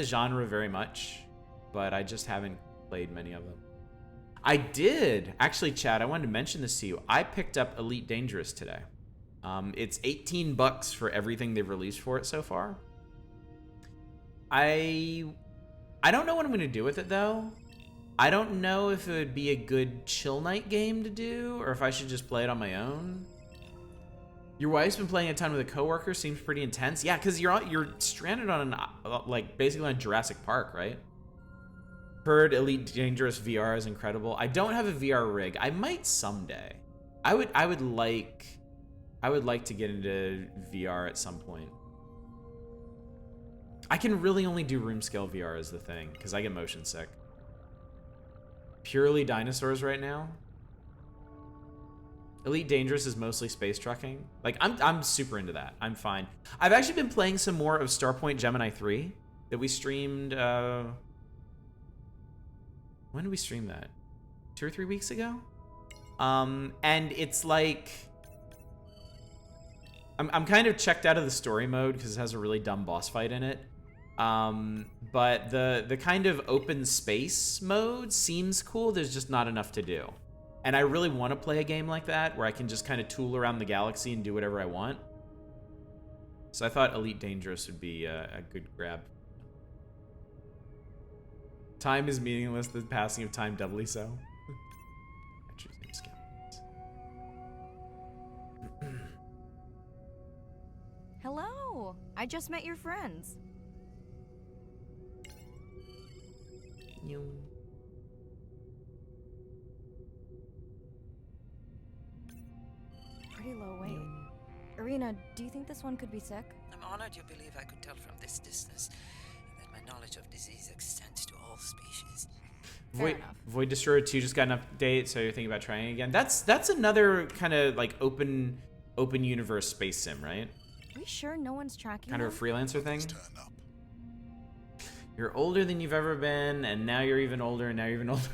genre very much, but I just haven't played many of them. I did actually, Chad. I wanted to mention this to you. I picked up Elite Dangerous today. It's $18 for everything they've released for it so far. I don't know what I'm going to do with it, though. I don't know if it would be a good chill night game to do, or if I should just play it on my own. Your wife's been playing a ton with a coworker. Seems pretty intense. Yeah, because you're stranded on basically on Jurassic Park, right? Heard Elite Dangerous VR is incredible. I don't have a VR rig. I might someday. I would like to get into VR at some point. I can really only do room scale VR is the thing, because I get motion sick. Purely dinosaurs right now. Elite Dangerous is mostly space trucking. Like, I'm super into that. I'm fine. I've actually been playing some more of Starpoint Gemini 3 that we streamed, when did we stream that? 2 or 3 weeks ago? And it's like, I'm kind of checked out of the story mode because it has a really dumb boss fight in it. But the kind of open space mode seems cool. There's just not enough to do. And I really want to play a game like that where I can just kind of tool around the galaxy and do whatever I want. So I thought Elite Dangerous would be a good grab. Time is meaningless, the passing of time doubly so. Hello. I just met your friends. Pretty low weight. Irina, do you think this one could be sick? I'm honored you believe I could tell from this distance that my knowledge of disease extends to all species. Void Destroyer 2 just got an update, so you're thinking about trying again. That's another kind of like open universe space sim, right? Are we sure no one's tracking Kind of them? a freelancer thing? You're older than you've ever been, and now you're even older, and now you're even older.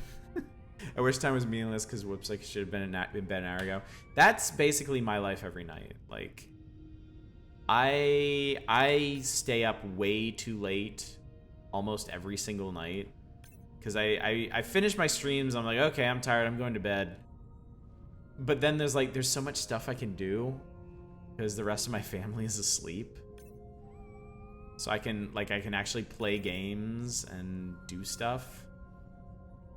I wish time was meaningless, because whoops, like it should have been an hour ago. That's basically my life every night. Like, I stay up way too late almost every single night. Because I finish my streams, I'm like, okay, I'm tired, I'm going to bed. But then there's so much stuff I can do, because the rest of my family is asleep. So I can actually play games and do stuff.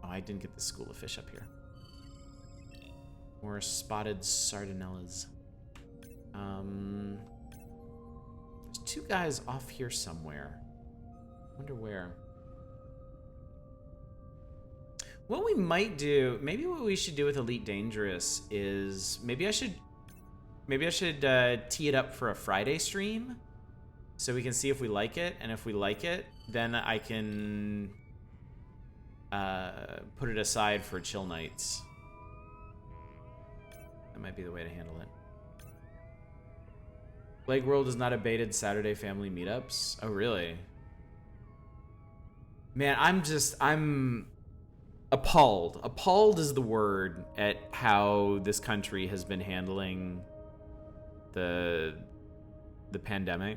Oh, I didn't get the school of fish up here. More spotted sardinellas. There's 2 guys off here somewhere. Wonder where. What we might do, maybe what we should do with Elite Dangerous is maybe I should tee it up for a Friday stream, so we can see if we like it, and if we like it, then I can put it aside for chill nights. That might be the way to handle it. Plague World is not abated Saturday family meetups. Oh, really? Man, I'm appalled. Appalled is the word at how this country has been handling the pandemic.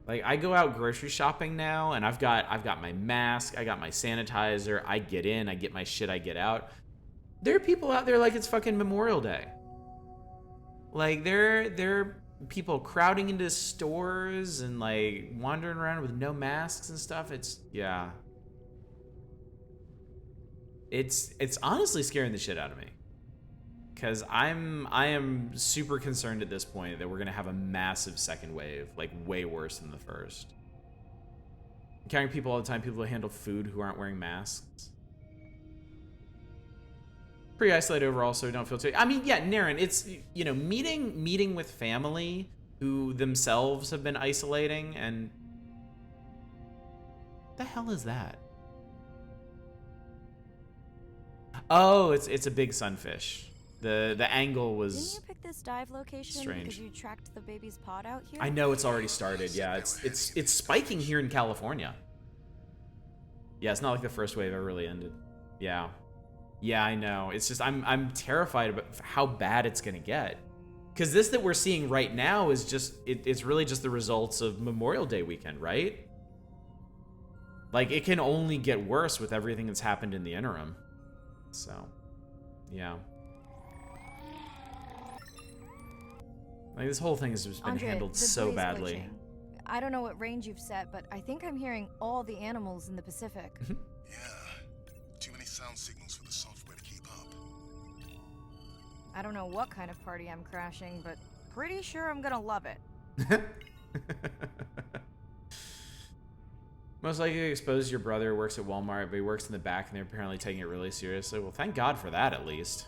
Like, I go out grocery shopping now, and I've got my mask, I got my sanitizer, I get in, I get my shit, I get out. There are people out there like it's fucking Memorial Day. Like, there are people crowding into stores and, like, wandering around with no masks and stuff. It's honestly scaring the shit out of me. Because I am super concerned at this point that we're gonna have a massive second wave, like way worse than the first. Encountering people all the time, people who handle food who aren't wearing masks. Pretty isolated overall, so don't feel too. I mean, yeah, Naren, it's, you know, meeting with family who themselves have been isolating, and what the hell is that? Oh, it's a big sunfish. The angle was Didn't you pick this dive location strange. because you tracked the baby's pod out here? I know it's already started. Yeah, it's spiking here in California. Yeah, it's not like the first wave ever really ended. Yeah. Yeah, I know. It's just I'm terrified about how bad it's gonna get. Because this that we're seeing right now is just it's really just the results of Memorial Day weekend, right? Like, it can only get worse with everything that's happened in the interim. So, yeah. Like, this whole thing has just been Andre, handled the so blaze badly. glitching. I don't know what range you've set, but I think I'm hearing all the animals in the Pacific. Yeah. Too many sound signals for the software to keep up. I don't know what kind of party I'm crashing, but pretty sure I'm gonna love it. Most likely exposed your brother works at Walmart, but he works in the back and they're apparently taking it really seriously. Well, thank God for that, at least.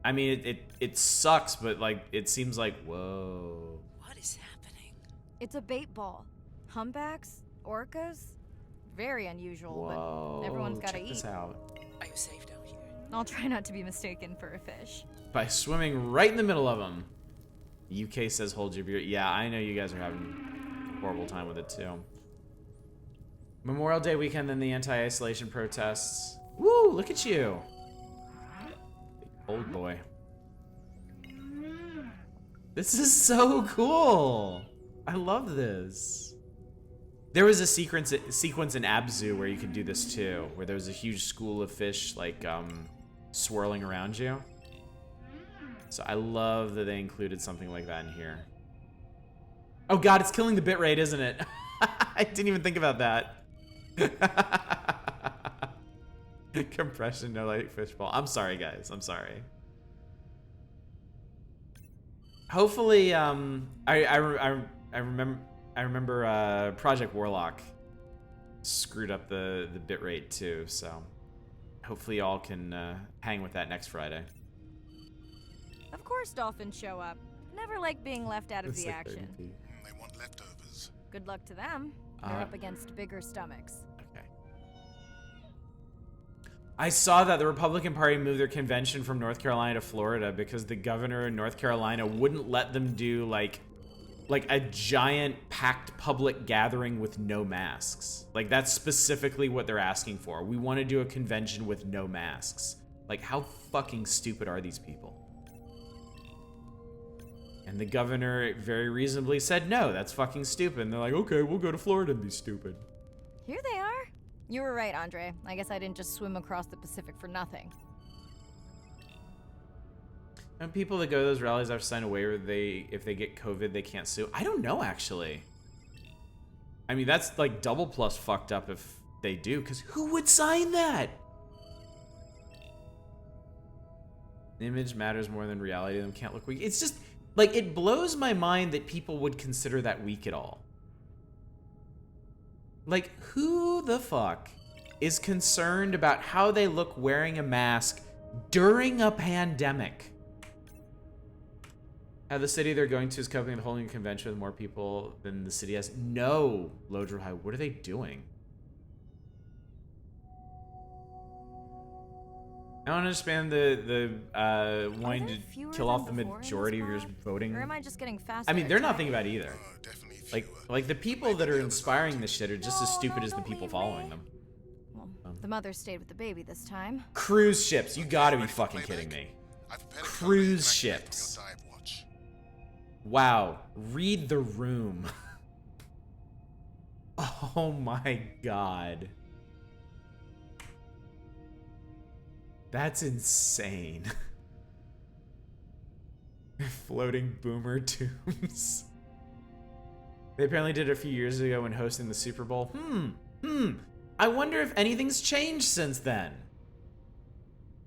I mean, it sucks, but like it seems like whoa. What is happening? It's a bait ball. Humpbacks, orcas, very unusual, Whoa, but everyone's gotta check eat. this out. Are you safe down here? I'll try not to be mistaken for a fish. By swimming right in the middle of them. UK says hold your beer. Yeah, I know you guys are having a horrible time with it too. Memorial Day weekend, then the anti-isolation protests. Woo, look at you. Old boy. This is so cool. I love this. There was a sequence in Abzu where you could do this too, where there was a huge school of fish like swirling around you. So I love that they included something like that in here. Oh god, it's killing the bitrate, isn't it? I didn't even think about that. Compression, no like fishbowl. I'm sorry, guys. I'm sorry. Hopefully, I remember Project Warlock screwed up the bitrate too. So hopefully y'all can hang with that next Friday. Of course dolphins show up. Never like being left out of It's the like action. 30 feet. They want leftovers. Good luck to them. They're up against bigger stomachs. Okay. I saw that the Republican Party moved their convention from North Carolina to Florida because the governor in North Carolina wouldn't let them do like a giant packed public gathering with no masks. Like that's specifically what they're asking for. We want to do a convention with no masks. Like how fucking stupid are these people? And the governor very reasonably said, no, that's fucking stupid. And they're like, okay, we'll go to Florida and be stupid. Here they are. You were right, Andre. I guess I didn't just swim across the Pacific for nothing. And people that go to those rallies have to sign a waiver if they get COVID, they can't sue. I don't know, actually. I mean, that's like double plus fucked up if they do, because who would sign that? Image matters more than reality. Them can't look weak. It's just, like, it blows my mind that people would consider that weak at all. Like, who the fuck is concerned about how they look wearing a mask during a pandemic? The city they're going to is coping with holding a convention with more people than the city has. No, Lodro High, what are they doing? I don't understand the wanting to kill off the majority of your voting. Or am I just getting faster? I mean, they're not thinking about it either. Definitely fewer. Like the people that are inspiring this shit are just as stupid as the people following them. Well, the mother stayed with the baby this time. Cruise ships, you gotta be fucking kidding me. I've prepared a Cruise copy of the ships. dive watch. Wow, read the room. Oh my god. That's insane. Floating boomer tombs. They apparently did it a few years ago when hosting the Super Bowl. I wonder if anything's changed since then.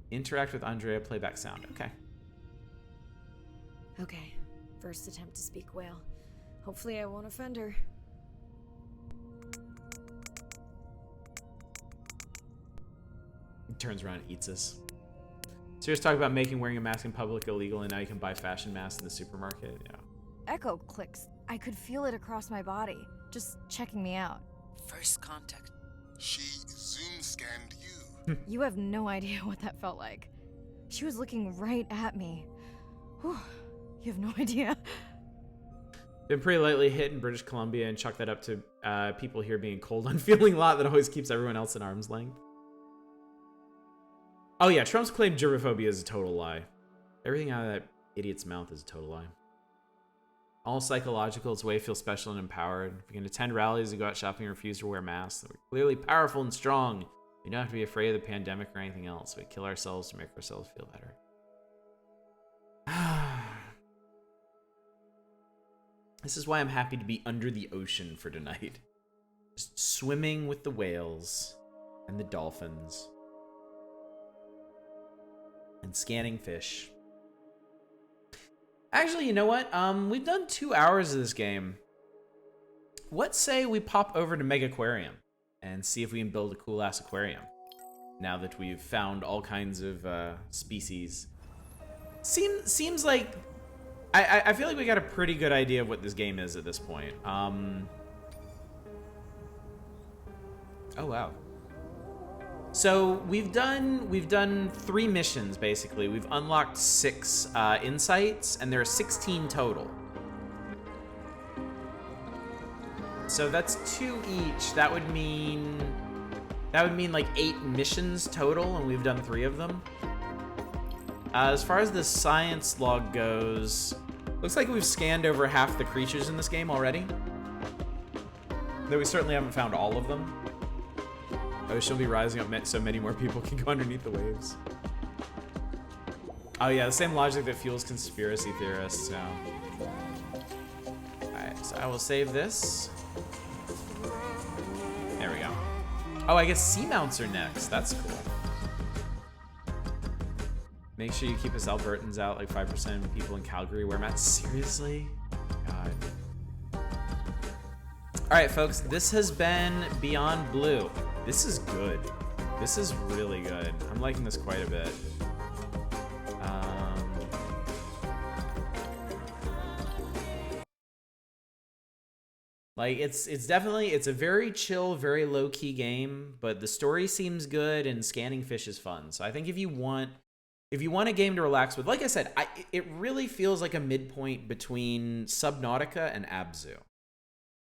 Interact with Andrea, playback sound. Okay. Okay, first attempt to speak whale. Hopefully I won't offend her. He turns around and eats us. Serious talk about making wearing a mask in public illegal, and now you can buy fashion masks in the supermarket. Yeah. Echo clicks. I could feel it across my body, just checking me out. First contact. She zoom scanned you. You have no idea what that felt like. She was looking right at me. Whew, you have no idea. Been pretty lightly hit in British Columbia, and chalk that up to people here being cold, unfeeling lot that always keeps everyone else at arm's length. Oh yeah, Trump's claim germophobia is a total lie. Everything out of that idiot's mouth is a total lie. All psychological, it's a way to feel special and empowered. If we can attend rallies and go out shopping and refuse to wear masks, we're clearly powerful and strong. We don't have to be afraid of the pandemic or anything else. We kill ourselves to make ourselves feel better. This is why I'm happy to be under the ocean for tonight. Just swimming with the whales and the dolphins. And scanning fish. Actually, you know what? We've done 2 hours of this game. What say we pop over to Megaquarium and see if we can build a cool-ass aquarium. Now that we've found all kinds of species Seems like I feel like we got a pretty good idea of what this game is at this point. Oh wow. So we've done 3 missions basically. We've unlocked 6 insights, and there are 16 total. So that's 2 each. That would mean like 8 missions total, and we've done 3 of them. As far as the science log goes, looks like we've scanned over half the creatures in this game already. Though we certainly haven't found all of them. I wish she'll be rising up so many more people can go underneath the waves. Oh yeah, the same logic that fuels conspiracy theorists, so. Alright, so I will save this. There we go. Oh, I guess seamounts are next. That's cool. Make sure you keep us Albertans out, like 5% of people in Calgary wear mats. Seriously? God. Alright, folks, this has been Beyond Blue. This is good. This is really good. I'm liking this quite a bit. Like it's a very chill, very low-key game, but the story seems good and scanning fish is fun. So I think if you want a game to relax with, like I said, it really feels like a midpoint between Subnautica and Abzu.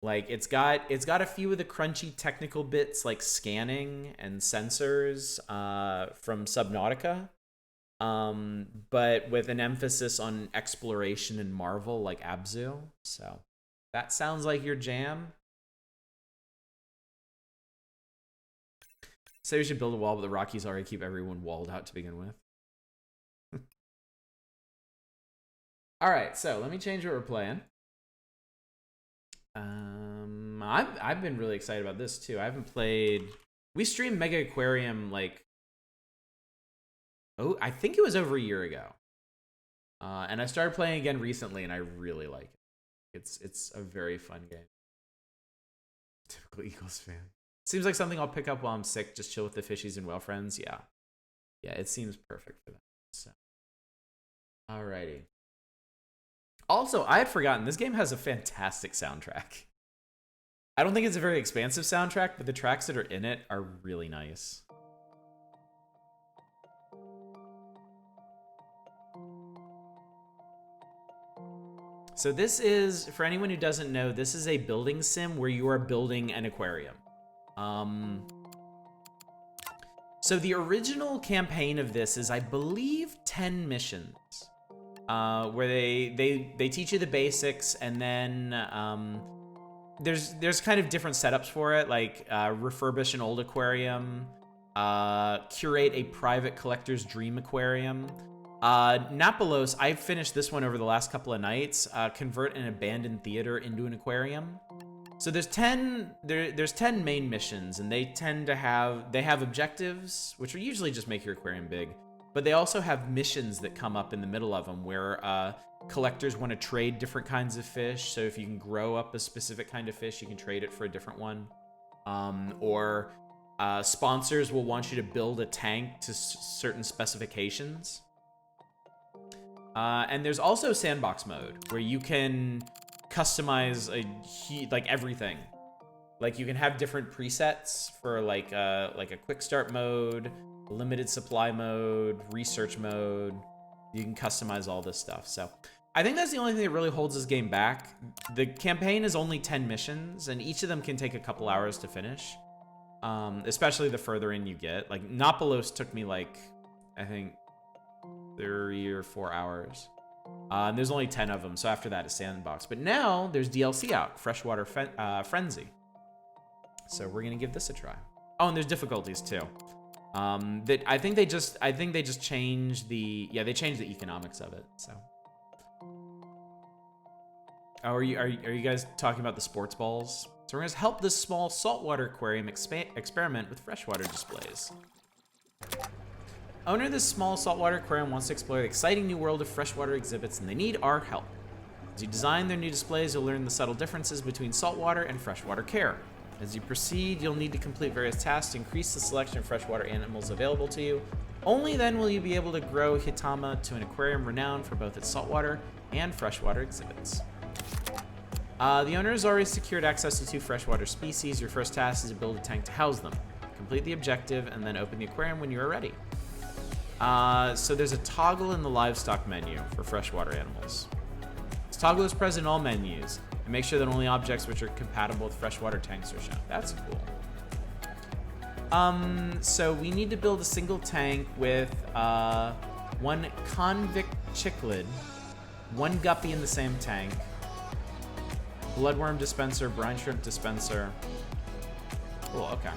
Like it's got a few of the crunchy technical bits like scanning and sensors from Subnautica, but with an emphasis on exploration and marvel like Abzu. So that sounds like your jam. Say we should build a wall, but the Rockies already keep everyone walled out to begin with. All right, so let me change what we're playing. I've been really excited about this too. I haven't played. We streamed Megaquarium like, I think it was over a year ago, and I started playing again recently, and I really like it. It's a very fun game. Typical Eagles fan. Seems like something I'll pick up while I'm sick. Just chill with the fishies and whale friends. Yeah, it seems perfect for that. So, alrighty. Also, I had forgotten, this game has a fantastic soundtrack. I don't think it's a very expansive soundtrack, but the tracks that are in it are really nice. So this is, for anyone who doesn't know, this is a building sim where you are building an aquarium. So the original campaign of this is, I believe, 10 missions. Where they teach you the basics, and then there's kind of different setups for it, like refurbish an old aquarium, curate a private collector's dream aquarium. Napolos, I finished this one over the last couple of nights. Convert an abandoned theater into an aquarium. So there's 10 main missions, and they have objectives, which are usually just make your aquarium big. But they also have missions that come up in the middle of them where collectors want to trade different kinds of fish. So if you can grow up a specific kind of fish, you can trade it for a different one. Or sponsors will want you to build a tank to certain specifications. And there's also sandbox mode where you can customize like everything. Like you can have different presets for like a quick start mode, limited supply mode, research mode. You can customize all this stuff. So I think that's the only thing that really holds this game back. The campaign is only 10 missions, and each of them can take a couple hours to finish. Especially the further in you get. Like Napolos took me like, I think 3 or 4 hours. And there's only 10 of them, so after that it's sandbox. But now there's DLC out, Freshwater Frenzy. So we're gonna give this a try. Oh, and there's difficulties too. I think they just changed the economics of it. So, are you guys talking about the sports balls? So we're gonna help this small saltwater aquarium experiment with freshwater displays. Owner of this small saltwater aquarium wants to explore the exciting new world of freshwater exhibits, and they need our help. As you design their new displays, you'll learn the subtle differences between saltwater and freshwater care. As you proceed, you'll need to complete various tasks to increase the selection of freshwater animals available to you. Only then will you be able to grow Hitama to an aquarium renowned for both its saltwater and freshwater exhibits. The owner has already secured access to 2 freshwater species. Your first task is to build a tank to house them. Complete the objective and then open the aquarium when you are ready. So there's a toggle in the livestock menu for freshwater animals. This toggle is present in all menus, and make sure that only objects which are compatible with freshwater tanks are shown. That's cool. So we need to build a single tank with 1 convict cichlid, 1 guppy in the same tank, bloodworm dispenser, brine shrimp dispenser. Cool, okay.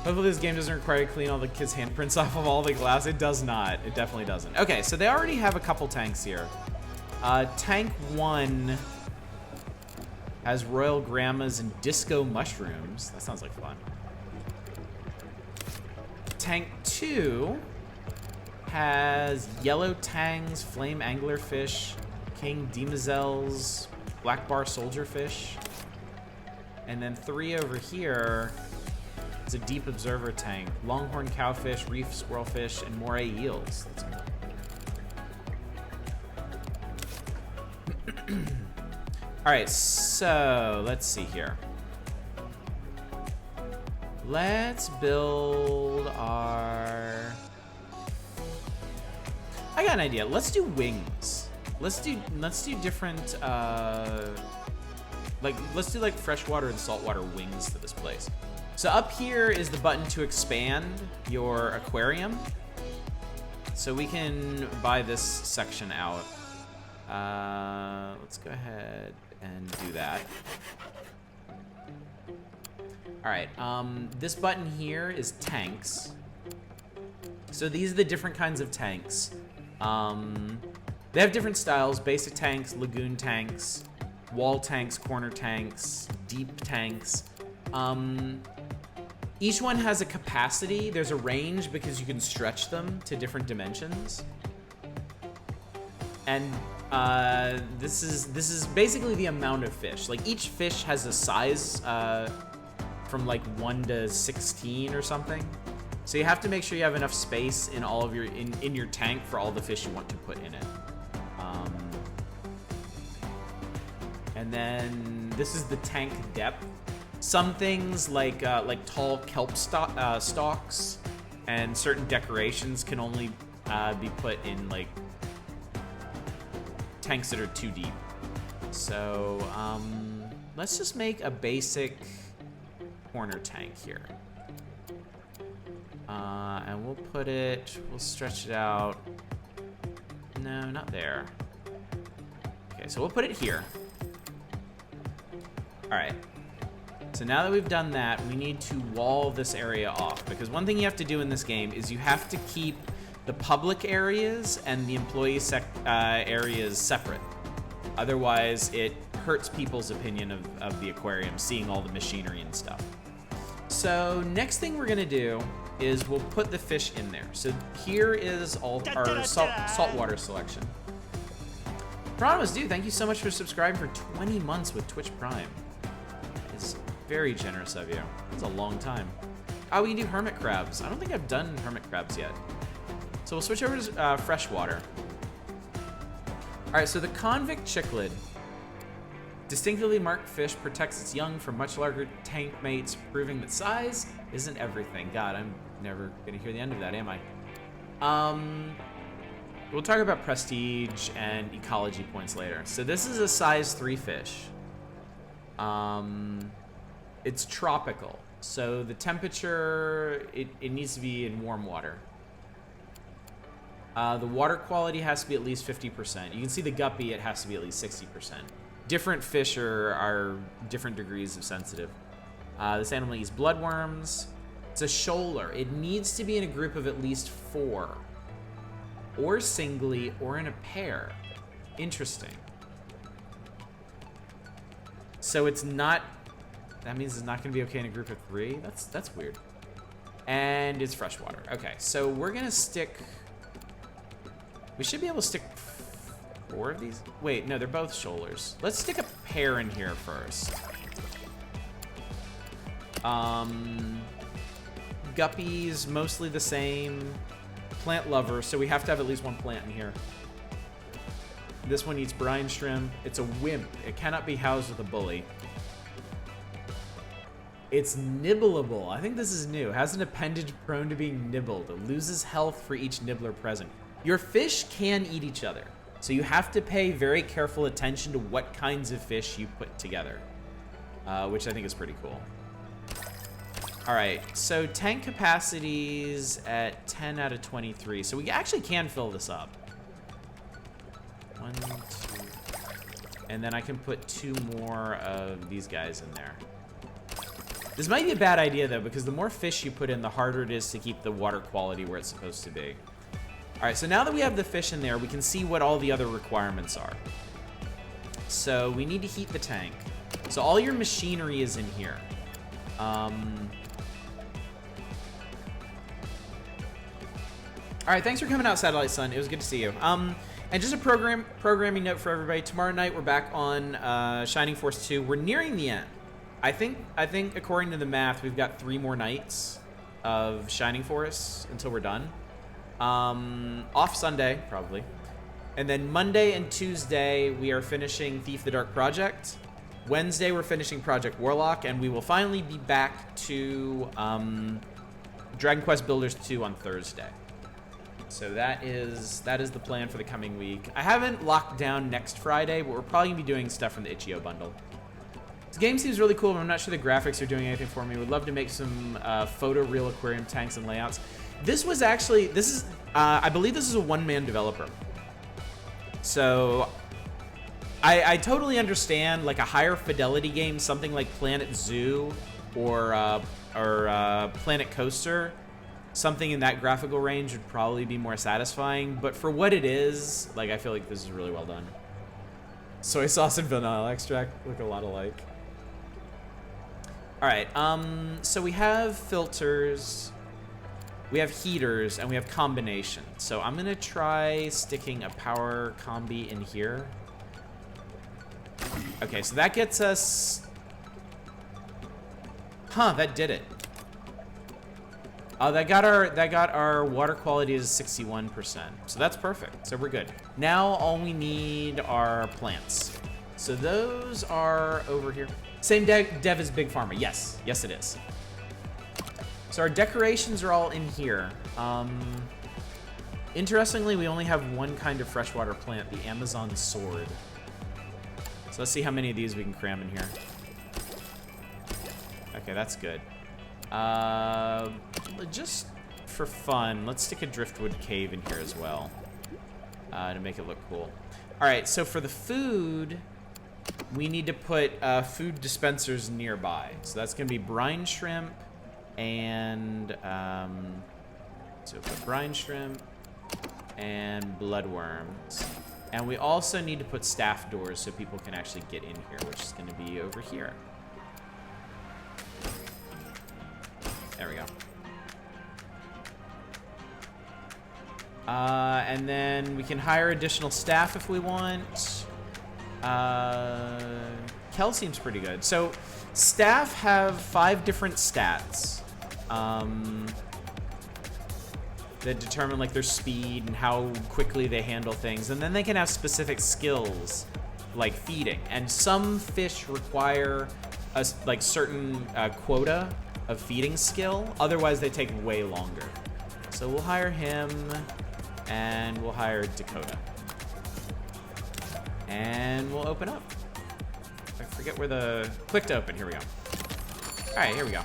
Hopefully this game doesn't require you to clean all the kids' handprints off of all the glass. It does not. It definitely doesn't. Okay, so they already have a couple tanks here. Tank 1 has royal grandmas and disco mushrooms. That sounds like fun. Tank 2 has yellow tangs, flame anglerfish, king demoiselles, black bar soldierfish. And then 3 over here is a deep observer tank, longhorn cowfish, reef squirrelfish, and moray eels. That's cool. All right, so let's see here. Let's build our... I got an idea. Let's do wings. Let's do different, let's do like freshwater and saltwater wings to this place. So up here is the button to expand your aquarium. So we can buy this section out. Let's go ahead and do that. All right, this button here is tanks. So these are the different kinds of tanks. They have different styles: basic tanks, lagoon tanks, wall tanks, corner tanks, deep tanks. Each one has a capacity. There's a range because you can stretch them to different dimensions. And this is basically the amount of fish. Like each fish has a size from like 1 to 16 or something. So you have to make sure you have enough space in all of your in your tank for all the fish you want to put in it. And then this is the tank depth. Some things like tall kelp stalks and certain decorations can only be put in like tanks that are too deep. So let's just make a basic corner tank here. And we'll stretch it out. No, not there. Okay, so we'll put it here. All right. So now that we've done that, we need to wall this area off, because one thing you have to do in this game is you have to keep the public areas and the employee areas separate. Otherwise, it hurts people's opinion of the aquarium, seeing all the machinery and stuff. So next thing we're gonna do is we'll put the fish in there. So here is all our saltwater selection. Anonymous Dude, thank you so much for subscribing for 20 months with Twitch Prime. It's very generous of you. It's a long time. Oh, we can do hermit crabs. I don't think I've done hermit crabs yet. So we'll switch over to freshwater. All right, so the convict cichlid. Distinctively marked fish protects its young from much larger tank mates, proving that size isn't everything. God, I'm never gonna hear the end of that, am I? We'll talk about prestige and ecology points later. So this is a size 3 fish. It's tropical, so the temperature, it needs to be in warm water. The water quality has to be at least 50%. You can see the guppy, it has to be at least 60%. Different fish are different degrees of sensitive. This animal eats bloodworms. It's a shoaler. It needs to be in a group of at least 4. Or singly, or in a pair. Interesting. So it's not... That means it's not going to be okay in a group of 3? That's weird. And it's freshwater. Okay, so we're going to stick... We should be able to stick 4 of these. Wait, no, they're both shoalers. Let's stick a pair in here first. guppies, mostly the same. Plant lover, so we have to have at least one plant in here. This one eats brine shrimp. It's a wimp. It cannot be housed with a bully. It's nibbleable. I think this is new. Has an appendage prone to being nibbled. It loses health for each nibbler present. Your fish can eat each other, so you have to pay very careful attention to what kinds of fish you put together, which I think is pretty cool. All right, so tank capacities at 10 out of 23. So we actually can fill this up. 1, 2, and then I can put 2 more of these guys in there. This might be a bad idea though, because the more fish you put in, the harder it is to keep the water quality where it's supposed to be. All right, so now that we have the fish in there, we can see what all the other requirements are. So we need to heat the tank. So all your machinery is in here. All right, thanks for coming out, Satellite Sun. It was good to see you. And just a programming note for everybody. Tomorrow night we're back on Shining Force 2. We're nearing the end. I think according to the math, we've got 3 more nights of Shining Force until we're done. Off Sunday, probably. And then Monday and Tuesday, we are finishing Thief the Dark Project. Wednesday, we're finishing Project Warlock, and we will finally be back to Dragon Quest Builders 2 on Thursday. So that is the plan for the coming week. I haven't locked down next Friday, but we're probably going to be doing stuff from the Itch.io bundle. This game seems really cool, but I'm not sure the graphics are doing anything for me. Would love to make some photo-real aquarium tanks and layouts. I believe this is a one-man developer. So I totally understand like a higher fidelity game, something like Planet Zoo or Planet Coaster. Something in that graphical range would probably be more satisfying, but for what it is, like, I feel like this is really well done. Soy sauce and vanilla extract look a lot alike. All right, so we have filters, we have heaters, and we have combinations. So I'm gonna try sticking a power combi in here. Okay, so that gets us, that did it. That got our water quality to 61%. So that's perfect. So we're good. Now all we need are plants. So those are over here. Same dev as Big Pharma. Yes, it is. So our decorations are all in here. Interestingly, we only have one kind of freshwater plant, the Amazon sword. So let's see how many of these we can cram in here. Okay, that's good. Just for fun, let's stick a driftwood cave in here as well, to make it look cool. All right, so for the food, we need to put food dispensers nearby. So that's gonna be brine shrimp and so put brine shrimp and bloodworms. And we also need to put staff doors so people can actually get in here, which is gonna be over here. There we go. And then we can hire additional staff if we want. Kel seems pretty good. So staff have 5 different stats that determine like their speed and how quickly they handle things. And then they can have specific skills like feeding. And some fish require a like certain quota of feeding skill, otherwise they take way longer. So we'll hire him, and we'll hire Dakota. And we'll open up. I forget where the... Click to open, here we go. Alright, here we go.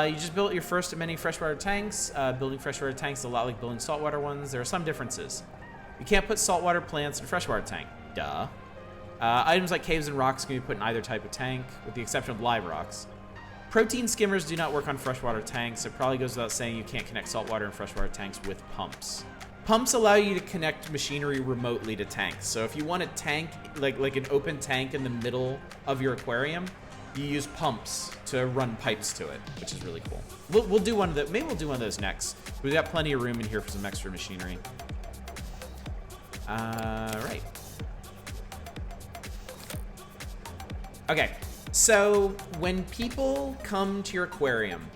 You just built your first of many freshwater tanks. Building freshwater tanks is a lot like building saltwater ones. There are some differences. You can't put saltwater plants in a freshwater tank. Duh. Items like caves and rocks can be put in either type of tank, with the exception of live rocks. Protein skimmers do not work on freshwater tanks. It probably goes without saying you can't connect saltwater and freshwater tanks with pumps. Pumps allow you to connect machinery remotely to tanks. So if you want a tank, like an open tank in the middle of your aquarium, you use pumps to run pipes to it, which is really cool. We'll do one of the, maybe we'll do one of those next. We've got plenty of room in here for some extra machinery. Right. Okay. So when people come to your aquarium,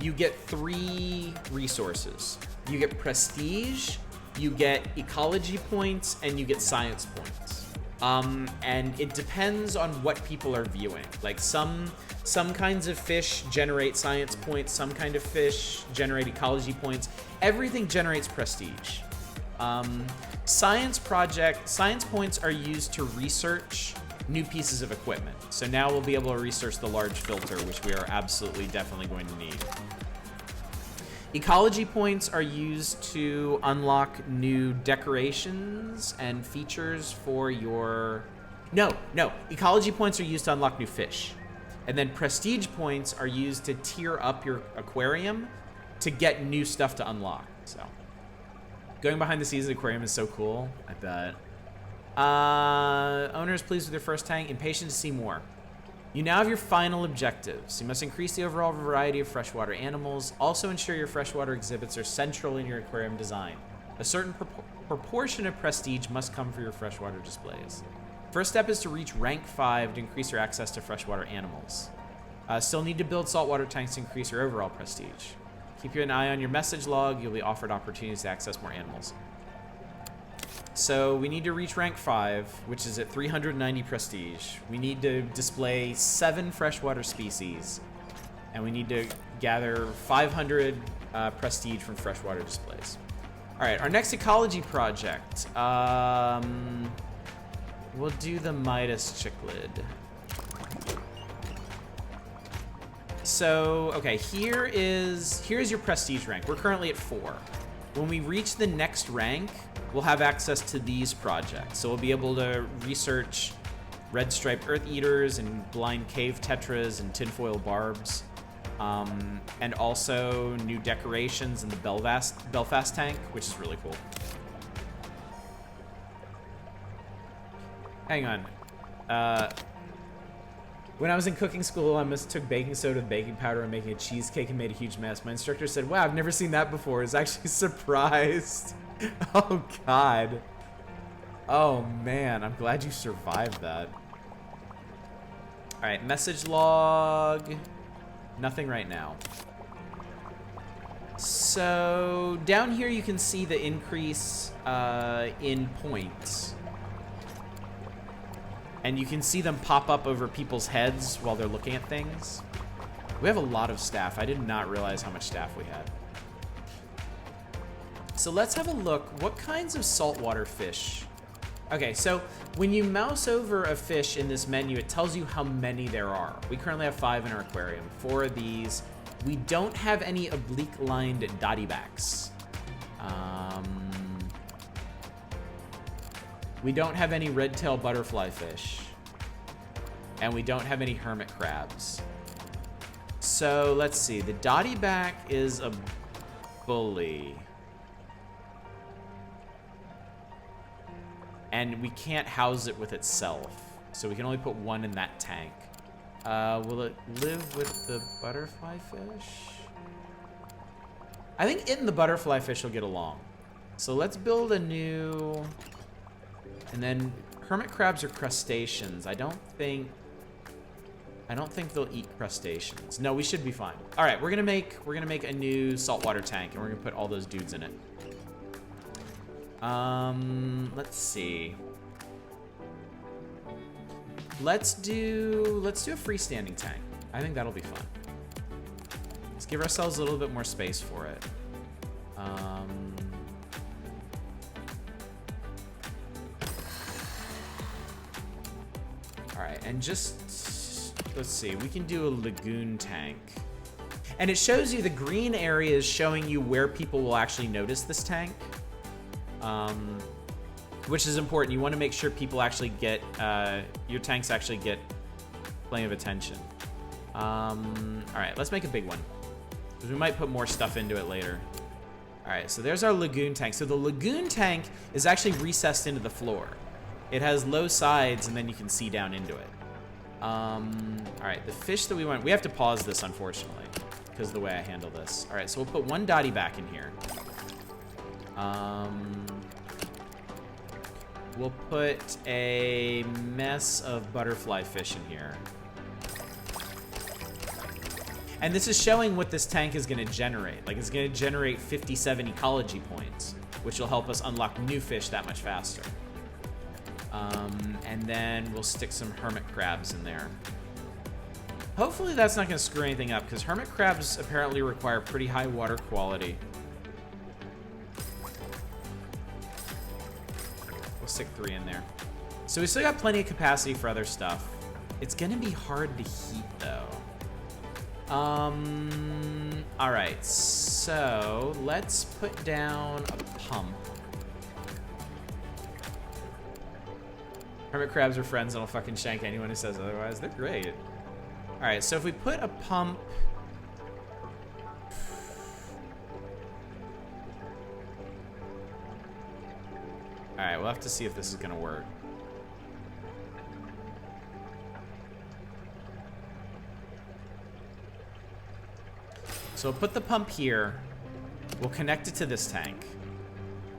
you get 3 resources. You get prestige, you get ecology points, and you get science points. And it depends on what people are viewing. Like some kinds of fish generate science points, some kind of fish generate ecology points. Everything generates prestige. Science points are used to research new pieces of equipment. So now we'll be able to research the large filter, which we are absolutely definitely going to need. Ecology points are used to unlock new decorations and features for your... No. Ecology points are used to unlock new fish. And then prestige points are used to tier up your aquarium to get new stuff to unlock. So going behind the scenes of the aquarium is so cool. I bet. Owners pleased with your first tank, impatient to see more. You now have your final objectives. You must increase the overall variety of freshwater animals. Also ensure your freshwater exhibits are central in your aquarium design. A certain proportion of prestige must come for your freshwater displays. First step is to reach rank 5 to increase your access to freshwater animals. Still need to build saltwater tanks to increase your overall prestige. Keep an eye on your message log. You'll be offered opportunities to access more animals. So we need to reach rank 5, which is at 390 prestige. We need to display 7 freshwater species, and we need to gather 500 prestige from freshwater displays. All right, our next ecology project. We'll do the Midas cichlid. So, okay, here's your prestige rank. We're currently at 4. When we reach the next rank, we'll have access to these projects. So we'll be able to research red striped earth eaters and blind cave tetras and tinfoil barbs. And also new decorations in the Belfast tank, which is really cool. Hang on. When I was in cooking school, I mistook baking soda with baking powder and making a cheesecake and made a huge mess. My instructor said, wow, I've never seen that before. I was actually surprised. Oh, God. Oh, man. I'm glad you survived that. All right, message log. Nothing right now. So down here you can see the increase in points. And you can see them pop up over people's heads while they're looking at things. We have a lot of staff. I did not realize how much staff we had. So let's have a look. What kinds of saltwater fish? Okay, so when you mouse over a fish in this menu, it tells you how many there are. We currently have 5 in our aquarium. 4 of these. We don't have any oblique-lined dottybacks. We don't have any red-tailed butterfly fish. And we don't have any hermit crabs. So let's see. The dottyback is a bully. And we can't house it with itself. So we can only put 1 in that tank. Will it live with the butterfly fish? I think it and the butterfly fish will get along. So let's build a new... And then hermit crabs are crustaceans. I don't think they'll eat crustaceans. No, we should be fine. All right, we're gonna make a new saltwater tank, and we're gonna put all those dudes in it. Let's see. Let's do a freestanding tank. I think that'll be fun. Let's give ourselves a little bit more space for it. All right, and just, let's see, we can do a lagoon tank. And it shows you the green area is showing you where people will actually notice this tank. Which is important. You want to make sure people actually get, your tanks actually get plenty of attention. All right, let's make a big one. Because we might put more stuff into it later. All right, so there's our lagoon tank. So the lagoon tank is actually recessed into the floor. It has low sides, and then you can see down into it. All right, the fish that we want, we have to pause this, unfortunately, because of the way I handle this. All right, so we'll put 1 dotty back in here. We'll put a mess of butterfly fish in here. And this is showing what this tank is going to generate. Like, it's going to generate 57 ecology points, which will help us unlock new fish that much faster. And then we'll stick some hermit crabs in there. Hopefully that's not going to screw anything up, because hermit crabs apparently require pretty high water quality. We'll stick 3 in there. So we still got plenty of capacity for other stuff. It's going to be hard to heat, though. Alright, so let's put down a pump. Hermit crabs are friends, and I'll fucking shank anyone who says otherwise. They're great. Alright, so if we put a pump... Alright, we'll have to see if this is gonna work. So we'll put the pump here. We'll connect it to this tank.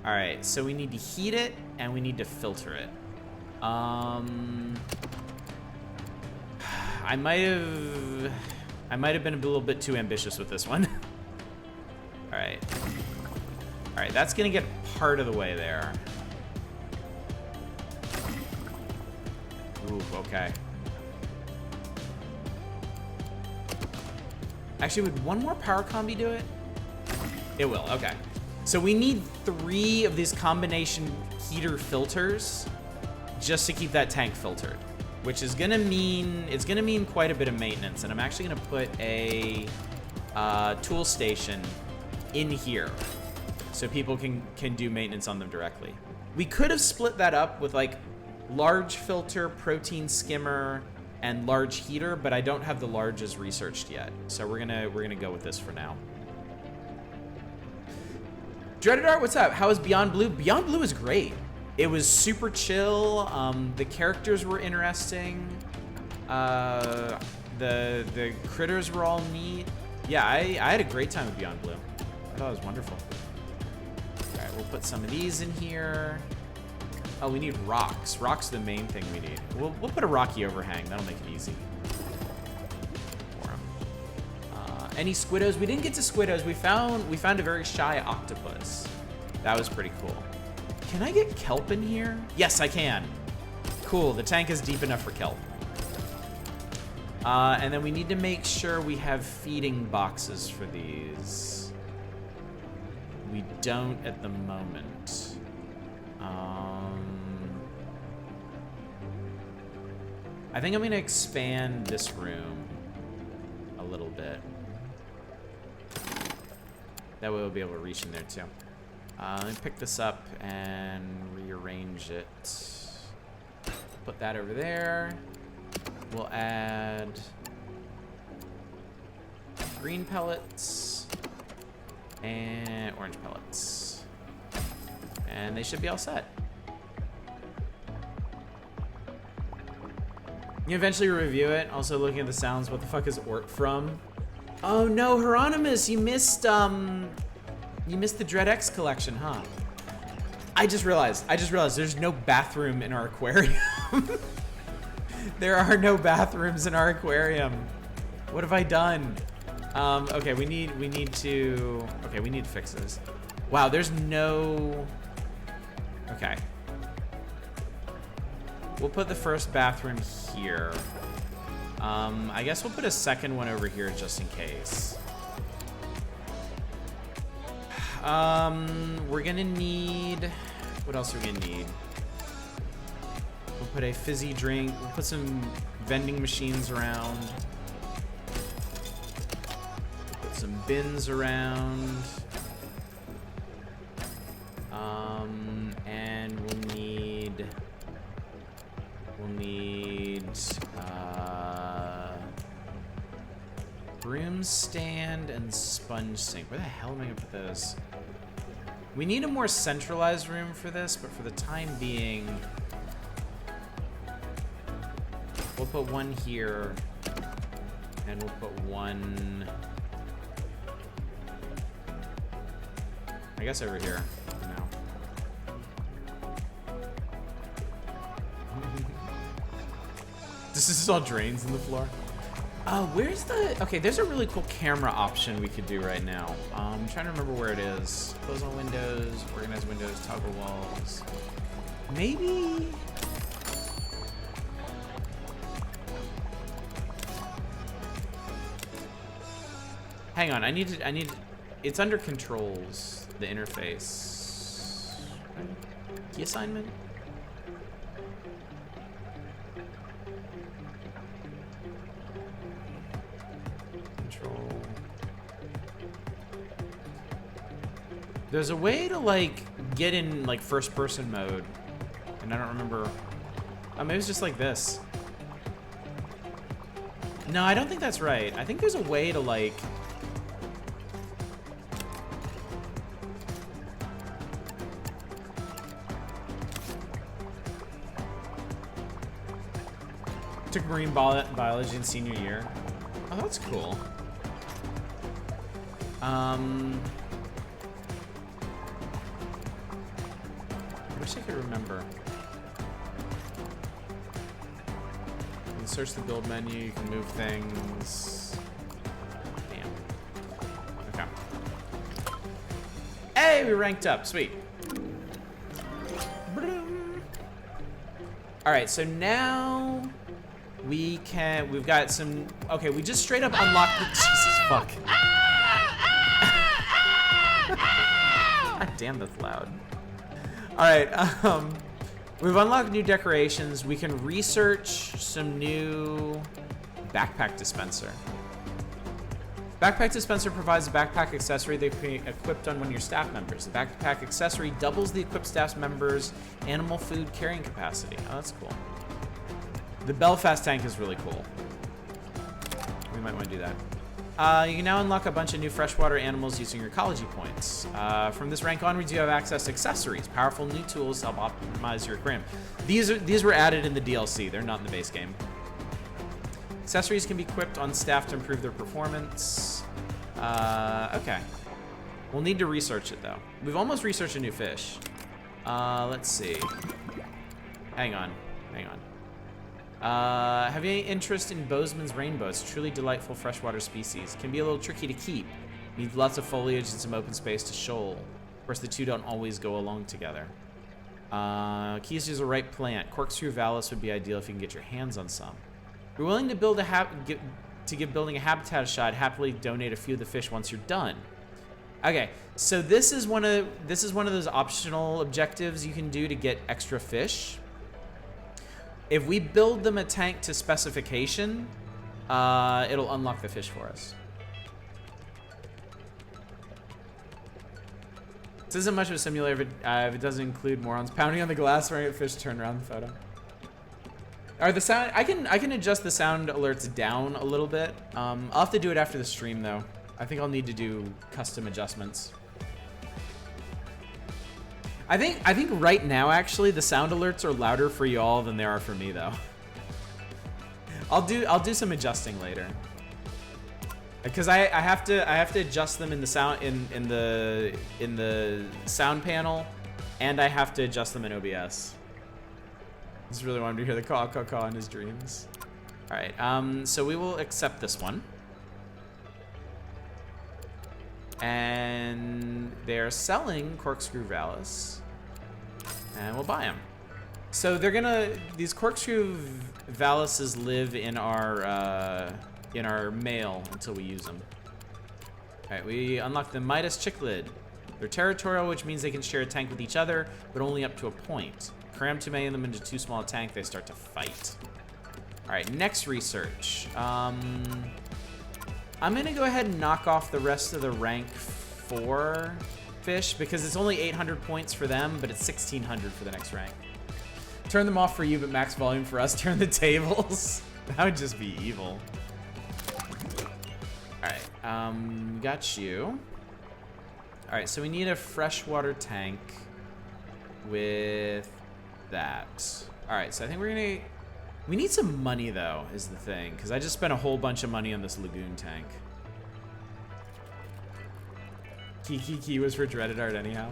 Alright, so we need to heat it, and we need to filter it. I might have been a little bit too ambitious with this one. Alright. Alright, that's gonna get part of the way there. Ooh, okay. Actually, would one more power combi do it? It will, okay. So we need 3 of these combination heater filters just to keep that tank filtered, which is gonna mean, it's gonna mean quite a bit of maintenance, and I'm actually gonna put a tool station in here so people can do maintenance on them directly. We could have split that up with like large filter, protein skimmer, and large heater, but I don't have the larges researched yet, so we're gonna go with this for now. Dreaded Art, what's up? How is Beyond Blue? Beyond Blue is great. It was super chill. The characters were interesting. The critters were all neat. Yeah, I had a great time with Beyond Blue. I thought it was wonderful. All right, we'll put some of these in here. Oh, we need rocks. Rocks are the main thing we need. We'll put a rocky overhang. That'll make it easy. For 'em. Any squiddos? We didn't get to squiddos. We found a very shy octopus. That was pretty cool. Can I get kelp in here? Yes, I can. Cool. The tank is deep enough for kelp. And then we need to make sure we have feeding boxes for these. We don't at the moment. I think I'm gonna expand this room a little bit. That way we'll be able to reach in there too. Let me pick this up and rearrange it. Put that over there. We'll add green pellets and orange pellets. And they should be all set. You eventually review it. Also looking at the sounds, what the fuck is Ort from? Oh no, Hieronymus, you missed the Dread X collection, huh? I just realized there's no bathroom in our aquarium. There are no bathrooms in our aquarium. What have I done? Okay, we need to fix this. Wow, there's no... Okay. We'll put the first bathroom here. I guess we'll put a second one over here just in case. We're gonna need... What else are we gonna need? We'll put a fizzy drink. We'll put some vending machines around. We'll put some bins around. And we'll need broom stand and sponge sink. Where the hell am I gonna put those? We need a more centralized room for this, but for the time being, we'll put one here, and we'll put one, I guess, over here for now. This is all drains in the floor. Where's the... Okay, there's a really cool camera option we could do right now. I'm trying to remember where it is. Close all windows, organize windows, toggle walls. Maybe... Hang on, I need... It's under controls, the interface. Key assignment? Control. There's a way to, like, get in, like, first-person mode. And I don't remember... Oh, maybe it's just like this. No, I don't think that's right. I think there's a way to, like... Took marine biology in senior year. Oh, that's cool. I wish I could remember. You can search the build menu, you can move things. Damn. Okay. Hey, we ranked up. Sweet. Alright, so now we've got some, okay, we just straight up unlocked the, Jesus fuck. God damn, that's loud. Alright, we've unlocked new decorations. We can research some new backpack dispenser. Backpack dispenser provides a backpack accessory that can be equipped on one of your staff members. The backpack accessory doubles the equipped staff member's animal food carrying capacity. Oh, that's cool. The Belfast tank is really cool. We might want to do that. You can now unlock a bunch of new freshwater animals using your ecology points. From this rank onwards, you have access to accessories, powerful new tools to help optimize your aquarium. These were added in the DLC. They're not in the base game. Accessories can be equipped on staff to improve their performance. Okay. We'll need to research it, though. We've almost researched a new fish. Let's see. Hang on. Have you any interest in Bozeman's rainbow? It's a truly delightful freshwater species. Can be a little tricky to keep. Needs lots of foliage and some open space to shoal. Of course, the two don't always go along together. Keys to use the right plant. Corkscrew Vallis would be ideal if you can get your hands on some. If you're willing to build give building a habitat a shot, happily donate a few of the fish once you're done. Okay, so this is one of those optional objectives you can do to get extra fish. If we build them a tank to specification, it'll unlock the fish for us. This isn't much of a simulator if it doesn't include morons pounding on the glass, wearing a fish, turn around the photo. Or the sound, I can adjust the sound alerts down a little bit. I'll have to do it after the stream though. I think I'll need to do custom adjustments. I think right now actually the sound alerts are louder for y'all than they are for me though. I'll do some adjusting later. Because I have to adjust them in the sound in the sound panel, and I have to adjust them in OBS. Just really wanted to hear the caw in his dreams. All right, so we will accept this one. And they're selling Corkscrew Vallis, and we'll buy them. So these Corkscrew Vallises live in our mail until we use them. All right, we unlock the Midas Chicklid. They're territorial, which means they can share a tank with each other, but only up to a point. Cram too many of them into too small a tank, they start to fight. All right, next research. I'm gonna go ahead and knock off the rest of the rank 4 fish because it's only 800 points for them, but it's 1600 for the next rank. Turn them off for you, but max volume for us. Turn the tables. That would just be evil. All right, got you. All right, so we need a freshwater tank with that. All right, so I think we need some money though, is the thing, because I just spent a whole bunch of money on this lagoon tank. Key was for dreaded art anyhow.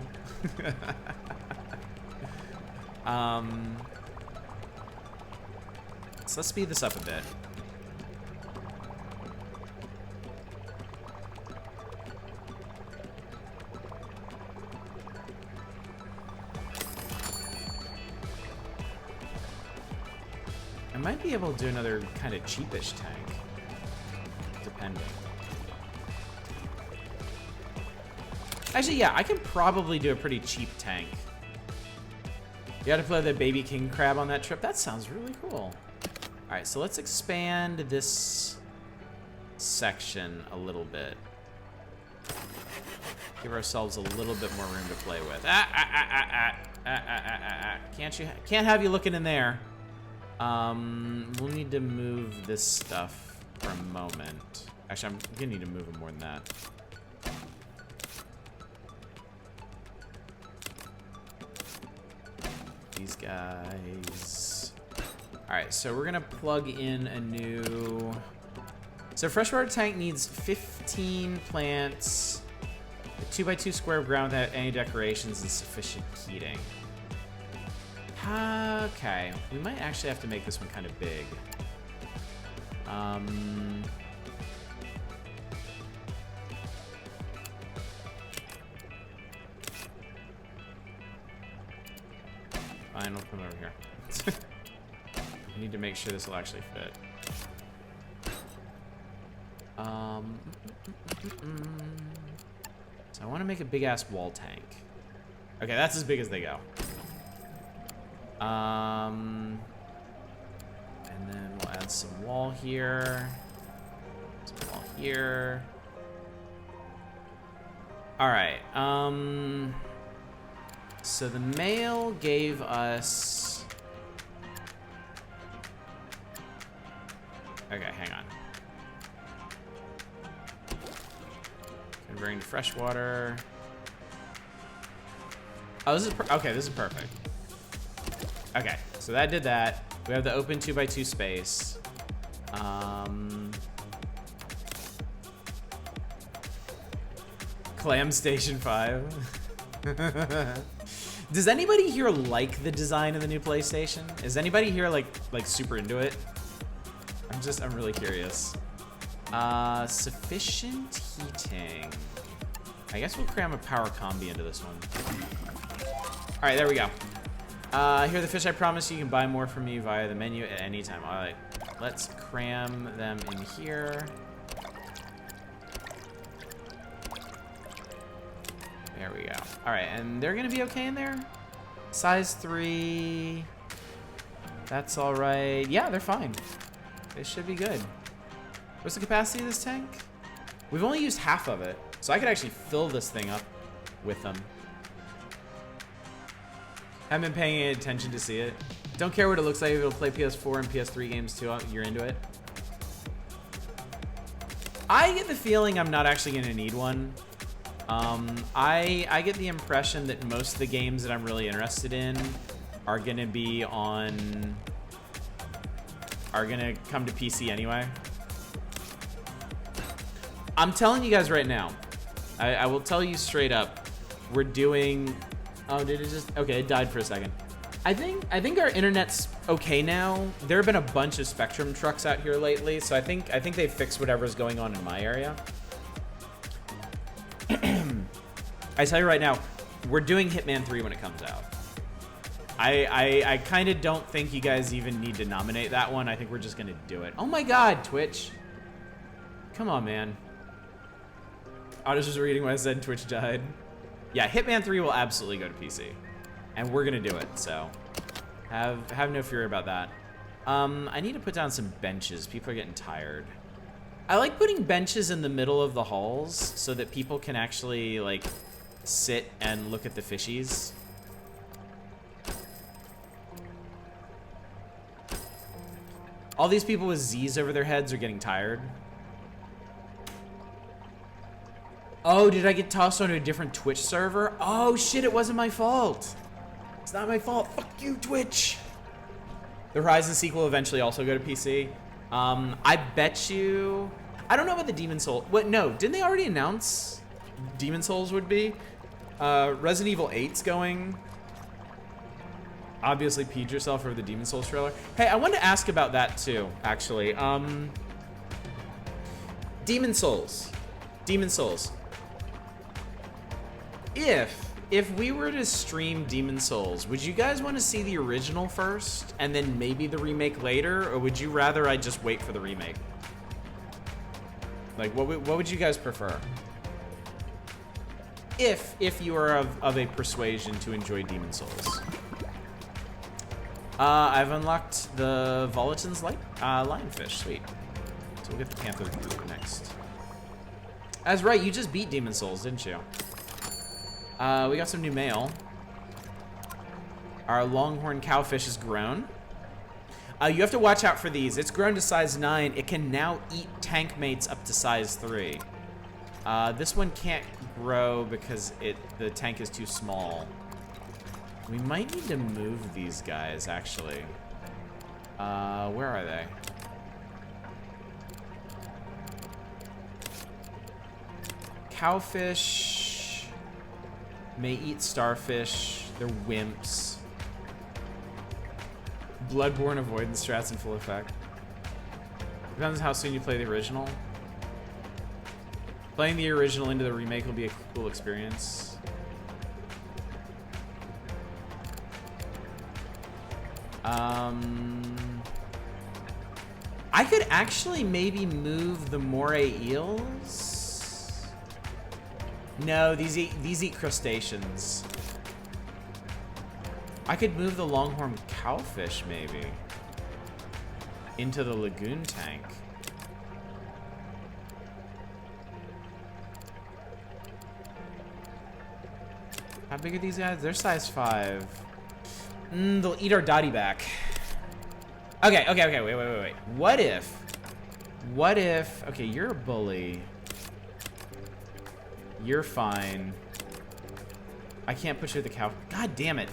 So let's speed this up a bit. might be able to do another kind of cheapish tank. Depending. Actually, yeah, I can probably do a pretty cheap tank. You had to play the baby king crab on that trip? That sounds really cool. Alright, so let's expand this section a little bit. Give ourselves a little bit more room to play with. Can't have you looking in there. We'll need to move this stuff for a moment. Actually, I'm gonna need to move it more than that. These guys. Alright, so we're gonna plug in a new... So freshwater tank needs 15 plants, a 2x2 square of ground without any decorations, and sufficient heating. Okay, we might actually have to make this one kind of big. Fine, we'll put it over here. I need to make sure this will actually fit. So I want to make a big ass wall tank. Okay, that's as big as they go. And then we'll add some wall here. Some wall here. Alright, so the male gave us... Okay, hang on. Converting to freshwater. Oh, this is okay, this is perfect. Okay, so that did that. We have the open 2x2 space. Clam Station 5. Does anybody here like the design of the new PlayStation? Is anybody here like super into it? I'm really curious. Sufficient heating. I guess we'll cram a power combi into this one. All right, there we go. Here are the fish I promised you can buy more from me via the menu at any time. All right, let's cram them in here. There we go. All right, and they're gonna be okay in there? Size 3. That's all right. Yeah, they're fine. They should be good. What's the capacity of this tank? We've only used half of it, so I could actually fill this thing up with them. Haven't been paying any attention to see it. Don't care what it looks like. It'll play PS4 and PS3 games too. You're into it. I get the feeling I'm not actually gonna need one. I get the impression that most of the games that I'm really interested in are gonna be on... are gonna come to PC anyway. I'm telling you guys right now. I will tell you straight up. We're doing... Oh, did it just... Okay, it died for a second. I think our internet's okay now. There have been a bunch of Spectrum trucks out here lately, so I think they fixed whatever's going on in my area. I tell you right now, we're doing Hitman 3 when it comes out. I kind of don't think you guys even need to nominate that one. I think we're just gonna do it. Oh my god, Twitch. Come on, man. I was just reading when I said Twitch died. Yeah, Hitman 3 will absolutely go to PC. And we're gonna do it, so have no fear about that. I need to put down some benches. People are getting tired. I like putting benches in the middle of the halls so that people can actually like sit and look at the fishies. All these people with Z's over their heads are getting tired. Oh, did I get tossed onto a different Twitch server? Oh shit, it wasn't my fault. It's not my fault. Fuck you, Twitch. The Horizon sequel will eventually also go to PC. I bet you... I don't know about the Demon Souls. What? No, didn't they already announce Demon Souls would be? Resident Evil 8's going. Obviously, peed yourself over the Demon Souls trailer. Hey, I wanted to ask about that too, actually. Demon Souls. Demon Souls. If if we were to stream Demon Souls, would you guys want to see the original first and then maybe the remake later, or would you rather I just wait for the remake? Like, what would you guys prefer? If you are of a persuasion to enjoy Demon Souls. I've unlocked the Volatin's lionfish. Sweet. So we'll get the Panther next. That's right, you just beat Demon Souls, didn't you? We got some new mail. Our longhorn cowfish has grown. You have to watch out for these. It's grown to size 9. It can now eat tank mates up to size 3. This one can't grow because the tank is too small. We might need to move these guys, actually. Where are they? Cowfish may eat starfish. They're wimps. Bloodborne avoidance strats in full effect. Depends how soon you play the original. Playing the original into the remake will be a cool experience. I could actually maybe move the moray eels. No, these eat crustaceans. I could move the longhorn cowfish maybe into the lagoon tank. How big are these guys? They're size 5. They'll eat our Dottie back. Okay, wait. What if, okay, you're a bully. You're fine. I can't push you the cow. God damn it.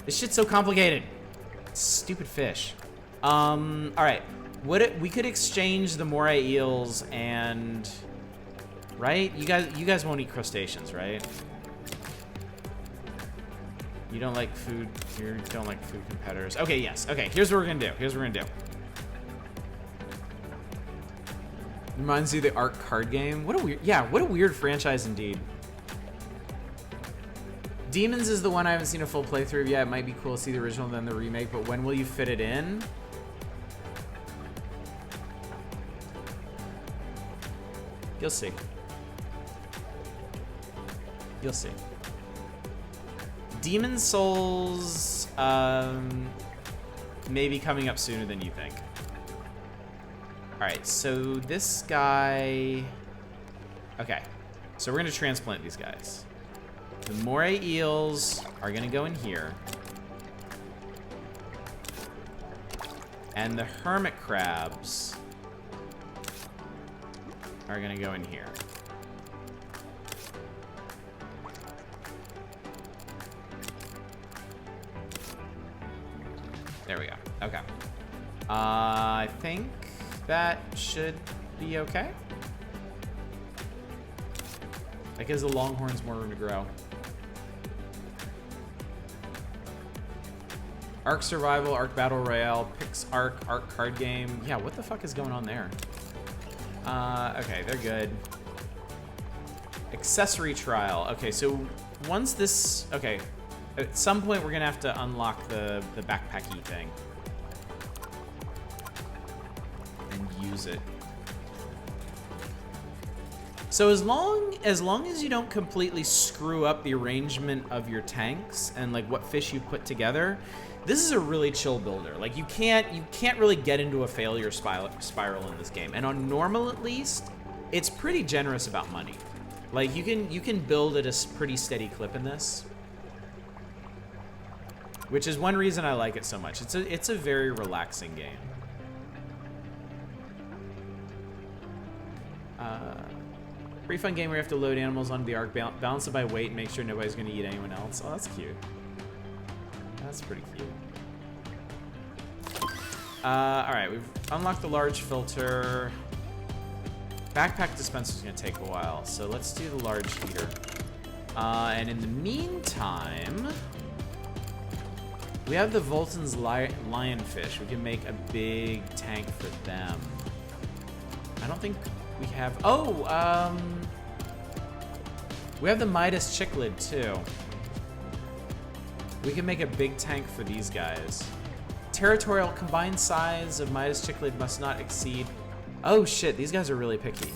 This shit's so complicated. Stupid fish. All right. We could exchange the moray eels and, right? You guys won't eat crustaceans, right? You don't like food. You don't like food competitors. Okay, yes. Okay, here's what we're gonna do. Reminds you of the Ark card game. What a weird franchise indeed. Demons is the one I haven't seen a full playthrough of yet. It might be cool to see the original and then the remake, but when will you fit it in? You'll see. You'll see. Demon Souls, maybe coming up sooner than you think. Alright, so this guy... Okay, so we're gonna transplant these guys. The moray eels are gonna go in here. And the hermit crabs are gonna go in here. There we go. Okay. I think that should be okay. That gives the longhorns more room to grow. Ark Survival, Ark Battle Royale, Pix Ark, Ark card game. Yeah, what the fuck is going on there? Okay, they're good. Accessory trial. Okay, so once this... Okay. At some point, we're gonna have to unlock the backpacky thing and use it. So as long as you don't completely screw up the arrangement of your tanks and like what fish you put together, this is a really chill builder. Like you can't really get into a failure spiral in this game. And on normal, at least, it's pretty generous about money. Like you can build at a pretty steady clip in this. Which is one reason I like it so much. It's a very relaxing game. Pretty fun game where you have to load animals onto the ark, balance it by weight, and make sure nobody's gonna eat anyone else. Oh, that's cute. That's pretty cute. Alright, we've unlocked the large filter. Backpack dispenser's gonna take a while, so let's do the large heater. And in the meantime... We have the Volton's lionfish. We can make a big tank for them. I don't think we have... Oh, we have the Midas cichlid, too. We can make a big tank for these guys. Territorial combined size of Midas Cichlid must not exceed... Oh shit, these guys are really picky.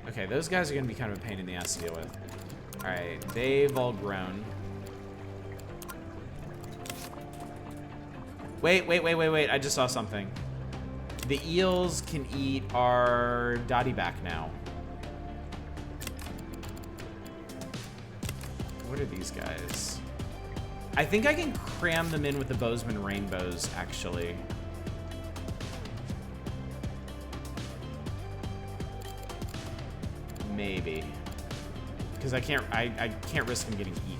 Okay, those guys are gonna be kind of a pain in the ass to deal with. Alright, they've all grown. Wait, I just saw something. The eels can eat our Dottie back now. What are these guys? I think I can cram them in with the Bozeman rainbows, actually. Maybe. Because I can't risk them getting eaten.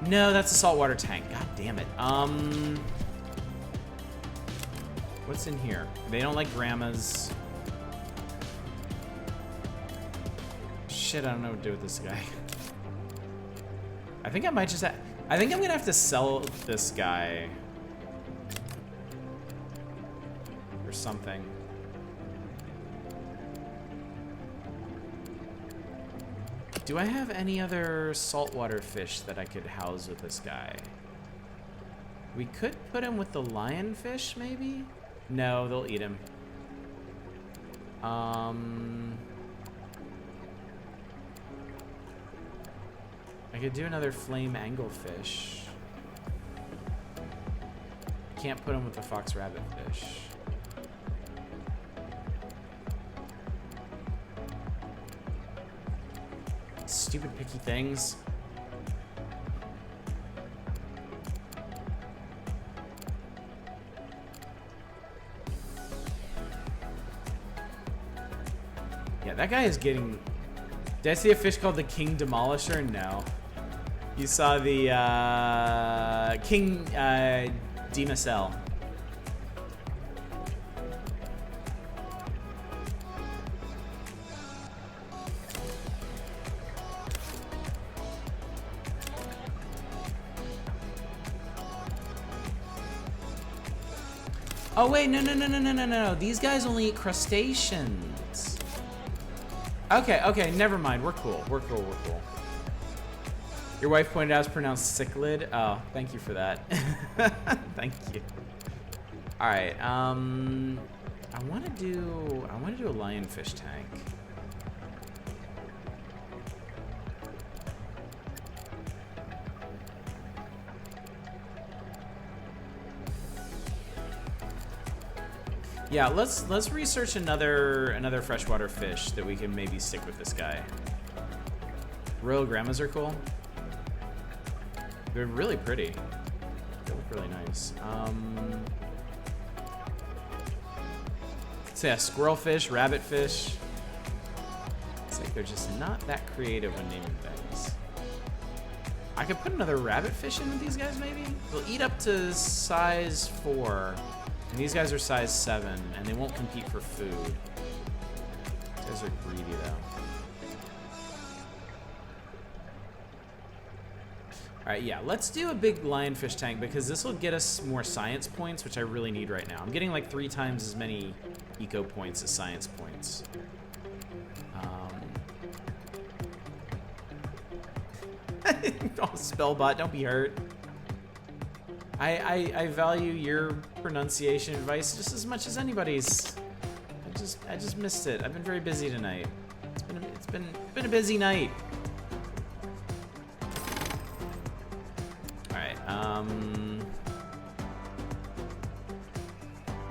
No, that's a saltwater tank. God damn it. What's in here? They don't like grandmas. Shit, I don't know what to do with this guy. I think I might just I think I'm gonna have to sell this guy. Or something. Do I have any other saltwater fish that I could house with this guy? We could put him with the lionfish, maybe? No, they'll eat him. I could do another flame anglefish. Can't put him with the fox rabbit fish. Stupid picky things. Yeah, that guy is getting... Did I see a fish called the King Demolisher? No. You saw the King Demacell. Oh wait, no. These guys only eat crustaceans. Okay, never mind. We're cool. Your wife pointed out it's pronounced cichlid. Oh, thank you for that. Thank you. All right. I want to do a lionfish tank. Yeah, let's research another freshwater fish that we can maybe stick with this guy. Royal grandmas are cool. They're really pretty. They look really nice. So yeah, squirrelfish, rabbitfish. It's like they're just not that creative when naming things. I could put another rabbitfish in with these guys maybe? They'll eat up to size 4. And these guys are size 7, and they won't compete for food. These guys are greedy, though. Alright, yeah, let's do a big lionfish tank, because this will get us more science points, which I really need right now. I'm getting like 3 times as many eco points as science points. Oh, Spellbot, don't be hurt. I value your pronunciation advice just as much as anybody's. I just missed it. I've been very busy tonight. It's been a busy night. All right. I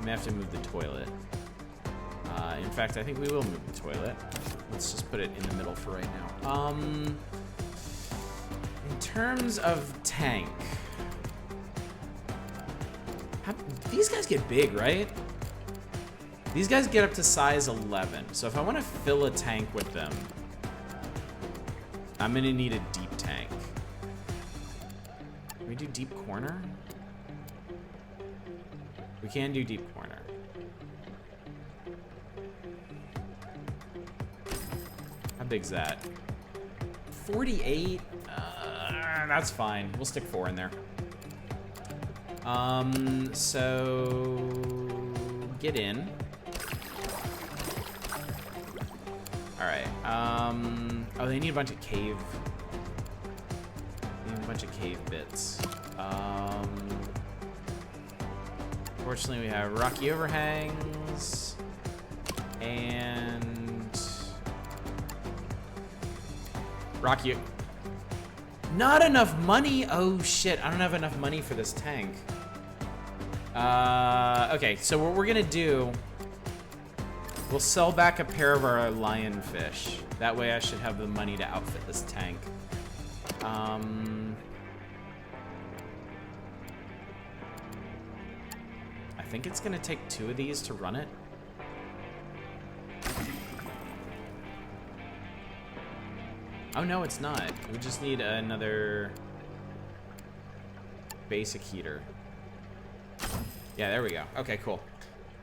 may have to move the toilet. In fact, I think we will move the toilet. Let's just put it in the middle for right now. In terms of tank. These guys get big, right? These guys get up to size 11. So if I want to fill a tank with them, I'm going to need a deep tank. Can we do deep corner? We can do deep corner. How big's that? 48? That's fine. We'll stick 4 in there. So get in. All right. Oh, they need a bunch of cave. They need a bunch of cave bits. Fortunately, we have rocky overhangs and rocky. Not enough money. Oh shit! I don't have enough money for this tank. Okay, so what we're gonna do, we'll sell back a pair of our lionfish. That way I should have the money to outfit this tank. I think it's gonna take 2 of these to run it. Oh no, it's not. We just need another basic heater. Yeah, there we go. Okay, cool.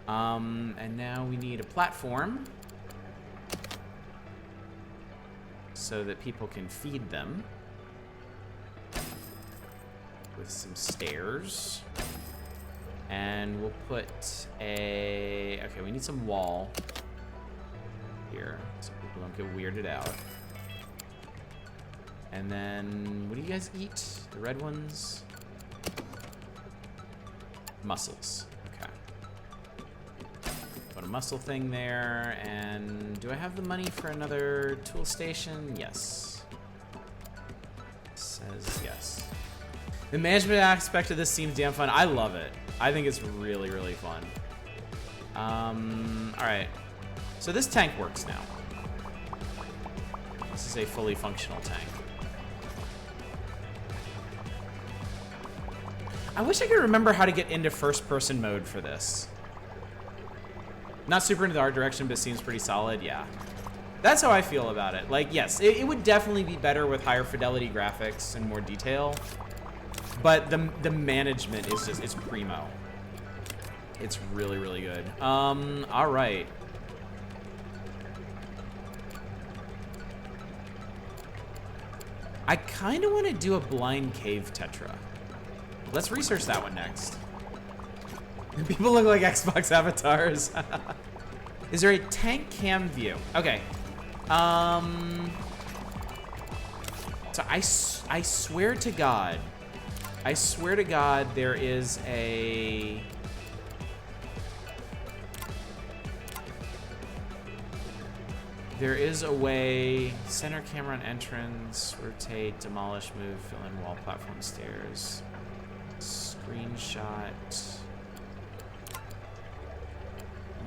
And now we need a platform so that people can feed them with some stairs. And we'll put a... Okay, we need some wall here so people don't get weirded out. And then, what do you guys eat? The red ones? Mussels. Okay. Put a mussel thing there, and do I have the money for another tool station? Yes. It says yes. The management aspect of this seems damn fun. I love it. I think it's really, really fun. Alright. So this tank works now. This is a fully functional tank. I wish I could remember how to get into first-person mode for this. Not super into the art direction, but it seems pretty solid. Yeah. That's how I feel about it. Like, yes, it would definitely be better with higher fidelity graphics and more detail. But the management is just, it's primo. It's really, really good. All right. I kind of want to do a blind cave tetra. Let's research that one next. People look like Xbox avatars. Is there a tank cam view? Okay. So I swear to God, there is a... There is a way, center camera on entrance, rotate, demolish, move, fill in wall, platform, stairs. Screenshot.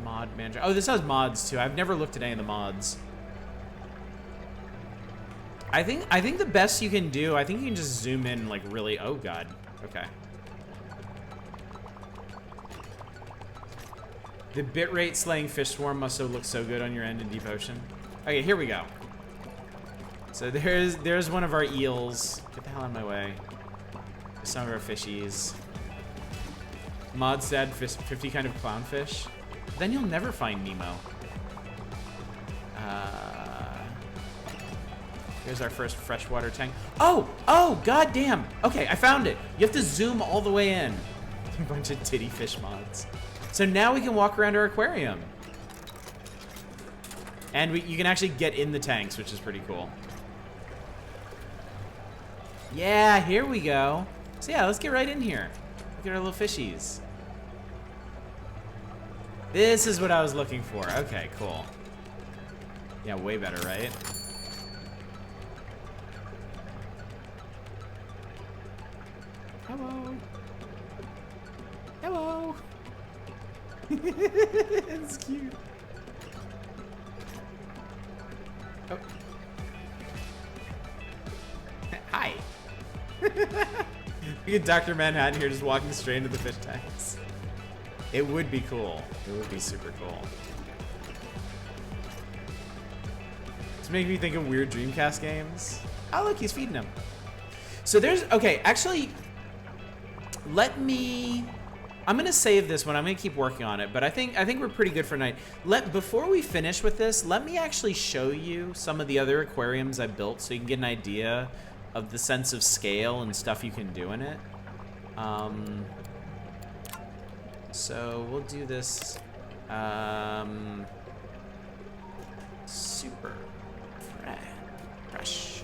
Mod manager. Oh, this has mods too. I've never looked at any of the mods. I think the best you can do, I think you can just zoom in like really, oh god. Okay. The bitrate slaying fish swarm must have looked so good on your end in Deep Ocean. Okay, here we go. So there's one of our eels. Get the hell out of my way. Some of our fishies. Mod said 50 kind of clownfish. Then you'll never find Nemo. Here's our first freshwater tank. Oh, goddamn. Okay, I found it. You have to zoom all the way in. A bunch of titty fish mods. So now we can walk around our aquarium. And you can actually get in the tanks, which is pretty cool. Yeah, here we go. So yeah, let's get right in here. Look at our little fishies. This is what I was looking for. Okay, cool. Yeah, way better, right? Hello. Hello. It's cute. Oh. Hi. Look at Dr. Manhattan here just walking straight into the fish tanks. It would be cool. It would be super cool. It's making me think of weird Dreamcast games. Oh, look, he's feeding him. So there's, okay, actually, I'm gonna save this one. I'm gonna keep working on it, but I think we're pretty good for tonight. Before we finish with this, let me actually show you some of the other aquariums I built so you can get an idea of the sense of scale and stuff you can do in it. So we'll do this. Super fresh.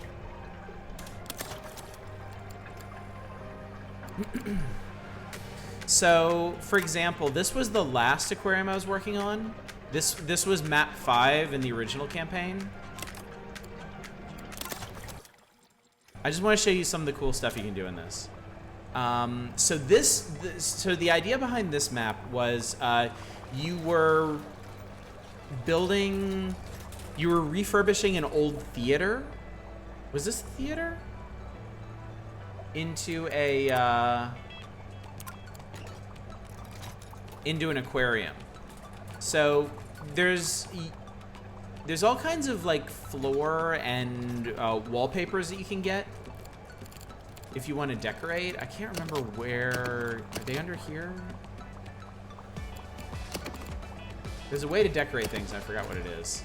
So, for example, this was the last aquarium I was working on. This was map 5 in the original campaign. I just want to show you some of the cool stuff you can do in this. So the idea behind this map was you were refurbishing an old theater. Was this a theater? Into an aquarium. So there's all kinds of like floor and wallpapers that you can get if you want to decorate. I can't remember where. Are they under here? There's a way to decorate things. I forgot what it is.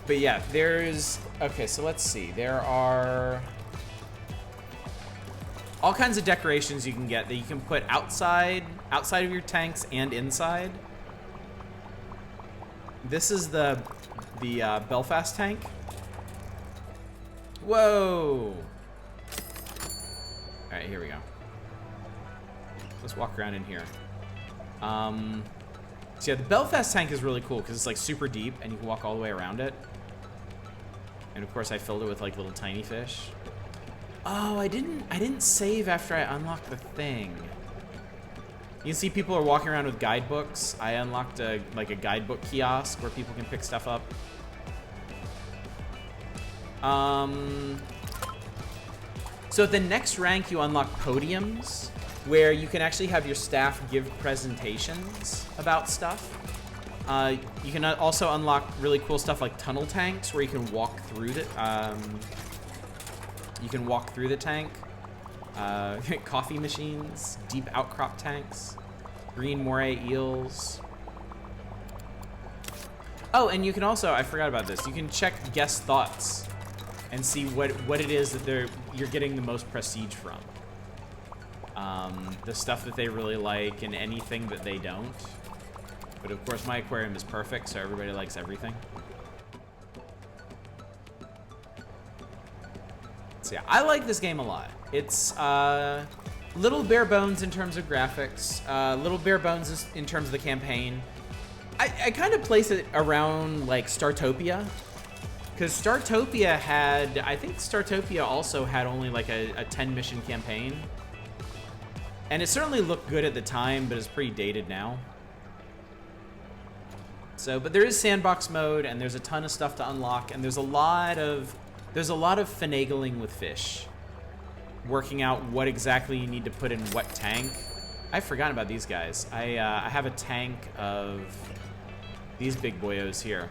But yeah, okay, so let's see. There are all kinds of decorations you can get that you can put outside of your tanks and inside. This is the Belfast tank. Whoa! All right, here we go. Let's walk around in here. So yeah, the Belfast tank is really cool because it's like super deep and you can walk all the way around it. And of course I filled it with like little tiny fish. Oh, I didn't save after I unlocked the thing. You can see people are walking around with guidebooks. I unlocked a guidebook kiosk where people can pick stuff up. So at the next rank you unlock podiums where you can actually have your staff give presentations about stuff. You can also unlock really cool stuff like tunnel tanks where you can walk through the tank. Coffee machines, deep outcrop tanks, green moray eels. Oh, and you can also, I forgot about this, you can check guest thoughts and see what it is that you're getting the most prestige from. The stuff that they really like and anything that they don't. But of course my aquarium is perfect, so everybody likes everything. So yeah, I like this game a lot. It's little bare bones in terms of graphics, little bare bones in terms of the campaign. I kind of place it around like Startopia, because Startopia I think Startopia also had only like a 10 mission campaign. And it certainly looked good at the time, but it's pretty dated now. So, but there is sandbox mode, and there's a ton of stuff to unlock, and there's a lot of finagling with fish, working out what exactly you need to put in what tank. I've forgotten about these guys. I have a tank of these big boyos here.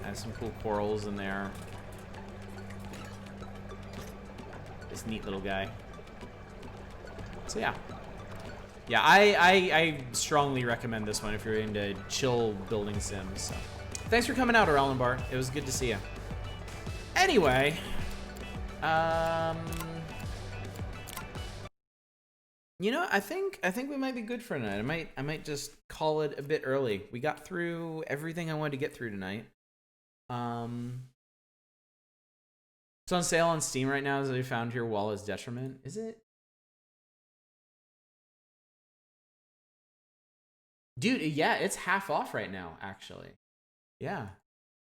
I have some cool corals in there. This neat little guy. So yeah. Yeah, I strongly recommend this one if you're into chill building sims. So. Thanks for coming out, Orellenbar. It was good to see you. Anyway, you know, I think we might be good for tonight. I might just call it a bit early. We got through everything I wanted to get through tonight. It's on sale on Steam right now, as I found here. Walla's Detriment. Is it? Dude, yeah, it's half off right now, actually. Yeah.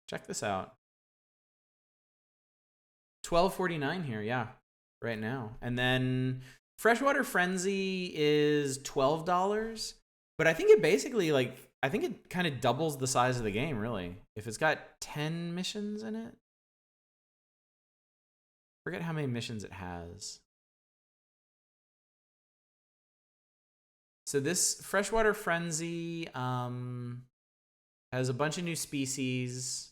Check this out. $12.49 here, yeah. Right now. And then Freshwater Frenzy is $12. But I think it basically, like, I think it kind of doubles the size of the game, really. If it's got 10 missions in it. Forget how many missions it has. So this Freshwater Frenzy has a bunch of new species.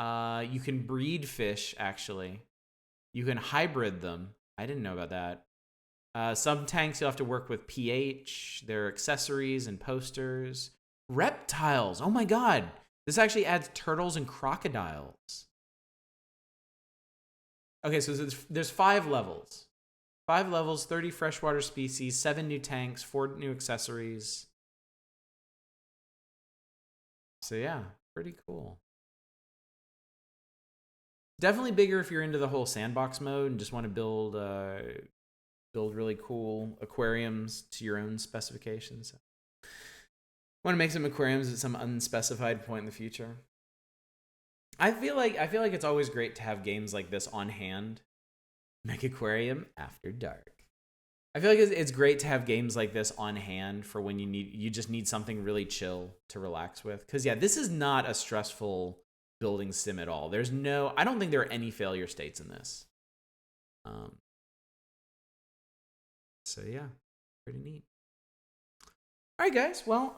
You can breed fish, actually. You can hybrid them. I didn't know about that. Some tanks you'll have to work with pH. There are accessories and posters. Reptiles. Oh my god. This actually adds turtles and crocodiles. Okay, so there's 5 levels. 5 levels, 30 freshwater species, 7 new tanks, 4 new accessories. So yeah, pretty cool. Definitely bigger if you're into the whole sandbox mode and just want to build really cool aquariums to your own specifications. Want to make some aquariums at some unspecified point in the future. I feel like it's always great to have games like this on hand. Megaquarium After Dark. I feel like it's great to have games like this on hand for when you just need something really chill to relax with. Because yeah, this is not a stressful building sim at all. I don't think there are any failure states in this. So yeah, pretty neat. All right, guys. Well,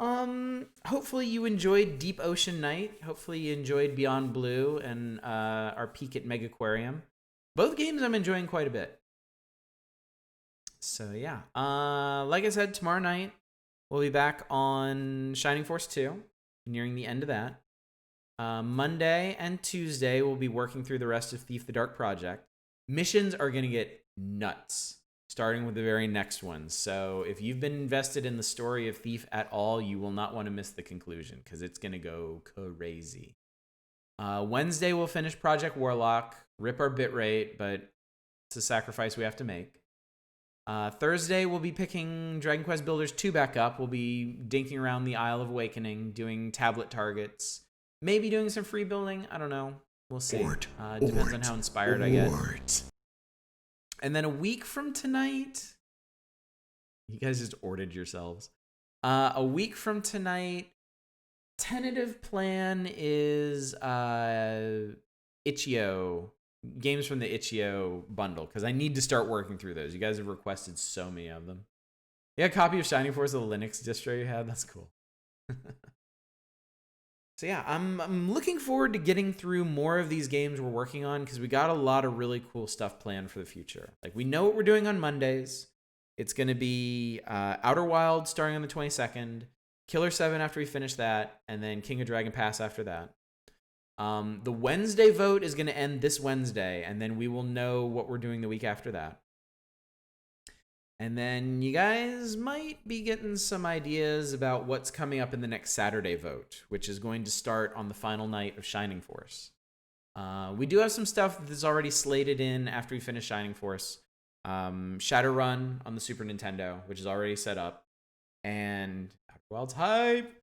hopefully you enjoyed Deep Ocean Night. Hopefully you enjoyed Beyond Blue and our peek at Megaquarium. Both games I'm enjoying quite a bit. So yeah, like I said, tomorrow night we'll be back on Shining Force 2, nearing the end of that. Monday and Tuesday we'll be working through the rest of Thief the Dark Project. Missions are going to get nuts, starting with the very next one. So if you've been invested in the story of Thief at all, you will not want to miss the conclusion, because it's going to go crazy. Wednesday we'll finish Project Warlock, rip our bitrate, but it's a sacrifice we have to make. Thursday, we'll be picking Dragon Quest Builders 2 back up. We'll be dinking around the Isle of Awakening, doing tablet targets, maybe doing some free building. I don't know. We'll see. Depends on how inspired I get. And then a week from tonight, you guys just ordered yourselves. A week from tonight, tentative plan is Itch.io. Games from the Itch.io bundle, because I need to start working through those. You guys have requested so many of them. You got a copy of Shining Force, the Linux distro you had? That's cool. So yeah, I'm looking forward to getting through more of these games we're working on, because we got a lot of really cool stuff planned for the future. Like, we know what we're doing on Mondays. It's going to be Outer Wilds starting on the 22nd, Killer 7 after we finish that, and then King of Dragon Pass after that. The Wednesday vote is going to end this Wednesday, and then we will know what we're doing the week after that. And then you guys might be getting some ideas about what's coming up in the next Saturday vote, which is going to start on the final night of Shining Force. We do have some stuff that's already slated in after we finish Shining Force. Shadowrun on the Super Nintendo, which is already set up. And Outer Wilds hype!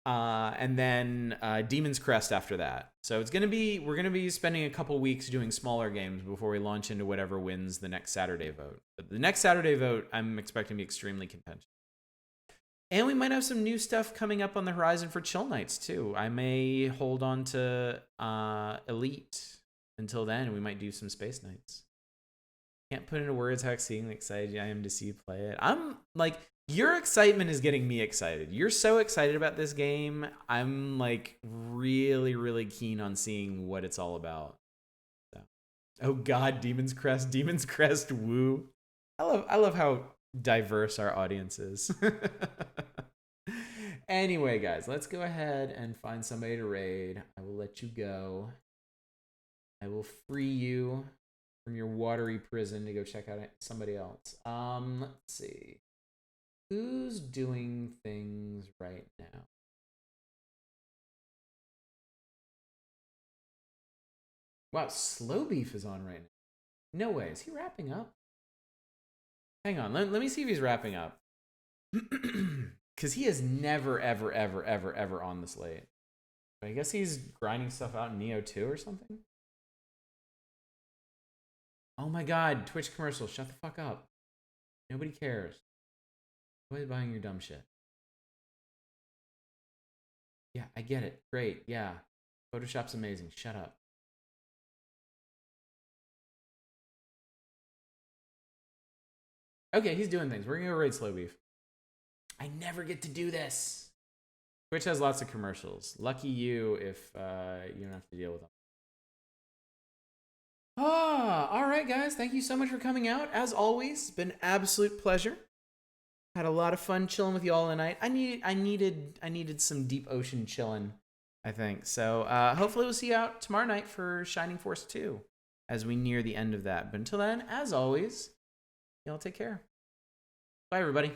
And then Demon's Crest after that. So we're gonna be spending a couple weeks doing smaller games before we launch into whatever wins the next Saturday vote. But the next Saturday vote, I'm expecting to be extremely contentious. And we might have some new stuff coming up on the horizon for Chill Nights too. I may hold on to Elite until then, and we might do some Space Nights. Can't put into words how excited I am to see you play it. I'm like, your excitement is getting me excited. You're so excited about this game. I'm like really, really keen on seeing what it's all about. So. Oh God, Demon's Crest, woo. I love how diverse our audience is. Anyway, guys, let's go ahead and find somebody to raid. I will let you go. I will free you from your watery prison to go check out somebody else. Let's see. Who's doing things right now? Wow, Slow Beef is on right now. No way. Is he wrapping up? Hang on. Let me see if he's wrapping up. Because he is never, ever, ever, ever, ever on this late. But I guess he's grinding stuff out in Neo 2 or something. Oh my God. Twitch commercials. Shut the fuck up. Nobody cares. Nobody's buying your dumb shit. Yeah, I get it. Great. Yeah. Photoshop's amazing. Shut up. Okay, he's doing things. We're gonna go raid Slow Beef. I never get to do this. Twitch has lots of commercials. Lucky you if you don't have to deal with them. All right, guys. Thank you so much for coming out. As always, it's been an absolute pleasure. Had a lot of fun chilling with you all tonight. I needed some deep ocean chilling, I think. So hopefully we'll see you out tomorrow night for Shining Force 2 as we near the end of that. But until then, as always, y'all take care. Bye, everybody.